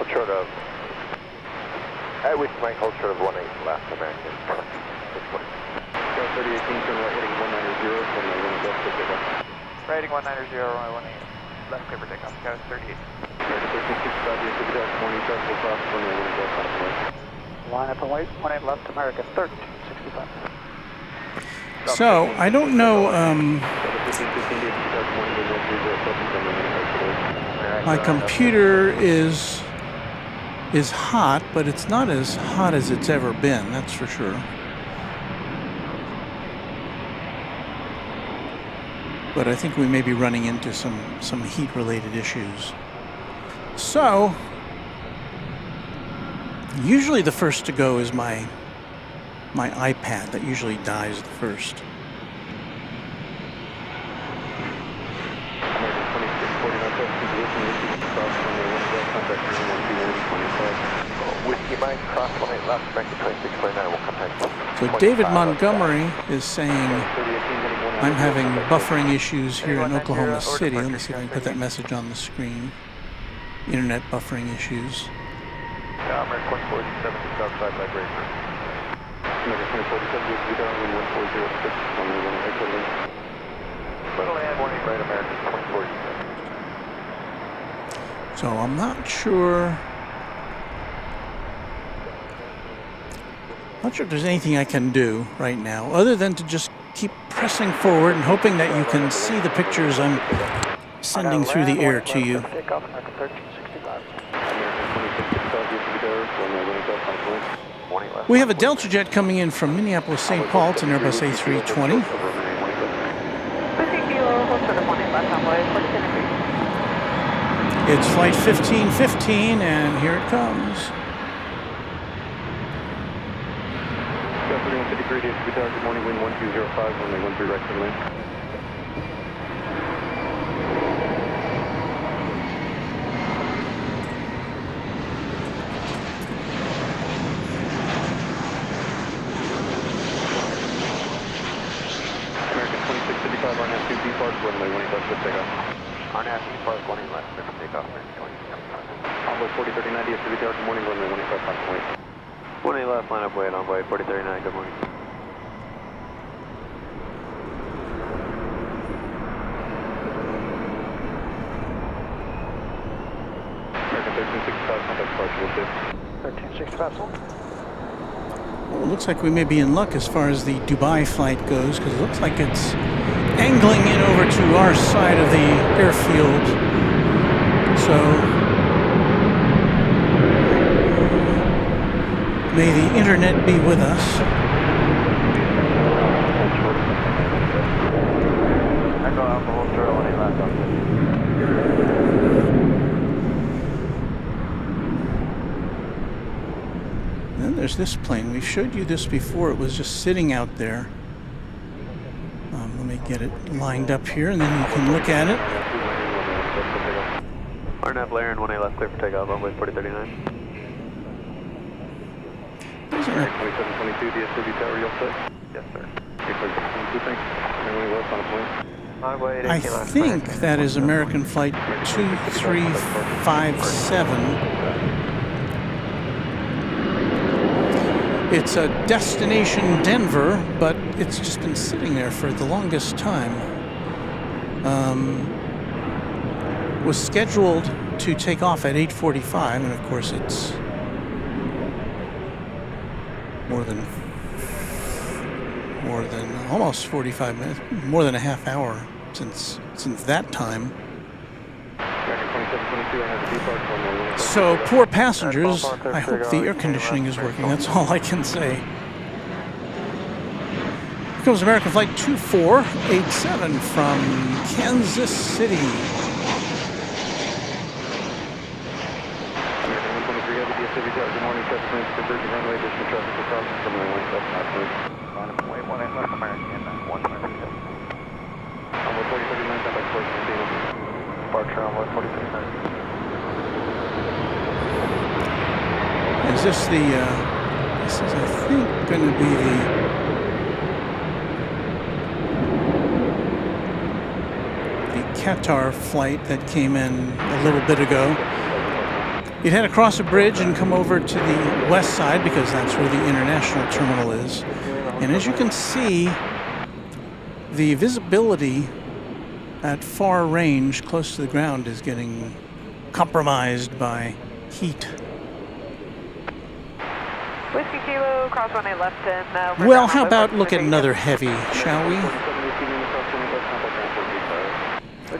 short of. Whiskey Mike, hold short of 18 left, American 620. 3018, turn right heading 190, runway 18 left to takeoff. Right heading 190, runway 18 left, clear for takeoff, scout 38. American 1365, the Dash morning, traffic across, runway 18 left, contact. Line up and wait, 18 left, American 1365. So, I don't know, my computer is hot, but it's not as hot as it's ever been, that's for sure. But I think we may be running into some heat-related issues. So, usually the first to go is my iPad. That usually dies the first. So David Montgomery is saying, I'm having buffering issues here in Oklahoma City. Let me see if I can put that message on the screen. Internet buffering issues. American 147 just outside vibration. American 147 is down in 1406 on the 18 Little and 18 right, American 2047. So I'm not sure if there's anything I can do right now other than to just keep pressing forward and hoping that you can see the pictures I'm sending through the air to you. We have a Delta jet coming in from Minneapolis, St. Paul. It's an Airbus A320. It's flight 1515, and here it comes. Sky 3153, DFW Tower, good morning, wind 1205, runway 13 right to the lane. American 2655, RNAV 2 departs, runway 18 left, good takeoff. RNAV departs 18 left, clear for takeoff, American 2655. Envoy 4039, DFW Tower, good morning, runway 15 left, wait. 20 left, line up, wait, Envoy 4039, good morning. American 1365, contact partial 2. 1365, hold. Well, it looks like we may be in luck as far as the Dubai flight goes, because it looks like it's angling in over to our side of the airfield. So may the internet be with us. Echo Alpha, hold through, 18 left, Alpha. Then there's this plane. We showed you this before. It was just sitting out there. Let me get it lined up here, and then you can look at it. RNAV Laren, 18 left, clear for takeoff, Envoy 4039. Those are 2722, DFW Tower, you all set? Yes, sir. Okay, 22, thanks. Everyone left on a point. Envoy I 18 left, think that is American Flight 2357. It's a destination Denver, but it's just been sitting there for the longest time. Was scheduled to take off at 8:45, and of course it's more than almost 45 minutes, more than a half hour since that time. So poor passengers. I hope the air conditioning is working. That's all I can say. Here comes American Flight 2487 from Kansas City. American 123 Heavy, DFW Tower, good morning, traffic lanes converging runway, additional traffic will cross from runway 17 left, Line up, wait, 18 left, American 123. Envoy 4039, contact course, Departure, Envoy 4039. Is this the, this is, I think, going to be the Qatar flight that came in a little bit ago. You'd head across a bridge and come over to the west side because that's where the international terminal is. And as you can see, the visibility at far range close to the ground is getting compromised by heat. Whiskey Kilo, cross 18 left and... Well, how about look at another heavy, shall we?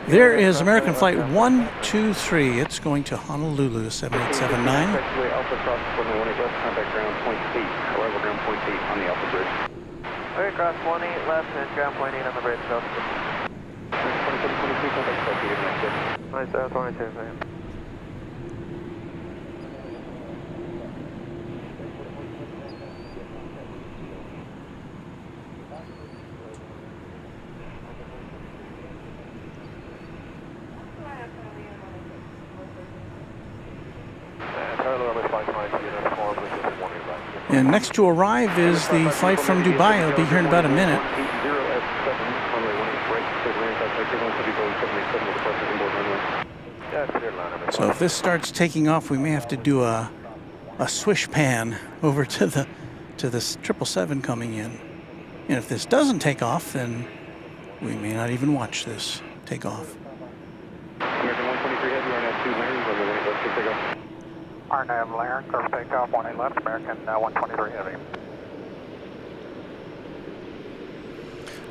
There is American Flight 123. It's going to Honolulu, 7879. Alpha cross runway 18 left, contact ground point 8, arrival ground point 8 on the Alpha bridge. Okay, cross 18 left and ground point 8 on the bridge, Delta. 2722, contact South Peter, next shift. Nice, 22, man. And next to arrive is the flight from Dubai. It'll be here in about a minute. So if this starts taking off, we may have to do a swish pan over to the 777 coming in. And if this doesn't take off, then we may not even watch this take off. American 123 Heavy, RNAV 2 Laren, runway 18 left, good takeoff. RNAV Laren, clear for takeoff, 18 left, American 123 Heavy.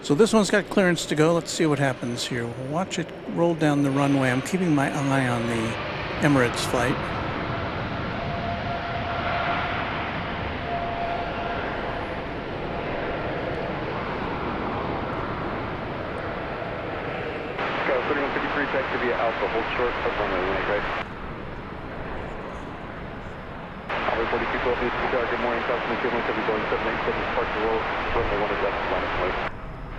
So this one's got clearance to go. Let's see what happens here. We'll watch it roll down the runway. I'm keeping my eye on the Emirates flight. Sky 3153, taxi via Alpha, hold short of runway 18 right. Runway 4212, needs to good morning, Southern Equivalent, heavy Boeing 787, departure roll, runway 1 is left, line of flight.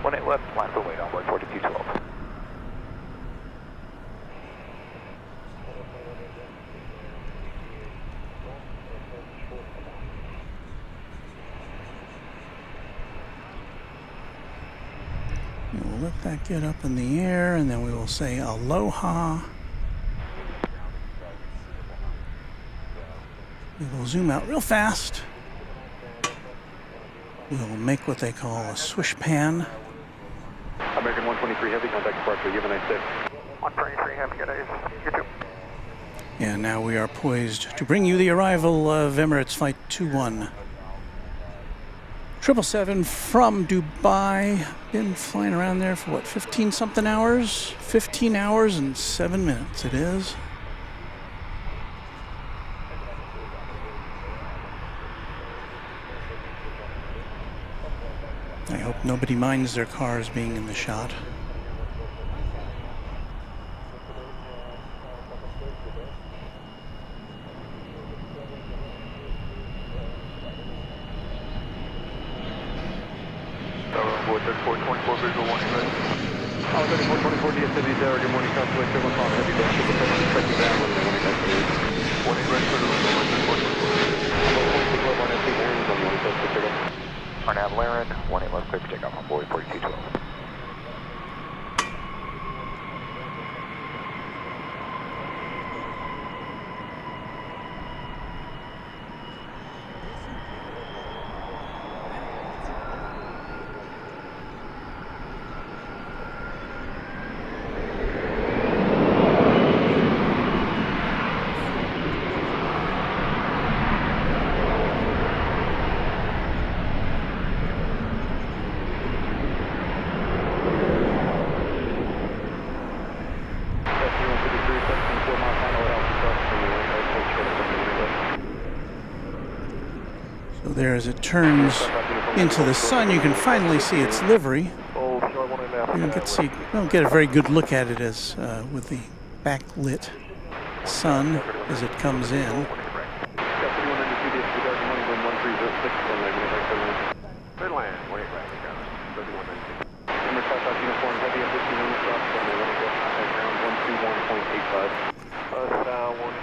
18 left, line for wait, onboard 4212. We'll let that get up in the air, and then we will say aloha. We will zoom out real fast. We'll make what they call a swish pan. American 123 Heavy, contact departure, you have a nice day. 123 Heavy, good day. You too. And now we are poised to bring you the arrival of Emirates Flight 21. 777 from Dubai. Been flying around there for what, 15 something hours? 15 hours and 7 minutes it is. I hope nobody minds their cars being in the shot. Forward 3424, visual 1 right. 3424 DFW tower, good morning, Southwest 7 o'clock, heavy Boeing 777, expecting down, runway 18 right. 18 right, clear to runway 1424. About 46 left, on FT bearings, runway 17, clear to takeoff. Arnav Laren, 18 left, clear for takeoff on board 4212. So there, as it turns into the sun, you can finally see its livery. You don't get a very good look at it as with the backlit sun as it comes in. Clear land, 18 right, 3192. Number 5 uniform, heavy and 15 on the stop, runway 121.85. Star 1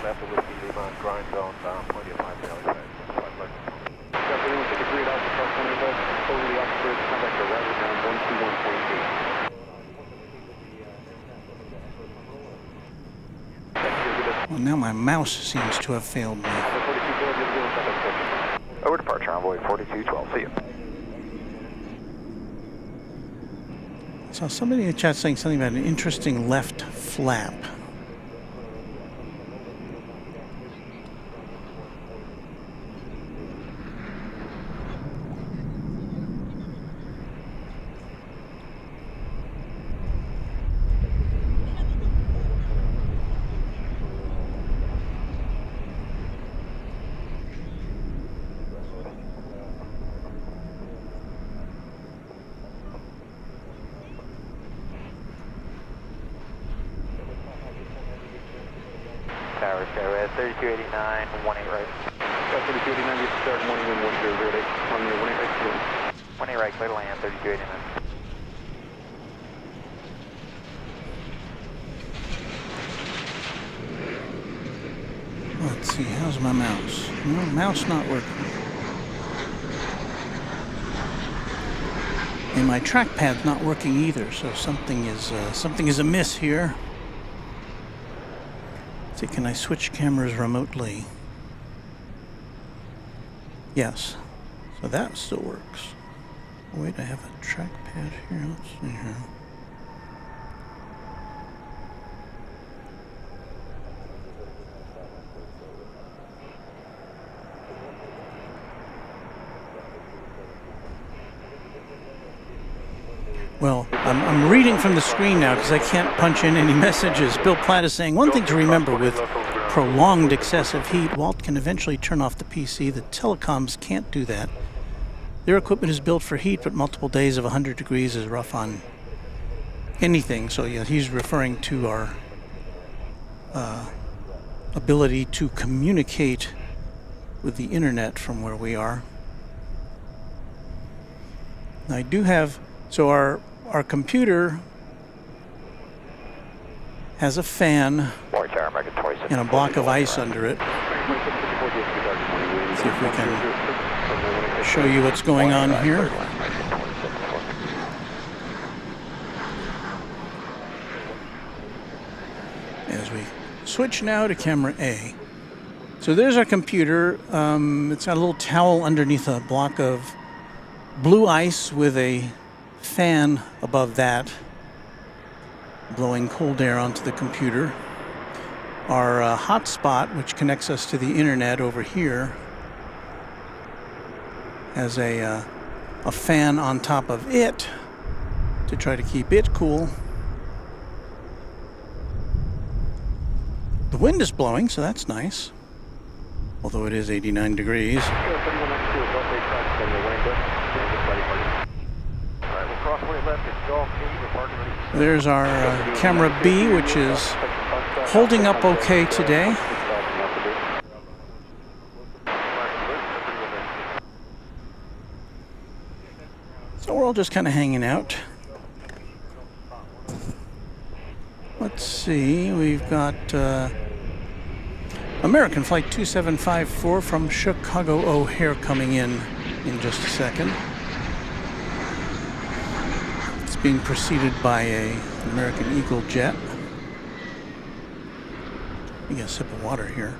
left of Whiskey Lima, grind zone, plenty of time failure. Captain 153 at Alpha, South 20 left, over the officers, contact the right around 121.8. Well, now my mouse seems to have failed me. Over departure envoy 4212, see you. So somebody in the chat saying something about an interesting left flap. Tower, Skyro, 3289, 18 right. 3289, get start morning wind 1008, on your 18 right. 18 right, clear to land, 3289. Let's see, how's my mouse? No, mouse not working. And my trackpad's not working either, so something is amiss here. Let's see, can I switch cameras remotely? Yes. So that still works. Wait, I have a trackpad here. Let's see here. Well, I'm reading from the screen now because I can't punch in any messages. Bill Platt is saying, one thing to remember with prolonged excessive heat, Walt can eventually turn off the PC. The telecoms can't do that. Their equipment is built for heat, but multiple days of 100 degrees is rough on anything. So yeah, he's referring to our ability to communicate with the internet from where we are. I do have, so our computer has a fan and a block of ice under it. See if we can show you what's going on here. As we switch now to camera A. So there's our computer. It's got a little towel underneath a block of blue ice with a fan above that, blowing cold air onto the computer. Our hotspot, which connects us to the internet over here, has a fan on top of it to try to keep it cool. The wind is blowing, so that's nice, although it is 89 degrees. There's our camera B, which is holding up okay today. So we're all just kind of hanging out. Let's see, we've got American Flight 2754 from Chicago O'Hare coming in just a second. It's being preceded by an American Eagle jet. Let me get a sip of water here.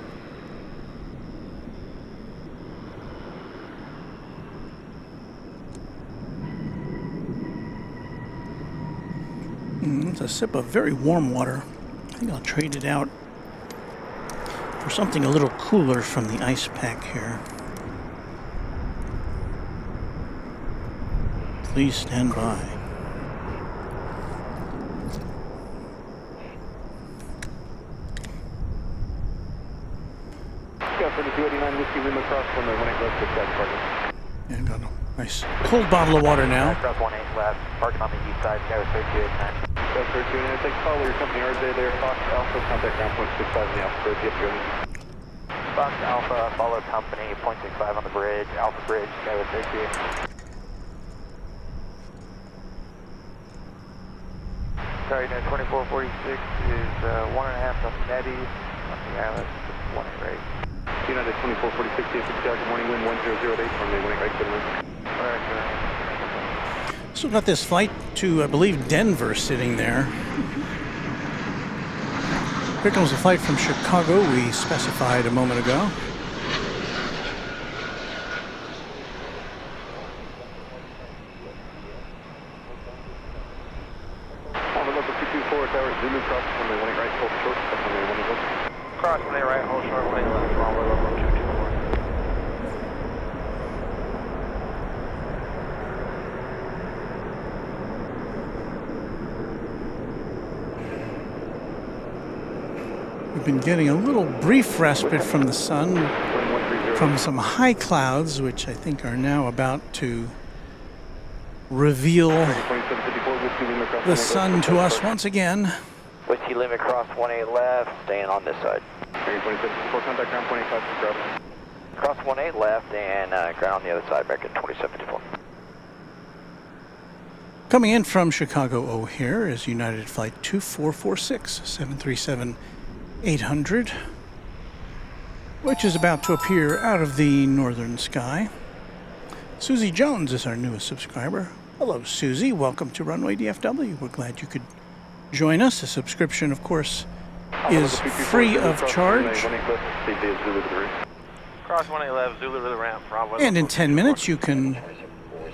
It's a sip of very warm water. I think I'll trade it out for something a little cooler from the ice pack here. Please stand by. And got a nice cold bottle of water now. Cross 18 left, parking on the east side, Tower 3289. Tower 3289, take follow your company RJ there, Fox Alpha, contact ground point 65 on the Alpha Bridge, Fox Alpha, follow company, 0.65 on the bridge, Alpha Bridge, Tower 32. Sorry, no, 2446 is 1.5 on Nettie, on the island, 1 right. United 2446, good morning, wind 1008, runway 18 right, good wind. So got this flight to, I believe, Denver sitting there. Here comes a flight from Chicago we specified a moment ago. On the level 224, Tower Zulu, cross runway 18 right, hold short, runway 18 left. Cross runway right, hold short, 18 left, runway level 224. We've been getting a little brief respite from the sun, from some high clouds, which I think are now about to reveal the sun to us once again. Whiskey Lima cross 18 left, staying on this side. 2754, contact ground 25 cross. Cross 18 left and ground on the other side, back at 2754. Coming in from Chicago O'Hare is United Flight 2446, 737-800, which is about to appear out of the northern sky. Susie Jones is our newest subscriber. Hello, Susie. Welcome to Runway DFW. We're glad you could join us. The subscription, of course, is free of charge. Cross 18 left, Zulu to the ramp. And in 10 minutes, you can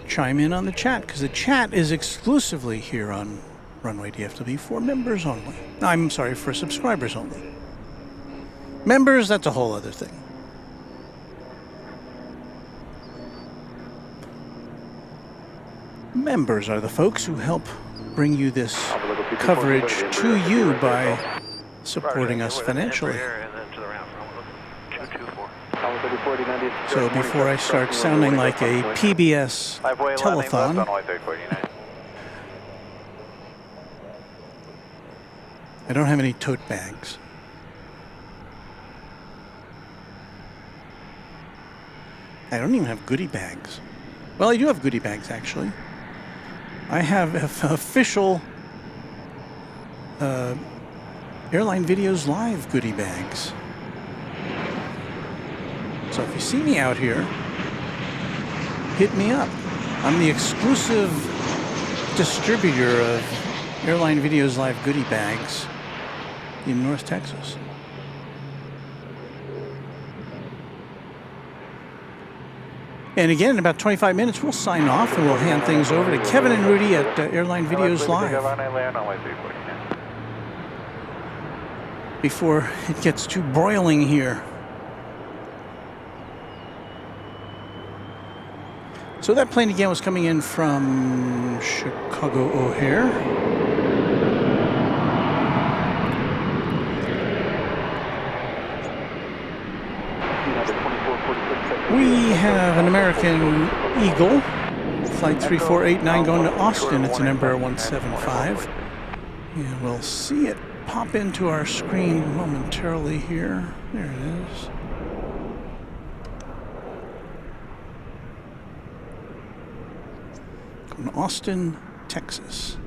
chime in on the chat, because the chat is exclusively here on Runway DFW for members only. I'm sorry, for subscribers only. Members, that's a whole other thing. Members are the folks who help bring you this coverage to you by supporting us financially. So before I start sounding like a PBS telethon, I don't have any tote bags. I don't even have goodie bags. Well, I do have goodie bags, actually. I have official Airline Videos Live goodie bags. So if you see me out here, hit me up. I'm the exclusive distributor of Airline Videos Live goodie bags in North Texas. And again, in about 25 minutes, we'll sign off and we'll hand things over to Kevin and Rudy at Airline Videos Live before it gets too broiling here. So that plane again was coming in from Chicago O'Hare. We have an American Eagle, flight 3489 going to Austin. It's an Embraer 175. And we'll see it pop into our screen momentarily here. There it is. Going to Austin, Texas.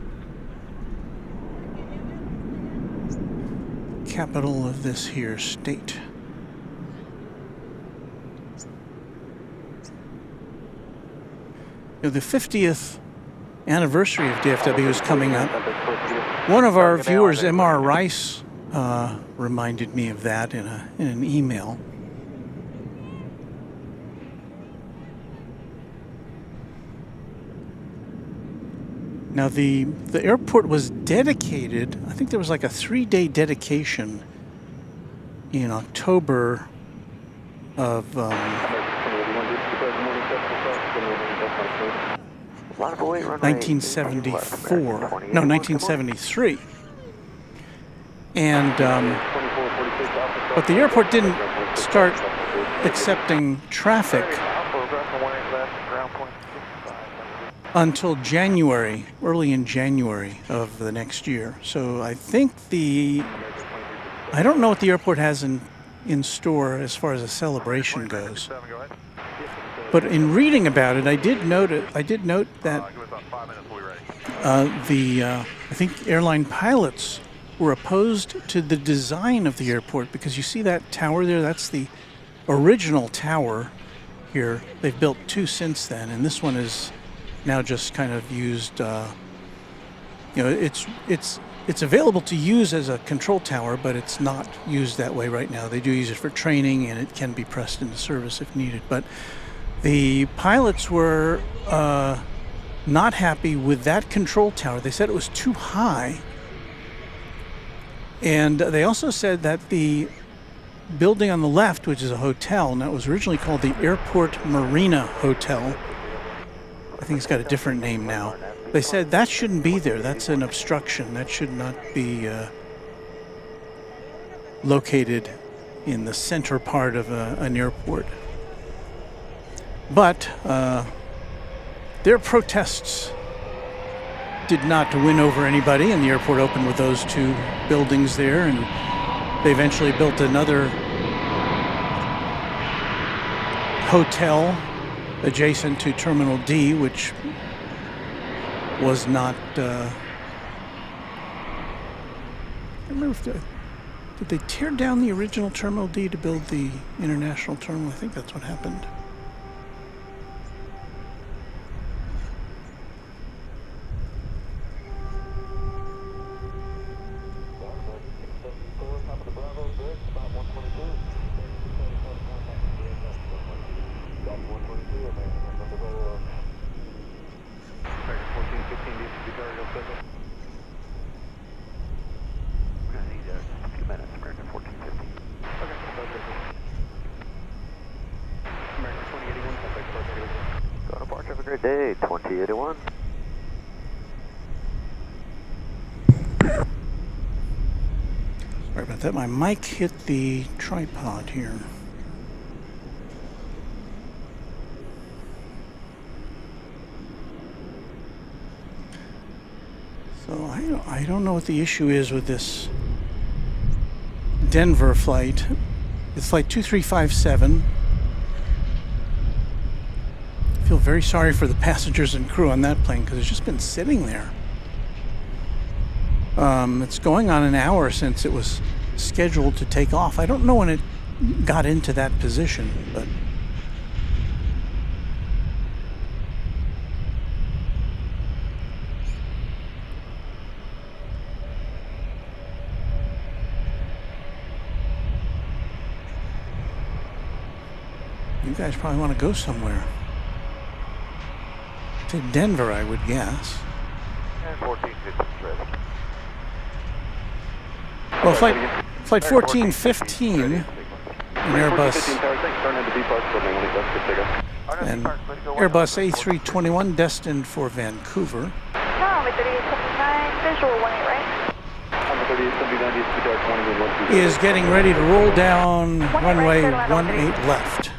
Capital of this here state. The 50th anniversary of DFW is coming up. One of our viewers, M.R. Rice, reminded me of that in an email. Now the airport was dedicated, I think there was like a 3-day dedication in October of 1974. No, 1973. And but the airport didn't start accepting traffic until January, early in January of the next year. So I think I don't know what the airport has in store as far as a celebration goes. But in reading about it, I did note that I think airline pilots were opposed to the design of the airport, because you see that tower there, that's the original tower here. They've built 2 since then, and this one is now just kind of used, it's available to use as a control tower, but it's not used that way right now. They do use it for training, and it can be pressed into service if needed. But the pilots were not happy with that control tower. They said it was too high. And they also said that the building on the left, which is a hotel, and that was originally called the Airport Marina Hotel. I think it's got a different name now. They said that shouldn't be there. That's an obstruction. That should not be located in the center part of an airport. But their protests did not win over anybody, and the airport opened with those 2 buildings there, and they eventually built another hotel adjacent to Terminal D, which was not, I remember if did they tear down the original Terminal D to build the international terminal? I think that's what happened. Great day, 2081. Sorry about that. My mic hit the tripod here. So I don't know what the issue is with this Denver flight. It's flight 2357. I feel very sorry for the passengers and crew on that plane because it's just been sitting there. It's going on an hour since it was scheduled to take off. I don't know when it got into that position, but you guys probably want to go somewhere. To Denver, I would guess. And 1450 ready. Well, flight 1415, an Airbus, and Airbus A321 destined for Vancouver. No, 3879, visual 18, right? Is getting ready to roll down runway 18 left.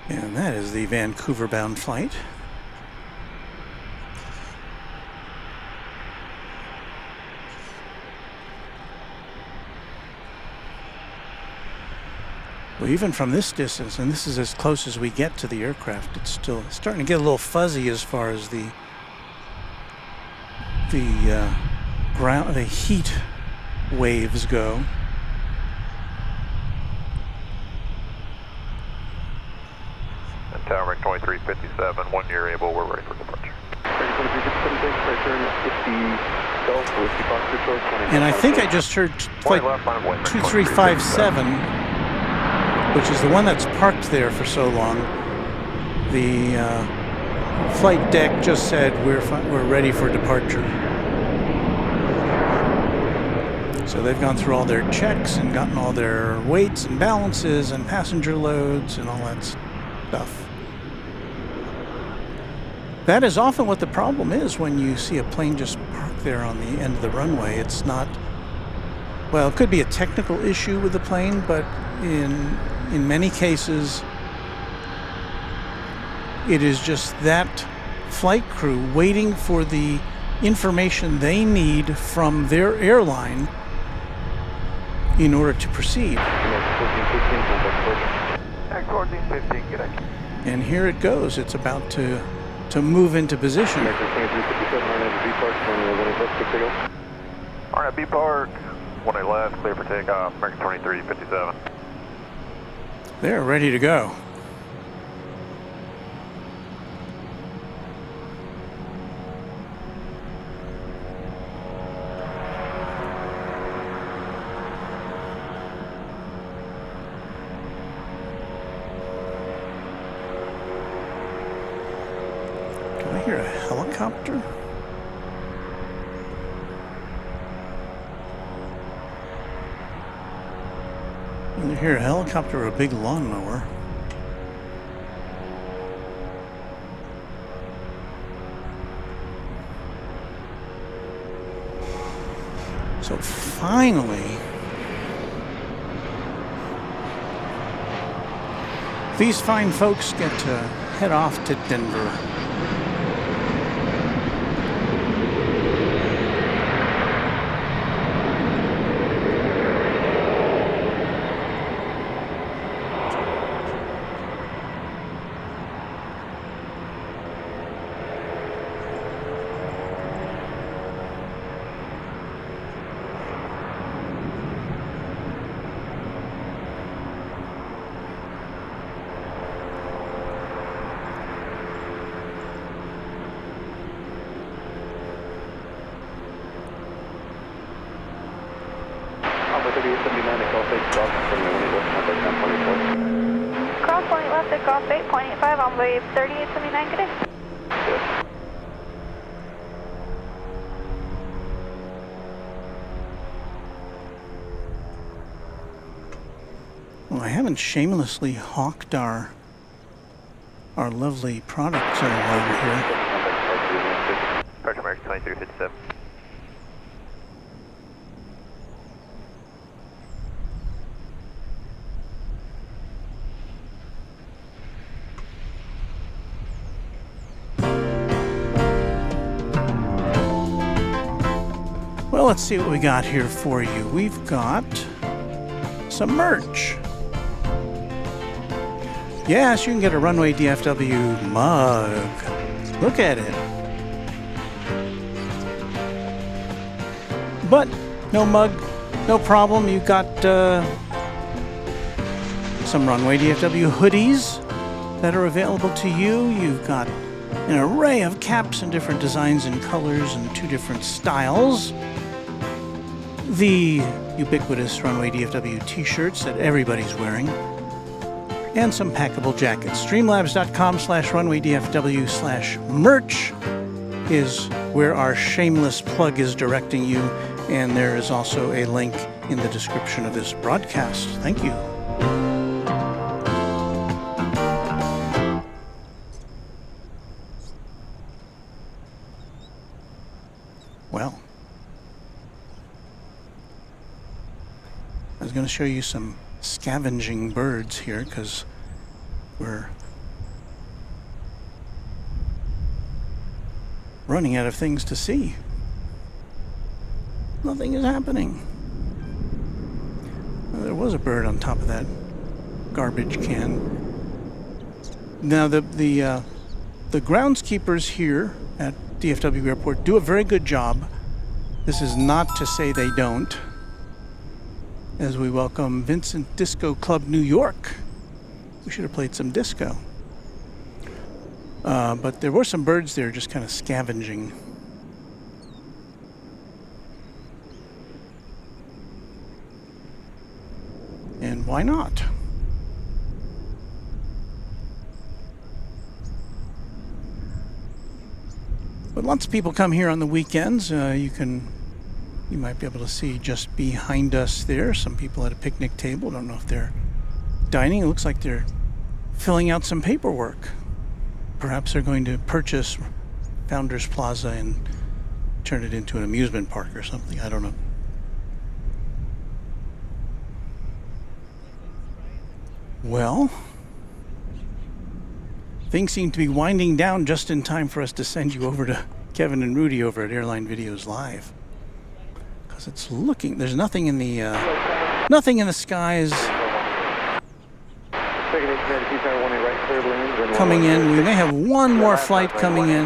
And that is the Vancouver-bound flight. Well, even from this distance, and this is as close as we get to the aircraft, it's still starting to get a little fuzzy as far as the heat waves go. Tower 2357, when you're able, we're ready for departure. And I think I just heard flight 2357, which is the one that's parked there for so long. The flight deck just said we're ready for departure. So they've gone through all their checks and gotten all their weights and balances and passenger loads and all that stuff. That is often what the problem is when you see a plane just parked there on the end of the runway. It's not, well, it could be a technical issue with the plane, but in many cases, it is just that flight crew waiting for the information they need from their airline in order to proceed. And here it goes. It's about to move into position. RNB Park, 18 left, clear for takeoff, American 2357. They're ready to go. I hear a helicopter. Either hear a helicopter or a big lawnmower. So finally, these fine folks get to head off to Denver. Cross point left at cross 8.85 on wave 3879, good day. Yes. Well, I haven't shamelessly hawked our lovely products in a while here. Departure American 2357. Well, let's see what we got here for you. We've got some merch. Yes, you can get a Runway DFW mug. Look at it. But no mug, no problem. You got some Runway DFW hoodies that are available to you. You've got an array of caps in different designs and colors and 2 different styles. The ubiquitous Runway DFW t-shirts that everybody's wearing. And some packable jackets. Streamlabs.com/runwaydfw/merch is where our shameless plug is directing you. And there is also a link in the description of this broadcast. Thank you. Well, I was going to show you some scavenging birds here because we're running out of things to see. Nothing is happening. Well, there was a bird on top of that garbage can. Now the groundskeepers here at DFW Airport do a very good job. This is not to say they don't. As we welcome Vincent Disco Club New York. We should have played some disco. But there were some birds there just kind of scavenging. And why not? But lots of people come here on the weekends. You might be able to see just behind us there some people at a picnic table. Don't know if they're dining. It looks like they're filling out some paperwork. Perhaps they're going to purchase Founders Plaza and turn it into an amusement park or something. I don't know. Well, things seem to be winding down just in time for us to send you over to Kevin and Rudy over at Airline Videos Live. Because it's looking, there's nothing in the skies coming in. We may have one more flight coming in.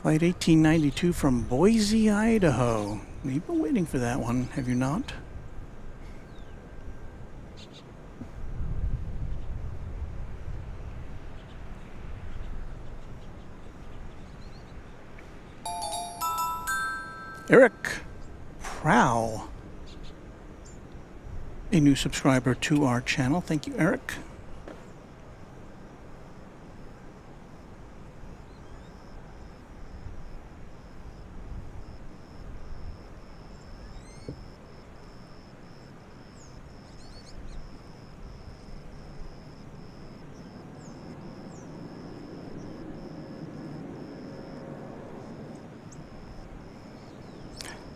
Flight 1892 from Boise, Idaho. You've been waiting for that one, have you not? Eric Prowl, a new subscriber to our channel. Thank you, Eric.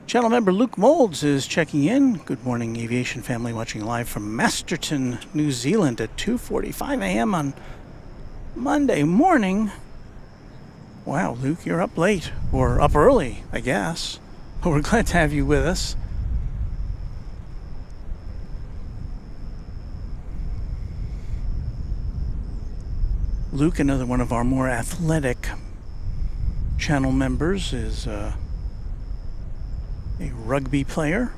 Channel member Luke Molds is checking in. Good morning, aviation family, watching live from Masterton, New Zealand at 2:45 a.m. on Monday morning. Wow, Luke, you're up late, or up early, I guess. But we're glad to have you with us. Luke, another one of our more athletic channel members, is a rugby player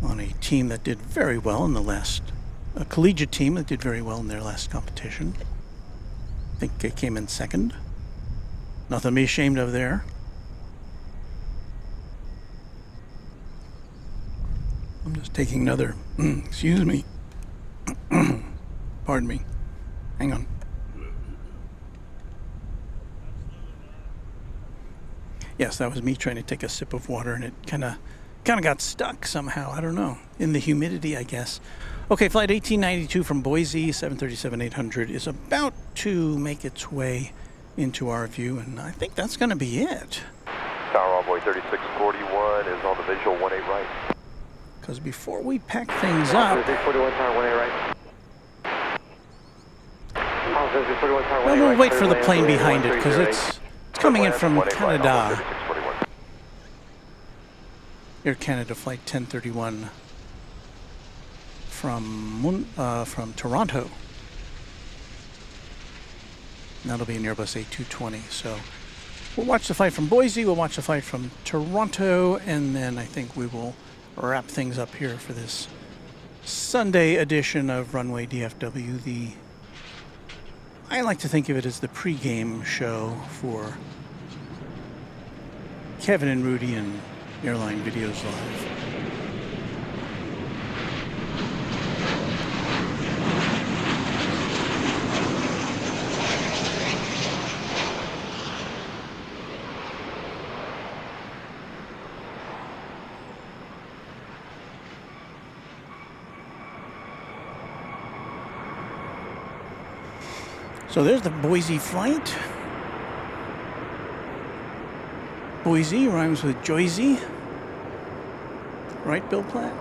on a team that did very well in a collegiate team that did very well in their last competition. I think they came in second. Nothing to be ashamed of there. I'm just taking another, excuse me. Pardon me. Hang on. Yes, that was me trying to take a sip of water, and it kind of got stuck somehow. I don't know. In the humidity, I guess. Okay, flight 1892 from Boise, 737-800 is about to make its way into our view, and I think that's going to be it. Tower Envoy 3641 is on the visual 18 right. Because before we pack things up, 3641 Tower 18 right. well, we'll wait for the plane behind it because it's coming in from Canada. Air Canada Flight 1031 from Toronto. That'll be an Airbus A220. So we'll watch the flight from Boise, we'll watch the flight from Toronto, and then I think we will wrap things up here for this Sunday edition of Runway DFW. I like to think of it as the pregame show for Kevin and Rudy and Airline Videos Live. So there's the Boise flight. Boise rhymes with Joyzy. Right, Bill Platt?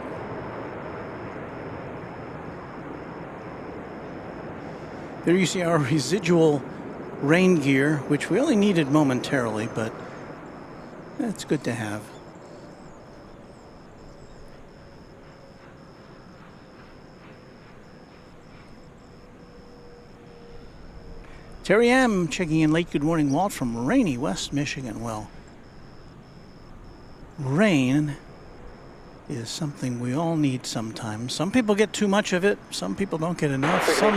There you see our residual rain gear, which we only needed momentarily, but it's good to have. Terry M. checking in late. Good morning, Walt, from rainy West Michigan. Well, rain is something we all need sometimes. Some people get too much of it. Some people don't get enough. I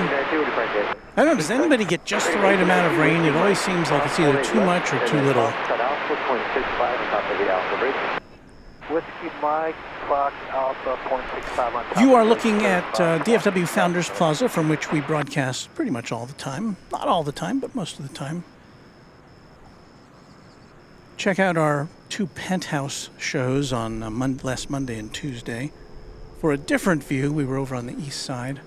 don't know, does anybody get just the right amount of rain? It always seems like it's either too much or too little. Whiskey Mike, Fox Alpha, 0.65 on top. You are looking at DFW Founders Plaza, from which we broadcast pretty much all the time. Not all the time, but most of the time. Check out our two penthouse shows on last Monday and Tuesday. For a different view, we were over on the east side.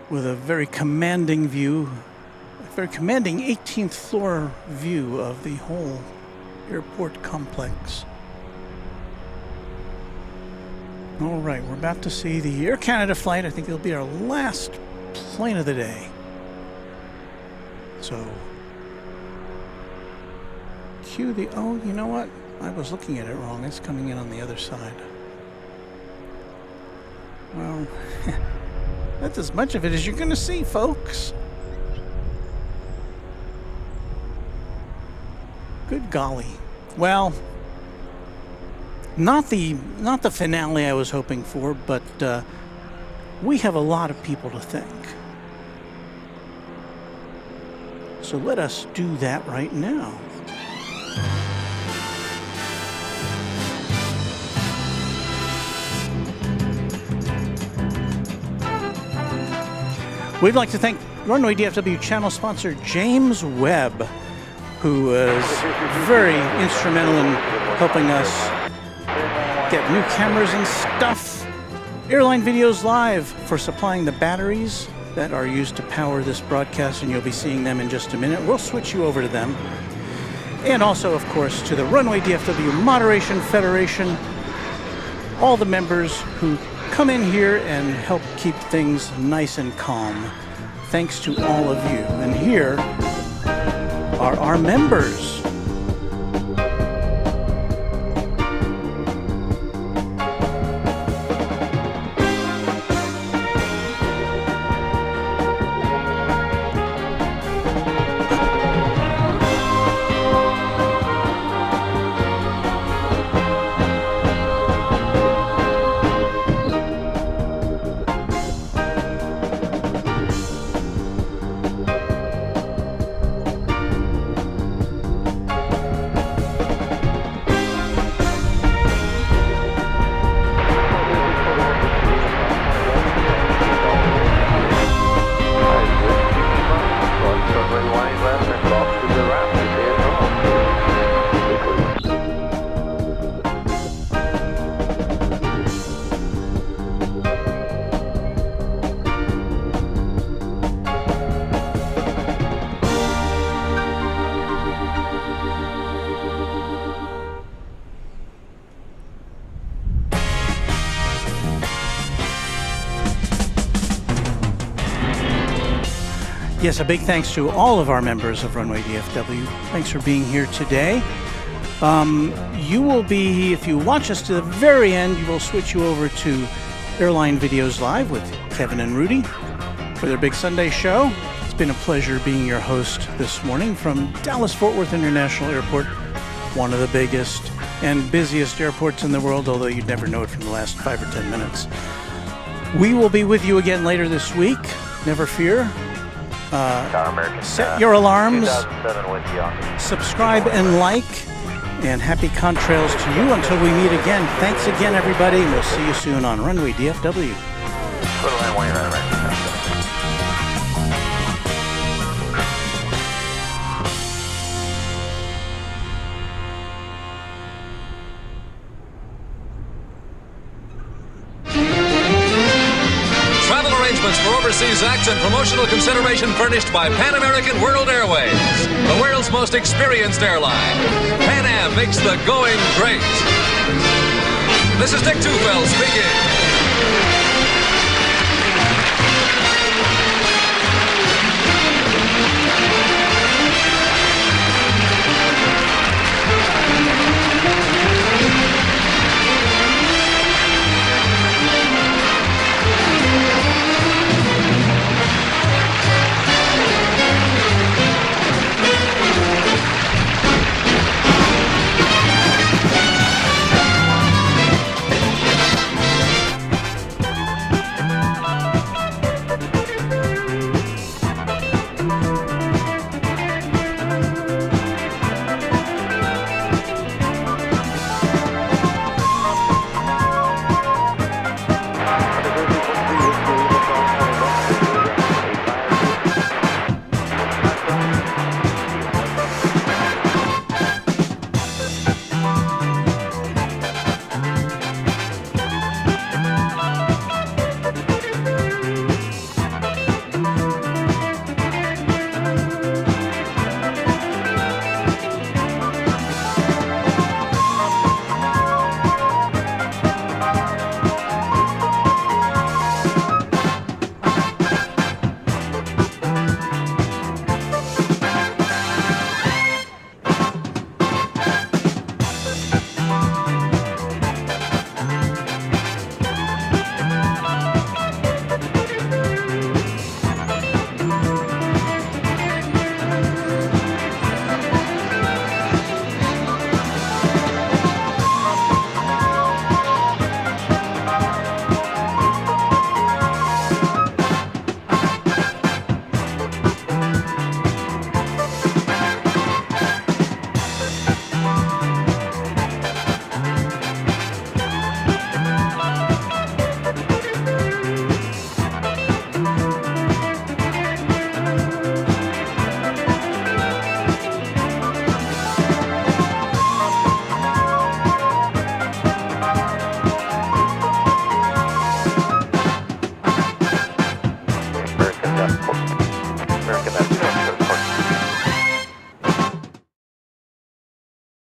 With a very commanding view, a very commanding 18th floor view of the whole airport complex. All right, we're about to see the Air Canada flight. I think it'll be our last plane of the day. So, cue the, oh, you know what? I was looking at it wrong. It's coming in on the other side. Well, that's as much of it as you're going to see, folks. Good golly. Well, not the finale I was hoping for, but we have a lot of people to thank. So let us do that right now. We'd like to thank Runway DFW channel sponsor James Webb, who is very instrumental in helping us get new cameras and stuff. Airline Videos Live for supplying the batteries that are used to power this broadcast, and you'll be seeing them in just a minute. We'll switch you over to them. And also, of course, to the Runway DFW Moderation Federation, all the members who come in here and help keep things nice and calm. Thanks to all of you. And here are our members. Yes, a big thanks to all of our members of Runway DFW. Thanks for being here today. You will be, if you watch us to the very end, you will switch you over to Airline Videos Live with Kevin and Rudy for their big Sunday show. It's been a pleasure being your host this morning from Dallas-Fort Worth International Airport, one of the biggest and busiest airports in the world, although you'd never know it from the last 5 or 10 minutes. We will be with you again later this week. Never fear. Set your alarms, subscribe and like, and happy contrails to you until we meet again. Thanks again, everybody, and we'll see you soon on Runway DFW. For overseas acts and promotional consideration furnished by Pan American World Airways, the world's most experienced airline. Pan Am makes the going great. This is Dick Tufeld speaking.